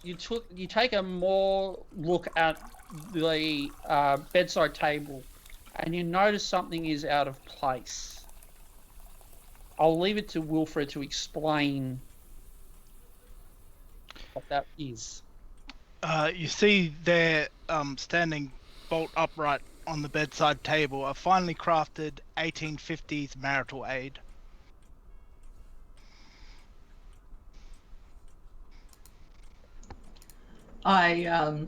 you take a more look at the bedside table, and you notice something is out of place. I'll leave it to Wilfred to explain what that is. You see there, standing bolt upright on the bedside table, a finely crafted 1850s marital aid. I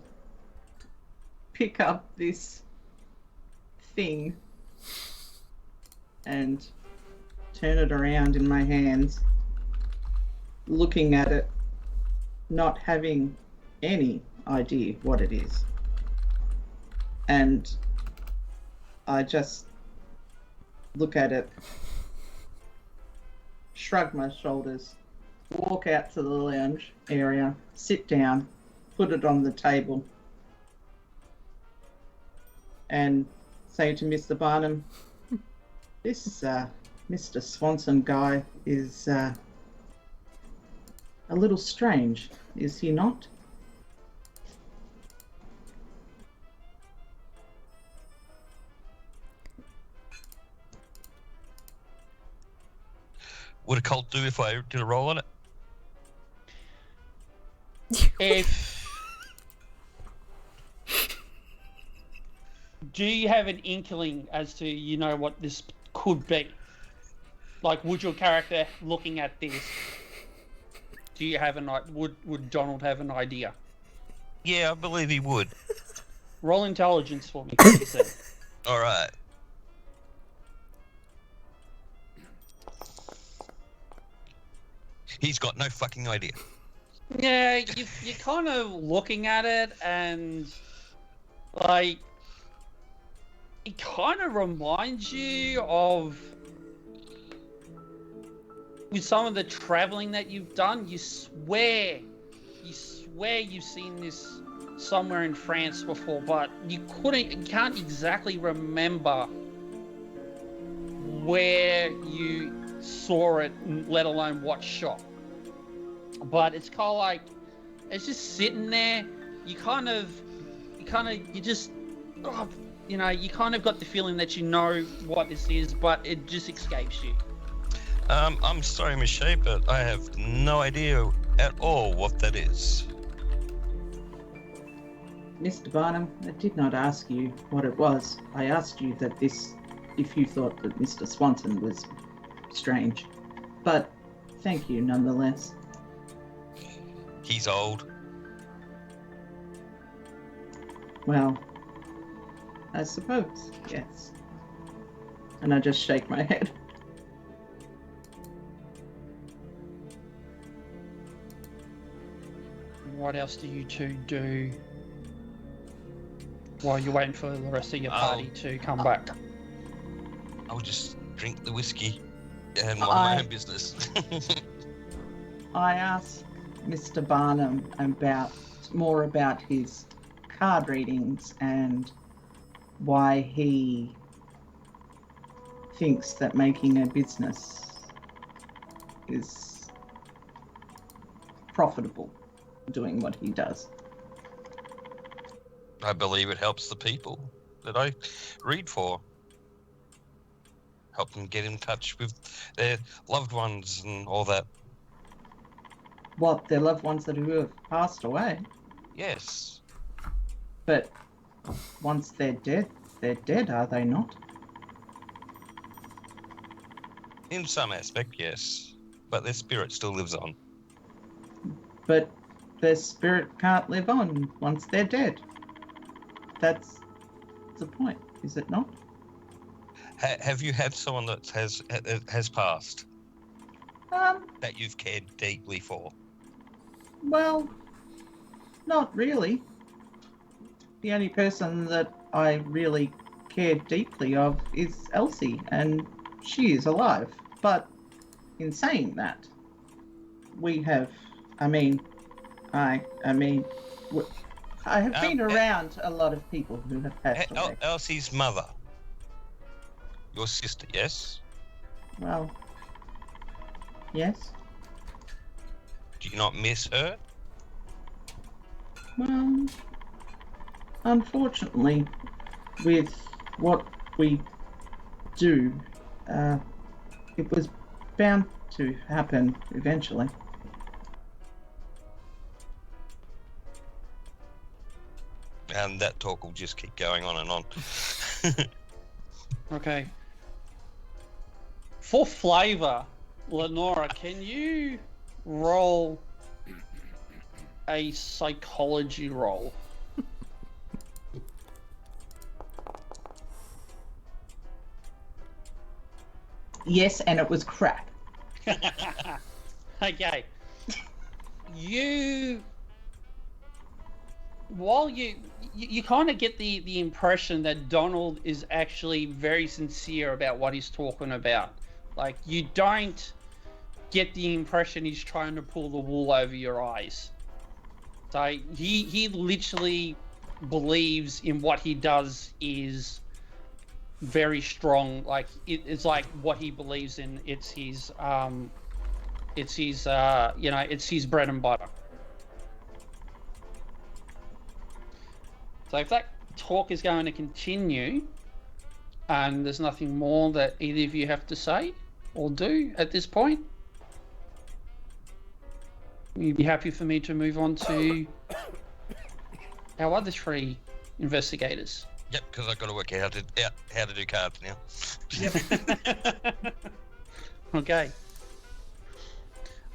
pick up this thing and turn it around in my hands, looking at it, not having any idea what it is. And I just look at it, shrug my shoulders, walk out to the lounge area, sit down, put it on the table, and say to Mr. Barnum, this Mr. Swanson guy is a little strange, is he not? Would a cult do if I did a roll on it? Do you have an inkling as to what this could be? Like, would your character, looking at this, do you have would Donald have an idea? Yeah, I believe he would. Roll intelligence for me, 57. All right. He's got no fucking idea. Yeah, you're kind of looking at it, and like it kind of reminds you of, with some of the traveling that you've done, you swear you've seen this somewhere in France before, but you can't exactly remember where you saw it, let alone what shop. But it's kind of like, it's just sitting there. You kind of got the feeling that you know what this is, but it just escapes you. I'm sorry, Miss Shea, but I have no idea at all what that is. Mr. Barnum, I did not ask you what it was. I asked you if you thought that Mr. Swanson was strange. But thank you nonetheless. He's old. Well, I suppose, yes. And I just shake my head. What else do you two do while you're waiting for the rest of your party to come back? I'll just drink the whiskey and mind my own business. I asked Mr. Barnum more about his card readings and why he thinks that making a business is profitable, doing what he does. I believe it helps the people that I read for. Help them get in touch with their loved ones and all that. What, their loved ones that who have passed away? Yes. But once they're dead, are they not? In some aspect, yes. But their spirit still lives on. But their spirit can't live on once they're dead. That's the point, is it not? Have you had someone that has passed that you've cared deeply for? Well, not really. The only person that I really care deeply of is Elsie, and she is alive. But in saying that, we have, I have been around a lot of people who have passed away. Elsie's mother. Your sister, yes? Well, yes. Do you not miss her? Well, unfortunately, with what we do, it was bound to happen eventually. And that talk will just keep going on and on. Okay. For flavor, Lenora, can you roll a psychology roll? Yes, and it was crap. Okay. While you kind of get the impression that Donald is actually very sincere about what he's talking about. Like, you don't get the impression he's trying to pull the wool over your eyes. So he literally believes in what he does is very strong. Like, it's like what he believes in. It's his it's his bread and butter. So if that talk is going to continue and there's nothing more that either of you have to say or do at this point, you'd be happy for me to move on to our other three investigators. Yep, because I've got to work out how to do cards now. Okay.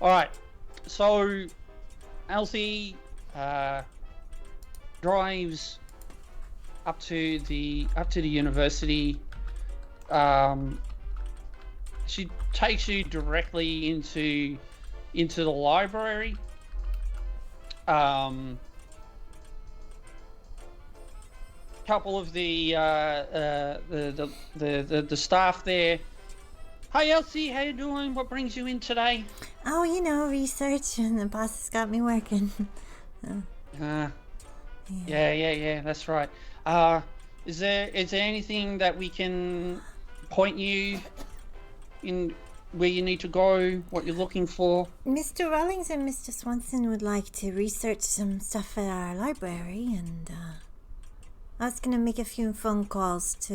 All right. So Elsie drives up to the university. She takes you directly into the library. Couple of the staff there. Hi Elsie, how you doing? What brings you in today? Oh, research, and the boss has got me working. Yeah, that's right. Is there anything that we can point you in where you need to go, what you're looking for? Mr. Rawlings and Mr. Swanson would like to research some stuff at our library, and I was going to make a few phone calls to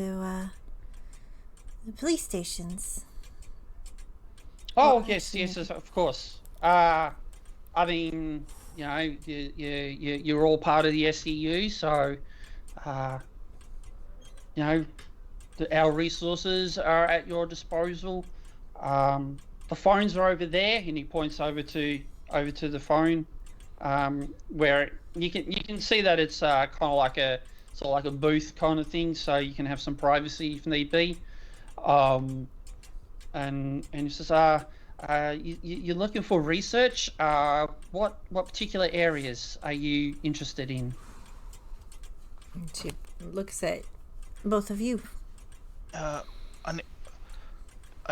the police stations. Oh, yes, of course. I mean, you're all part of the SEU, so, our resources are at your disposal. The phones are over there, and he points over to the phone, where you can see that it's kind of like a so like a booth kind of thing, so you can have some privacy if need be. And he says, you're looking for research. What particular areas are you interested in? She looks at both of you. I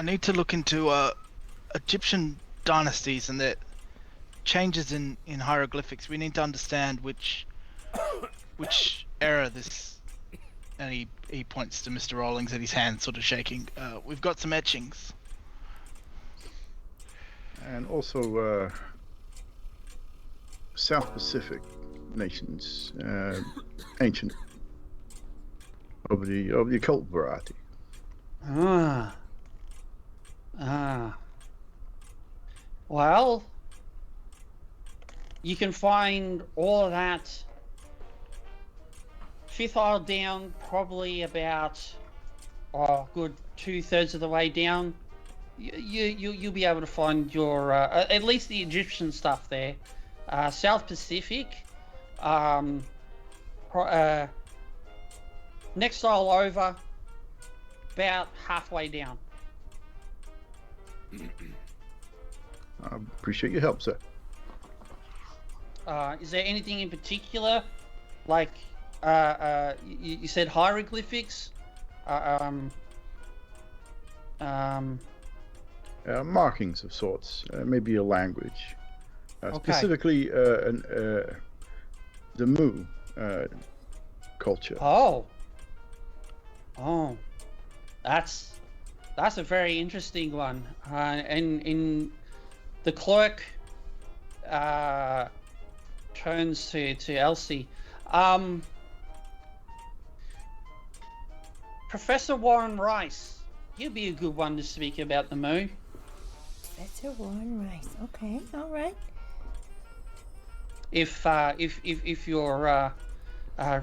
need to look into Egyptian dynasties and their changes in hieroglyphics. We need to understand which era this. And he points to Mr. Rawlings and his hand sort of shaking. We've got some etchings. And also South Pacific nations, ancient, of the occult variety. Well, you can find all of that 5th aisle down, probably about good 2/3 of the way down. You'll be able to find your at least the Egyptian stuff there. South Pacific, next aisle over, about halfway down. I appreciate your help, sir. Is there anything in particular, like you said hieroglyphics? Markings of sorts, maybe a language. Okay. Specifically, the Mu culture. Oh, that's a very interesting one. And in the clerk turns to Elsie. Professor Warren Rice, you'd be a good one to speak about the Mu. Professor Warren Rice. Okay, all right. If your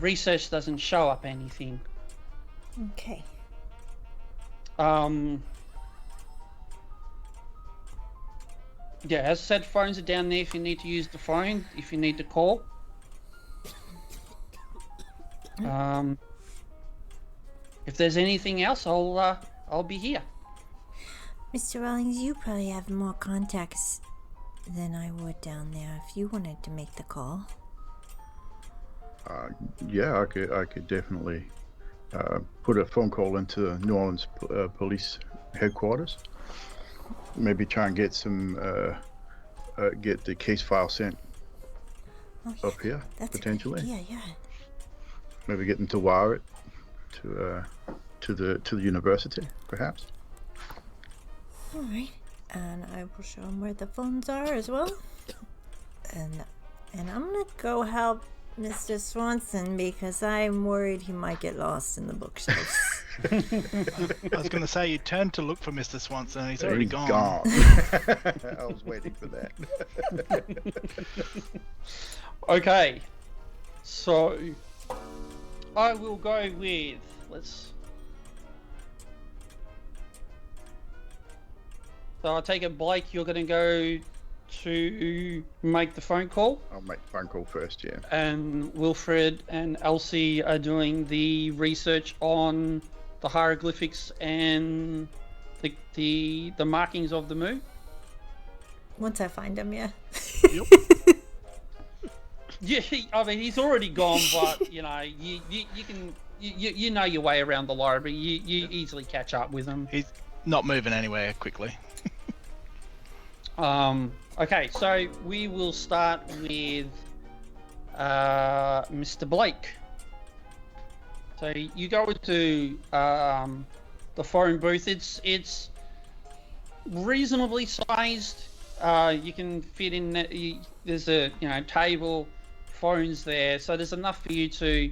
research doesn't show up anything. Okay. Yeah, as I said, phones are down there if you need to use the phone, if you need to call. If there's anything else, I'll be here. Mr. Rawlings, you probably have more contacts than I would down there if you wanted to make the call. Yeah, I could definitely put a phone call into New Orleans police headquarters. Maybe try and get some get the case file sent up here. That's potentially. Yeah. Maybe get them to wire it to the university, perhaps. All right, and I will show him where the phones are as well. And I'm gonna go help Mr. Swanson because I'm worried he might get lost in the bookshelves. I was going to say, you turned to look for Mr. Swanson and he's already gone. I was waiting for that. Okay, so I will go with, So I take it, Blake, you're going to go to make the phone call. I'll make the phone call first, yeah. And Wilfred and Elsie are doing the research on the hieroglyphics and the markings of the Mu. Once I find him, yeah. Yep. Yeah, I mean he's already gone, but you know you can you know your way around the library. You easily catch up with him. He's not moving anywhere quickly. Okay, so we will start with Mr. Blake. So you go to the phone booth. It's reasonably sized. You can fit in. There's a table, phones there, so there's enough for you to,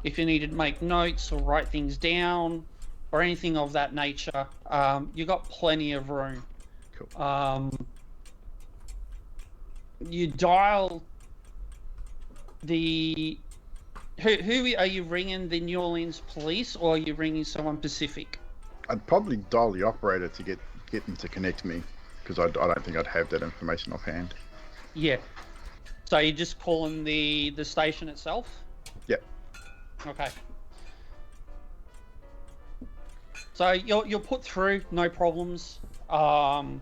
if you needed to make notes or write things down or anything of that nature. You got plenty of room. Cool. You dial the. Who are you ringing? The New Orleans police, or are you ringing someone Pacific? I'd probably dial the operator to get them to connect me, because I don't think I'd have that information offhand. Yeah. So you're just calling the station itself? Yep. Okay. So you're put through, no problems. Phone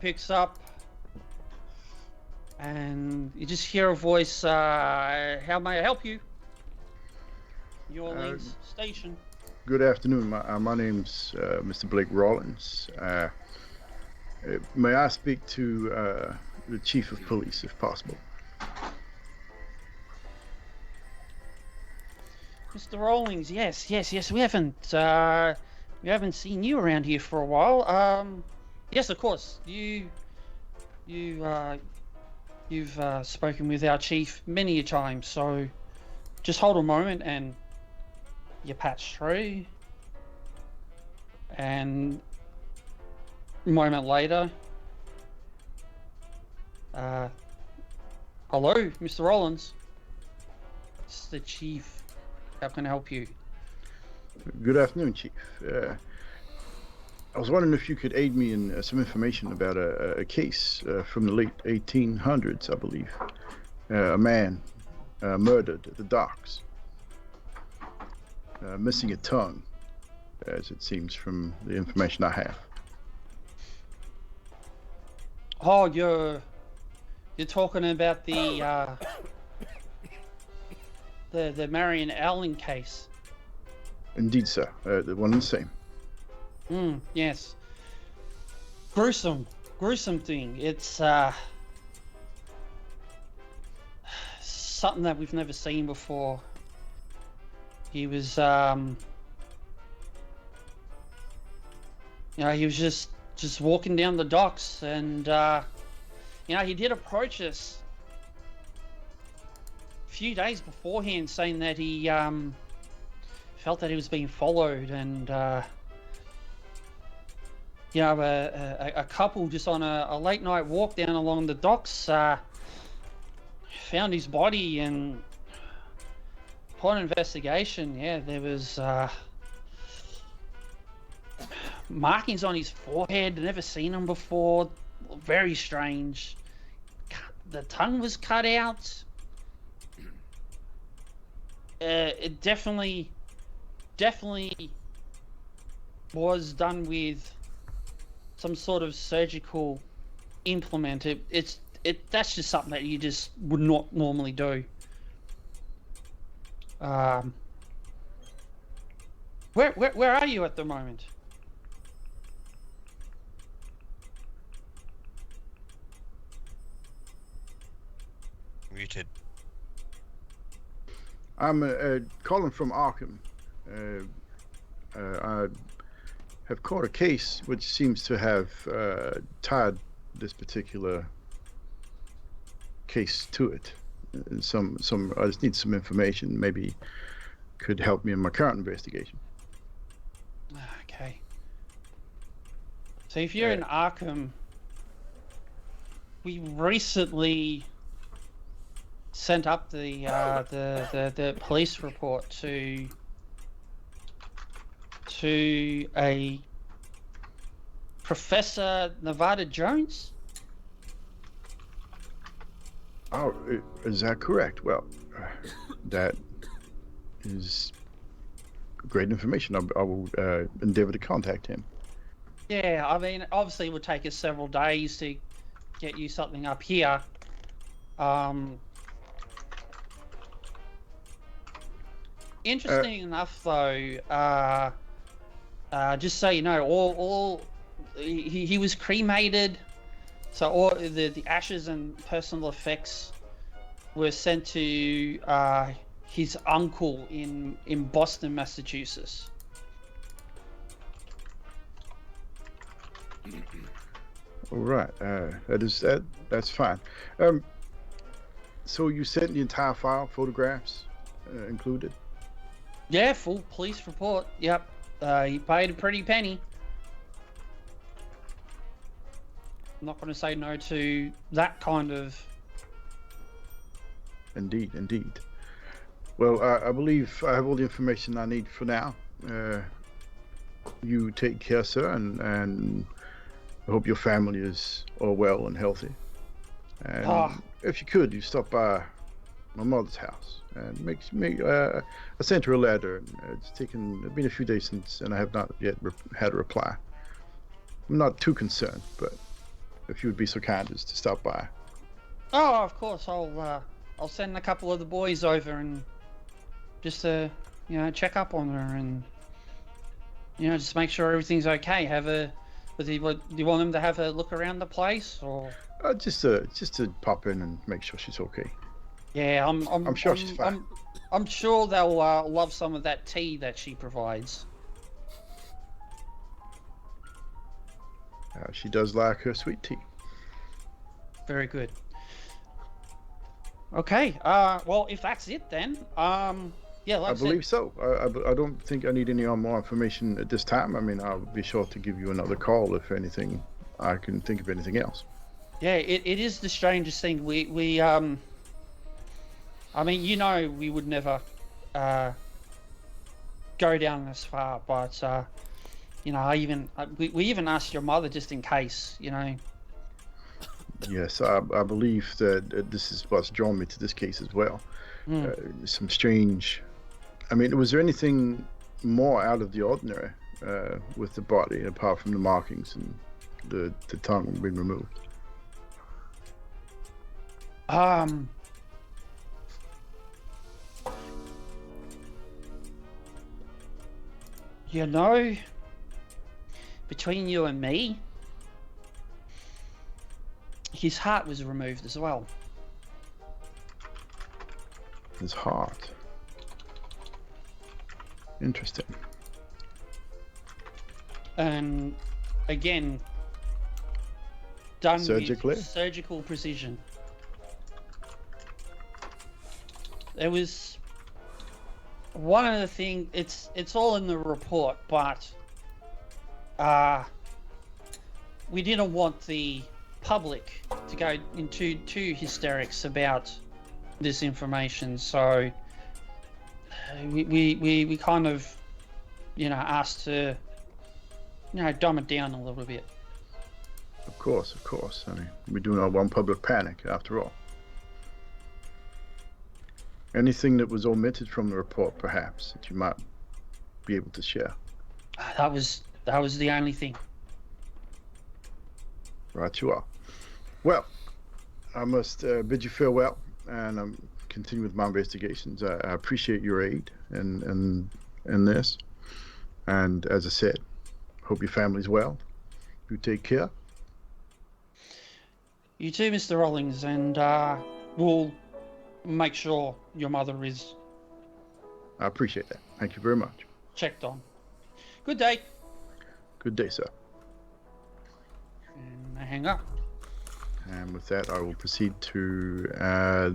picks up, and you just hear a voice. How may I help you? New Orleans Station. Good afternoon. My name's Mr. Blake Rawlins. May I speak to the chief of police, if possible? Mr. Rawlings, yes. We haven't seen you around here for a while. Yes, of course. You've spoken with our chief many a time. So, just hold a moment, and you patch through. And a moment later, hello, Mr. Rawlins. It's the chief. How can I help you? Good afternoon, Chief. I was wondering if you could aid me in some information about a case from the late 1800s, I believe. A man murdered at the docks, missing a tongue, as it seems from the information I have. Oh, you're talking about the Marion Allen case. Indeed, sir. The one and the same. Yes. Gruesome thing. It's something that we've never seen before. He was he was just walking down the docks, and he did approach us a few days beforehand, saying that he felt that he was being followed, and a couple just on a late night walk down along the docks found his body, and upon investigation, there was markings on his forehead. Never seen them before. Very strange. The tongue was cut out. It definitely was done with some sort of surgical implement. That's just something that you just would not normally do. Where are you at the moment? Muted. I'm calling from Arkham. I have caught a case which seems to have tied this particular case to it. Some I just need some information. Maybe could help me in my current investigation. Okay. So if you're in Arkham, we recently sent up the police report to a Professor Nevada Jones. Oh, is that correct? Well, that is great information. I will endeavor to contact him. Yeah, I mean, obviously it would take us several days to get you something up here. Interesting enough, though, just so you know, he was cremated, so all the ashes and personal effects were sent to his uncle in Boston, Massachusetts. All right, that's fine. So you sent the entire file, photographs included? Yeah, full police report. Yep. He paid a pretty penny. I'm not going to say no to that kind of... Indeed. Well, I believe I have all the information I need for now. You take care, sir, and I hope your family is all well and healthy. And if you could, you stop by my mother's house, and I sent her a letter. And it's been a few days since, and I have not yet had a reply. I'm not too concerned, but if you would be so kind as to stop by. Oh, of course. I'll send a couple of the boys over and just check up on her and just make sure everything's okay. Do you want them to have a look around the place, or? Just to pop in and make sure she's okay. Yeah, I'm sure she's fine. I'm sure they'll love some of that tea that she provides. She does like her sweet tea. Very good. Okay. Well, if that's it, then yeah. Like I believe so. I don't think I need any more information at this time. I mean, I'll be sure to give you another call if anything. I can think of anything else. Yeah, it is the strangest thing. We I mean, we would never go down this far, but we even asked your mother just in case, Yes, I believe that this is what's drawn me to this case as well. Some strange. I mean, was there anything more out of the ordinary with the body apart from the markings and the tongue being removed? Between you and me, his heart was removed as well. His heart. Interesting. And again, done surgically? With surgical precision. There was one of the things. It's all in the report, but we didn't want the public to go into too hysterics about this information, so we kind of asked to dumb it down a little bit. Of course. I mean, we do not want public panic after all. Anything that was omitted from the report, perhaps, that you might be able to share? That was the only thing. Right you are. Well, I must bid you farewell, and continue with my investigations. I appreciate your aid in this, and as I said, hope your family's well. You take care. You too, Mr. Rollins, and we'll make sure your mother is... I appreciate that. Thank you very much. ...checked on. Good day. Good day, sir. And I hang up. And with that, I will proceed to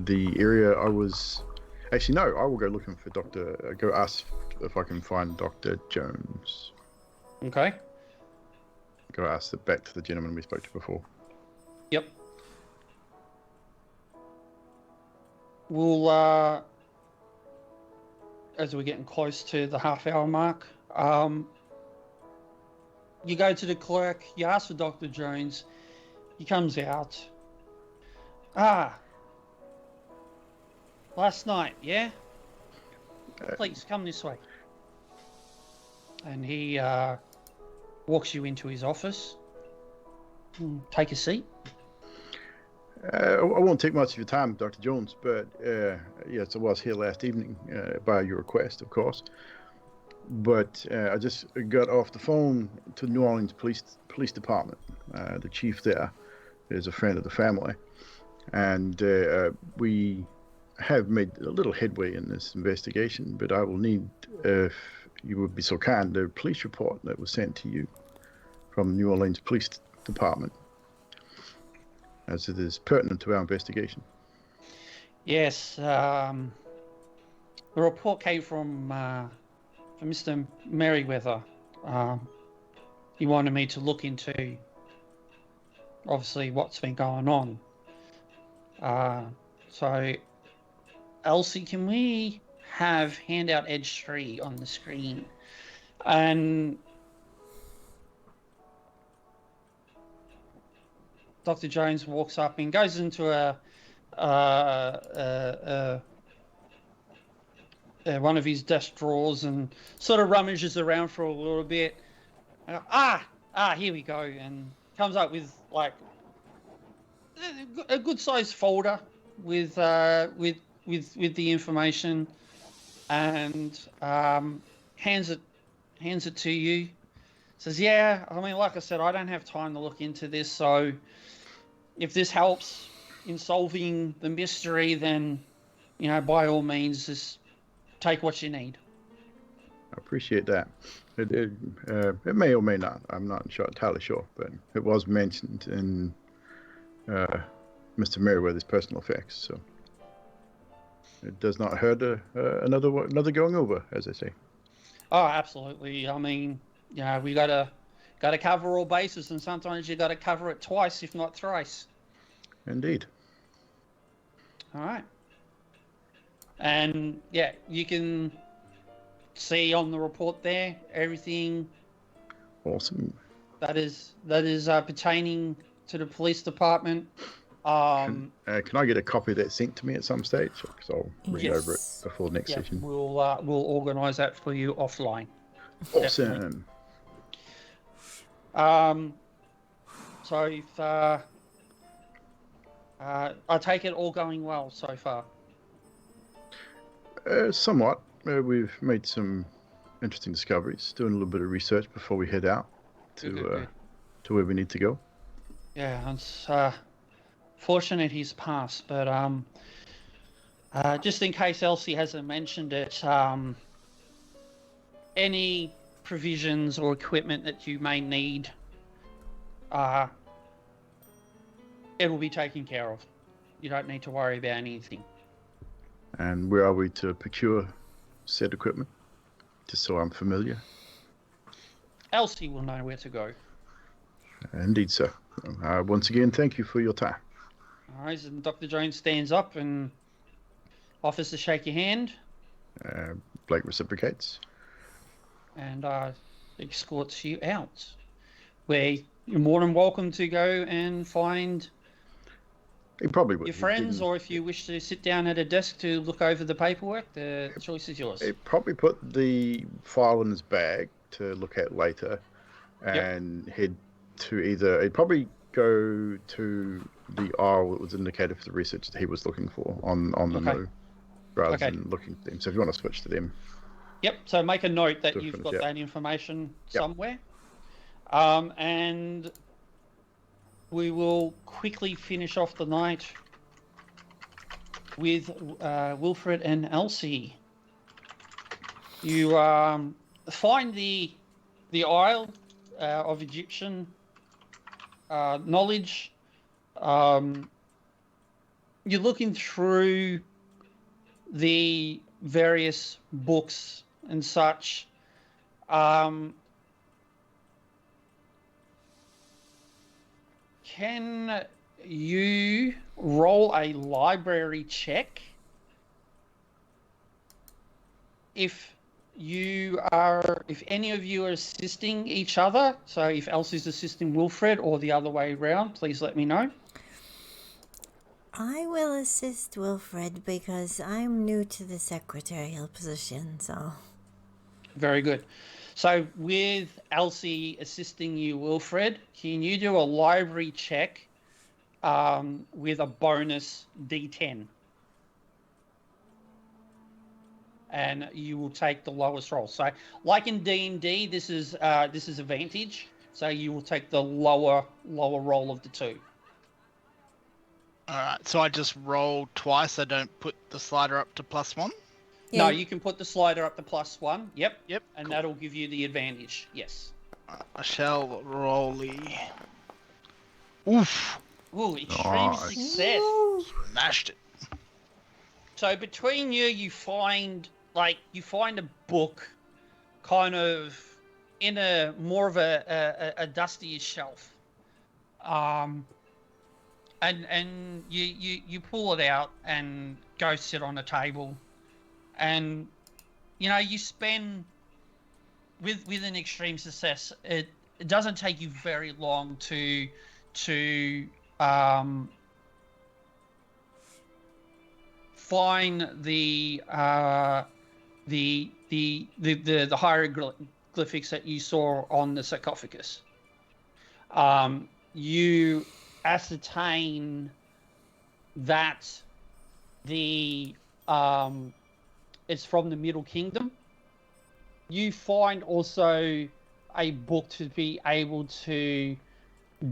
the area I was... Actually, no, I will go looking for go ask if I can find Dr. Jones. Okay. Go ask back to the gentleman we spoke to before. Yep. We'll, as we're getting close to the half-hour mark, you go to the clerk, you ask for Dr. Jones, he comes out. Last night, yeah? Please, come this way. And he walks you into his office. Take a seat. I won't take much of your time, Dr. Jones, but yes, I was here last evening by your request, of course. But I just got off the phone to New Orleans Police Department. The chief there is a friend of the family, and we have made a little headway in this investigation. But I will need, if you would be so kind, the police report that was sent to you from the New Orleans Police Department, as it is pertinent to our investigation. Yes, the report came from Mr. Merriweather. He wanted me to look into, obviously, what's been going on. So, Elsie, can we have handout Edge 3 on the screen? And Dr. Jones walks up and goes into a one of his desk drawers and sort of rummages around for a little bit. And here we go, and comes up with like a good sized folder with the information, and hands it to you. Says, yeah, I mean, like I said, I don't have time to look into this, so if this helps in solving the mystery, then, by all means, just take what you need. I appreciate that. It may or may not. I'm not entirely sure, but it was mentioned in Mr. Merriweather's personal effects, so it does not hurt another going over, as I say. Oh, absolutely. I mean, we gotta cover all bases, and sometimes you gotta cover it twice, if not thrice. Indeed. All right. And yeah, you can see on the report there everything. Awesome. That is pertaining to the police department. Can I get a copy of that sent to me at some stage? Because I'll read over it before next session. We'll organise that for you offline. Awesome. So if I take it all going well so far. Somewhat. We've made some interesting discoveries. Doing a little bit of research before we head out to where we need to go. Yeah, it's fortunate he's passed, but just in case Elsie hasn't mentioned it, any provisions or equipment that you may need, it will be taken care of. You don't need to worry about anything. And where are we to procure said equipment? Just so I'm familiar. Elsie will know where to go. Indeed, sir. Once again, thank you for your time. All right, and Dr. Jones stands up and offers to shake your hand. Blake reciprocates. And escorts you out, where you're more than welcome to go and find He probably would. your friends, or if you wish to sit down at a desk to look over the paperwork, the choice is yours. He probably put the file in his bag to look at later, and head to he'd probably go to the aisle that was indicated for the research that he was looking for on the move, rather than looking at them. So if you want to switch to them. Yep, so make a note that you've got that information somewhere. And we will quickly finish off the night with Wilfred and Elsie. You find the Isle of Egyptian knowledge. You're looking through the various books and such. Can you roll a library check if any of you are assisting each other? So if Elsie's assisting Wilfred or the other way around, please let me know. I will assist Wilfred because I'm new to the secretarial position, so... Very good. So with Elsie assisting you, Wilfred, can you do a library check with a bonus D10? And you will take the lowest roll. So like in D&D, this is advantage. So you will take the lower roll of the two. Alright, so I just roll twice. I don't put the slider up to +1? Yeah. No, you can put the slider up to +1. Yep. Yep. And cool. that'll give you the advantage. Yes. I shall roll the... Oof! Ooh, extreme Nice. success. Smashed it. So between you find a book kind of in a more of a dustier shelf. And you pull it out and go sit on a table. And you spend with an extreme success, it doesn't take you very long to find the hieroglyphics that you saw on the sarcophagus. You ascertain that it's from the Middle Kingdom. You find also a book to be able to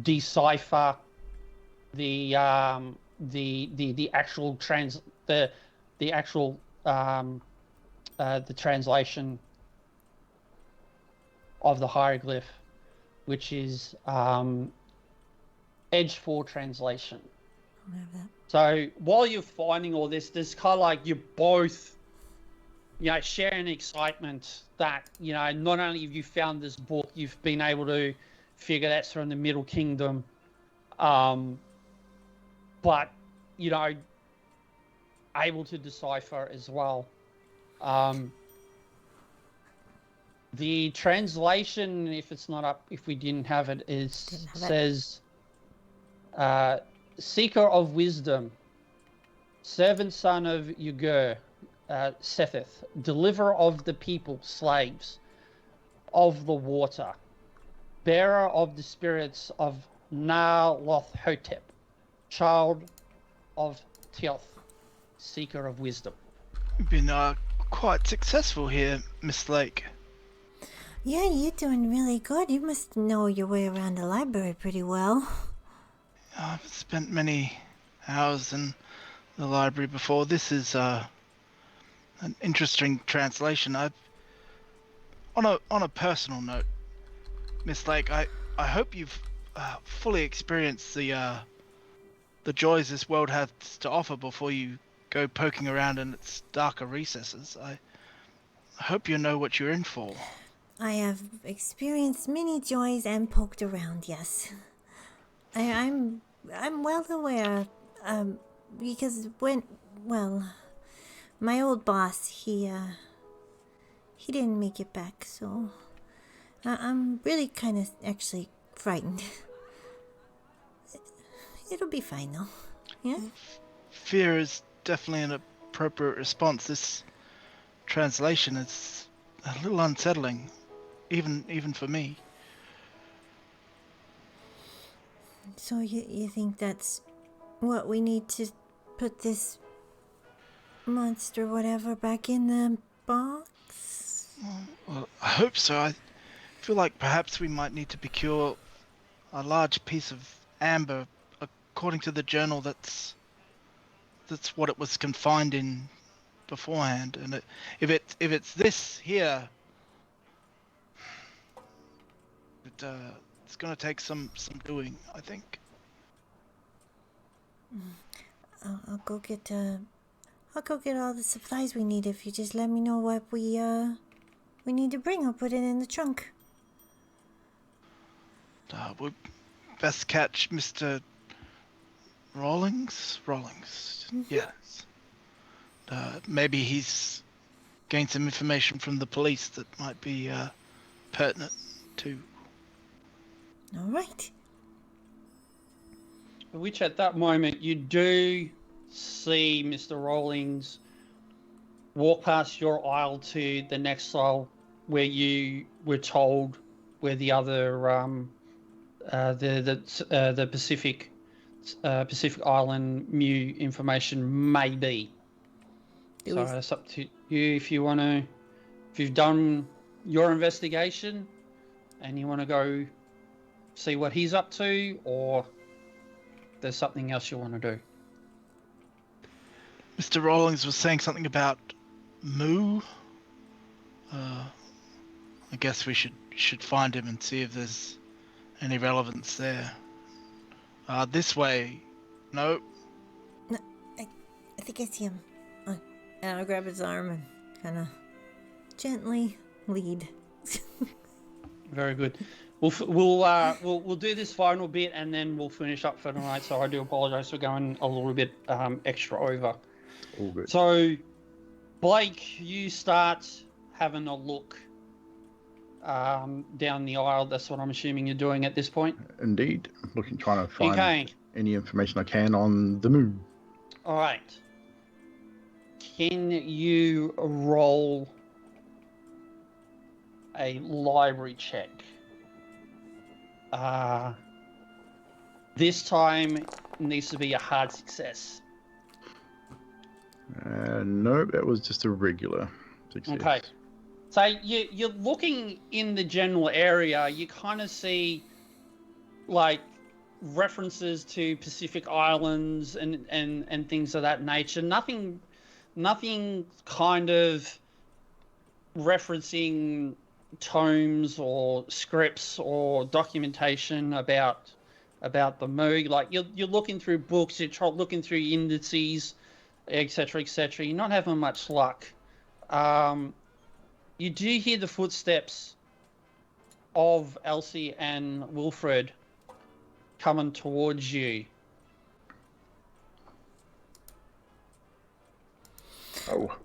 decipher the actual translation of the hieroglyph, which is Edge 4 translation. I have that. So while you're finding all this, there's kind of like you're both, sharing excitement that, not only have you found this book, you've been able to figure that's from the Middle Kingdom, but, able to decipher as well. The translation, if it's not up, if we didn't have it, says, Seeker of Wisdom, Servant Son of Ugur, Setheth, Deliverer of the People, Slaves of the Water, Bearer of the Spirits of Na-Loth-Hotep, Child of Teoth, Seeker of Wisdom. You've been quite successful here, Miss Lake. Yeah, you're doing really good. You must know your way around the library pretty well. I've spent many hours in the library before. This is an interesting translation. On a personal note, Miss Lake, I hope you've fully experienced the joys this world has to offer before you go poking around in its darker recesses. I hope you know what you're in for. I have experienced many joys and poked around, yes. I'm well aware, because my old boss, he didn't make it back, so I'm really kind of actually frightened. It'll be fine though, yeah? Fear is definitely an appropriate response. This translation is a little unsettling, even for me. So you think that's what we need to put this monster whatever back in the box? Well, I hope so. I feel like perhaps we might need to procure a large piece of amber. According to the journal, that's what it was confined in beforehand. And if it's this here, it's going to take some doing, I think. I'll go get all the supplies we need. If you just let me know what we need to bring, I'll put it in the trunk. We'll best catch Mr. Rawlings? Mm-hmm. Yes. Maybe he's gained some information from the police that might be pertinent too. All right. Which at that moment you do see Mr. Rawlings walk past your aisle to the next aisle where you were told where the other the Pacific Island Mu information may be. So it's up to you if you want to, if you've done your investigation and you want to go see what he's up to, or there's something else you want to do. Mr. Rawlings was saying something about Mu. I guess we should find him and see if there's any relevance there. This way. No. No, I think I see him. And I'll grab his arm and kind of gently lead. Very good. We'll do this final bit and then we'll finish up for tonight. So I do apologise for going a little bit extra over. All good. So, Blake, you start having a look down the aisle. That's what I'm assuming you're doing at this point. Indeed. Trying to find any information I can on the moon. All right. can you roll a library check? This time it needs to be a hard success. No, that was just a regular success. Okay. So you're looking in the general area, you kind of see like references to Pacific Islands and things of that nature. Nothing kind of referencing tomes or scripts or documentation about the Moog. Like you're looking through books, you're looking through indices, etc., etc. You're not having much luck. You do hear the footsteps of Elsie and Wilfred coming towards you. Oh,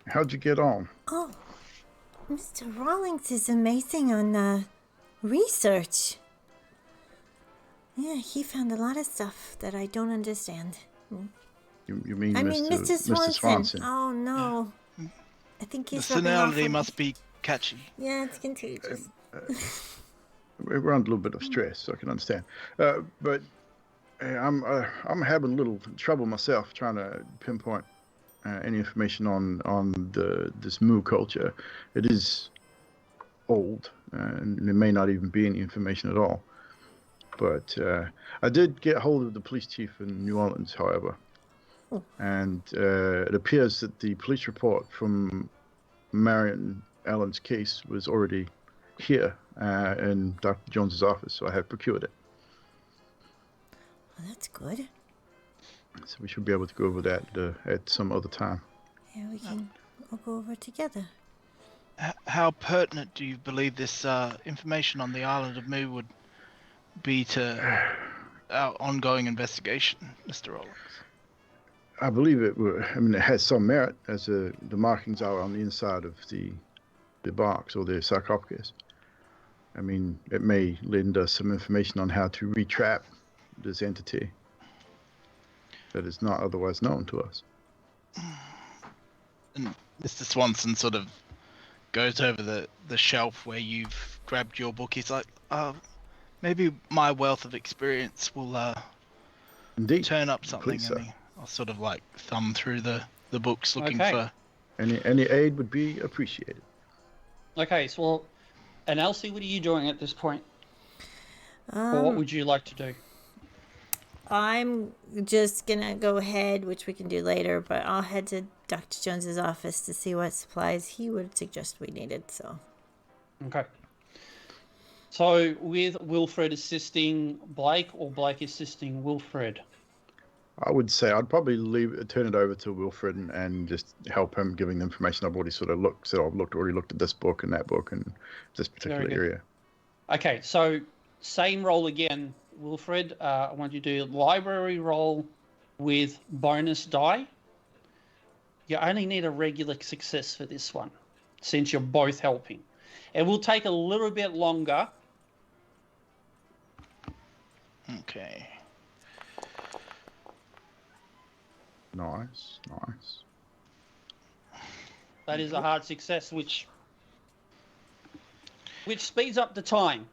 how'd you get on? Oh, Mr. Rawlings is amazing on research. Yeah, he found a lot of stuff that I don't understand. You mean Mr. Swanson. Swanson? Oh, no. I think The he's rubbing off senility on must be catchy. Yeah, it's contagious. We're under a little bit of stress, so I can understand. But I'm having a little trouble myself trying to pinpoint any information on this Moo culture. It is old, and there may not even be any information at all. But I did get hold of the police chief in New Orleans, however. And it appears that the police report from Marion Allen's case was already here in Dr. Jones's office, so I have procured it. Well, that's good. So we should be able to go over that at some other time. Yeah, we can all go over together. How pertinent do you believe this information on the island of Mu would be to our ongoing investigation, Mr. Rawlings? I believe it has some merit, as the markings are on the inside of the box or the sarcophagus. I mean, it may lend us some information on how to retrap this entity that is not otherwise known to us. And Mr. Swanson sort of goes over the shelf where you've grabbed your book. He's like, maybe my wealth of experience will Indeed. turn up something. Please, And I'll sort of like thumb through the books looking for... Any aid would be appreciated. Okay, so well, and Elsie, what are you doing at this point? Or what would you like to do? I'm just gonna go ahead, which we can do later, but I'll head to Dr. Jones's office to see what supplies he would suggest we needed, so. Okay. So, with Wilfred assisting Blake, or Blake assisting Wilfred? I would say I'd probably turn it over to Wilfred and just help him giving the information. I've already sort of already looked at this book and that book and this particular area. Okay, so same roll again, Wilfred. I want you to do library roll with bonus die. You only need a regular success for this one, since you're both helping. It will take a little bit longer. Okay. Nice. That is a hard success, which speeds up the time.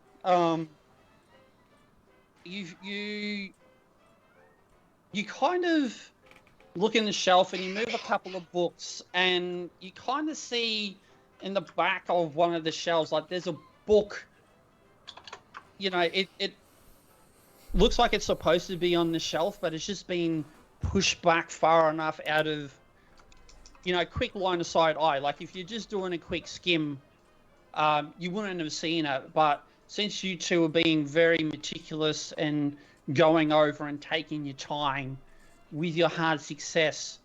You kind of look in the shelf and you move a couple of books and you kind of see in the back of one of the shelves, like there's a book, it looks like it's supposed to be on the shelf, but it's just been pushed back far enough out of, quick line of sight eye. Like if you're just doing a quick skim, you wouldn't have seen it. But since you two are being very meticulous and going over and taking your time with your hard success,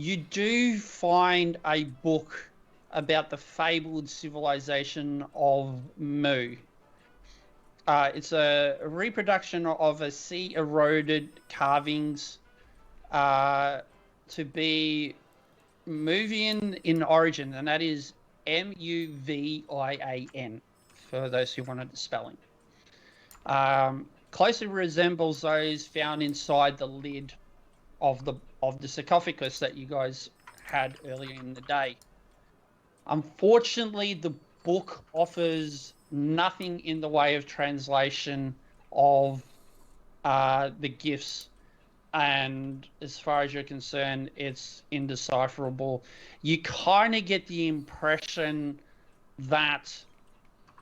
you do find a book about the fabled civilization of Mu. It's a reproduction of a sea-eroded carvings to be Muvian in origin, and that is Muvian, for those who wanted the spelling. Closely resembles those found inside the lid of the sarcophagus that you guys had earlier in the day. Unfortunately, the book offers nothing in the way of translation of the gifts, and as far as you're concerned, it's indecipherable. You kind of get the impression that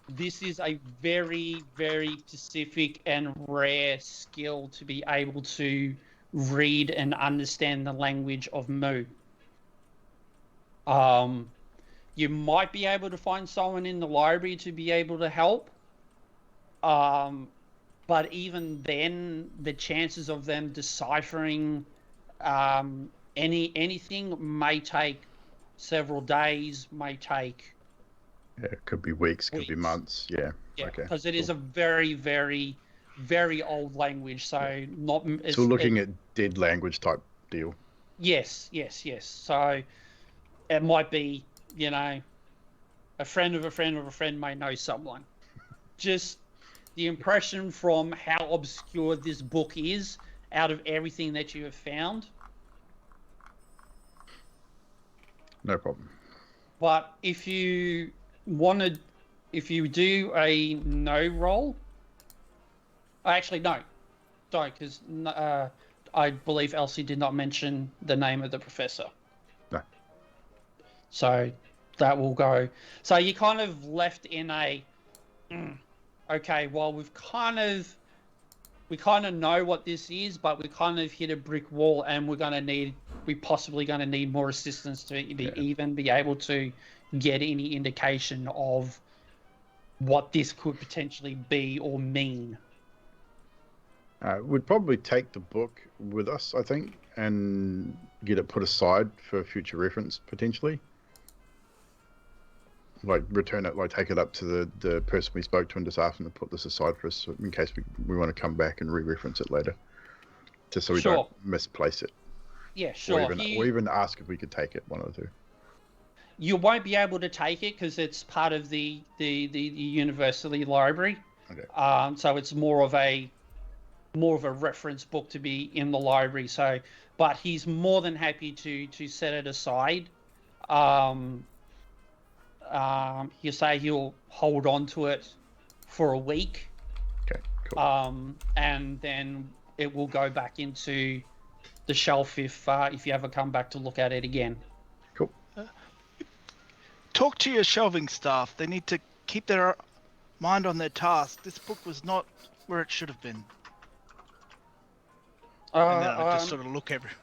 this is a very, very specific and rare skill to be able to read and understand the language of Mu. You might be able to find someone in the library to be able to help. But even then, the chances of them deciphering anything may take several days, may take... Yeah, it could be weeks, could be months. Yeah. Yeah, Okay. because it is a very, very, very old language. So not. So we're looking at dead language type deal. Yes. So it might be, a friend of a friend of a friend may know someone. Just the impression from how obscure this book is out of everything that you have found. No problem. But if you do a no roll, actually no, don't, because I believe Elsie did not mention the name of the professor. No. So that will go. So you kind of left in a, okay, well we kind of know what this is, but we kind of hit a brick wall, and we're possibly going to need more assistance to even be able to get any indication of what this could potentially be or mean. We'd probably take the book with us, I think, and get it put aside for future reference, potentially. Like, return it, like, take it up to the person we spoke to and just ask them to put this aside for us in case we want to come back and re-reference it later. Just so we don't misplace it. Yeah, sure. Or even ask if we could take it, one of the two. You won't be able to take it because it's part of the university library. Okay. So it's more of a reference book to be in the library. So, but he's more than happy to set it aside. He'll say he'll hold on to it for a week. Okay, cool. And then it will go back into the shelf if you ever come back to look at it again. Cool. Talk to your shelving staff. They need to keep their mind on their task. This book was not where it should have been. And then I just sort of look everywhere.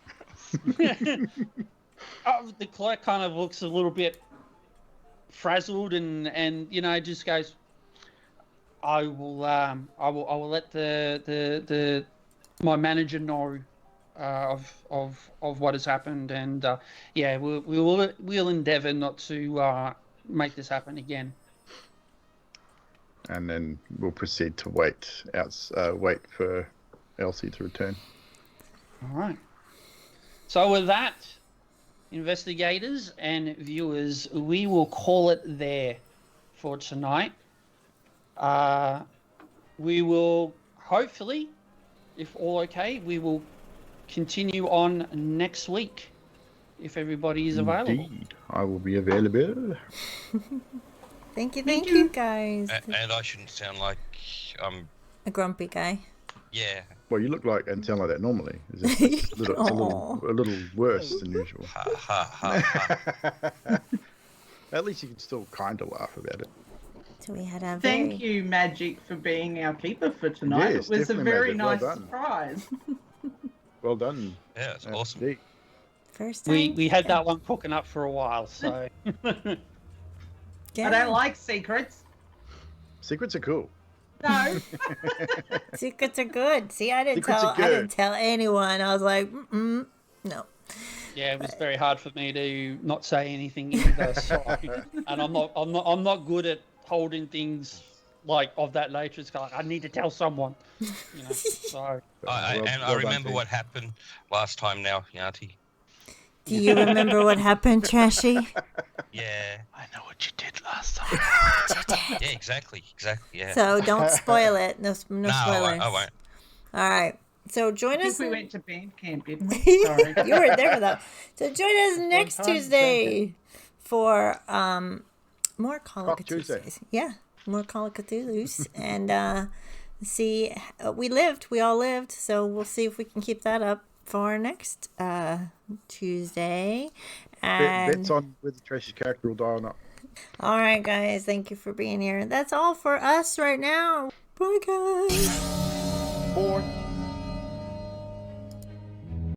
The clerk kind of looks a little bit frazzled and just goes, I will let my manager know of what has happened, and we'll endeavour not to make this happen again. And then we'll proceed to wait for Elsie to return. All right. So with that, investigators and viewers, we will call it there for tonight. We will hopefully, if all okay, we will continue on next week if everybody is available. Indeed, I will be available. Thank you guys. And I shouldn't sound like A grumpy guy. yeah. Well, you look like and sound like that normally. It's a little worse than usual. Ha ha ha ha. At least you can still kind of laugh about it. So we had a Thank you, Magic, for being our keeper for tonight. Yes, it was a definitely, very Magic. Well nice done. surprise. Well done. Yeah, it's awesome. Indeed. first time. We had that one cooking up for a while, so Yeah. I don't like secrets. Secrets are cool. No. Secrets are good. See, I didn't Secrets are good. I didn't tell anyone. I was like, no. yeah, it was very hard for me to not say anything either. So, and I'm not good at holding things like of that nature. It's like I need to tell someone, So I remember what happened last time now, Yanti. Do you remember what happened, Trashy? Yeah. I know what you did last time. Yeah, exactly, yeah. So don't spoil it. No spoilers. I won't. All right. So join I us. think we went to band camp, didn't we? Sorry. You weren't there for that. So join us next time, Tuesday for more Call of Croc Tuesday. Tuesdays. Yeah, more Call of Cthulhu's. And see, we all lived. So we'll see if we can keep that up for next Tuesday. And Bets on whether Tracy's character will die or not. all right, guys, thank you for being here. That's all for us right now. Bye, guys. Boy.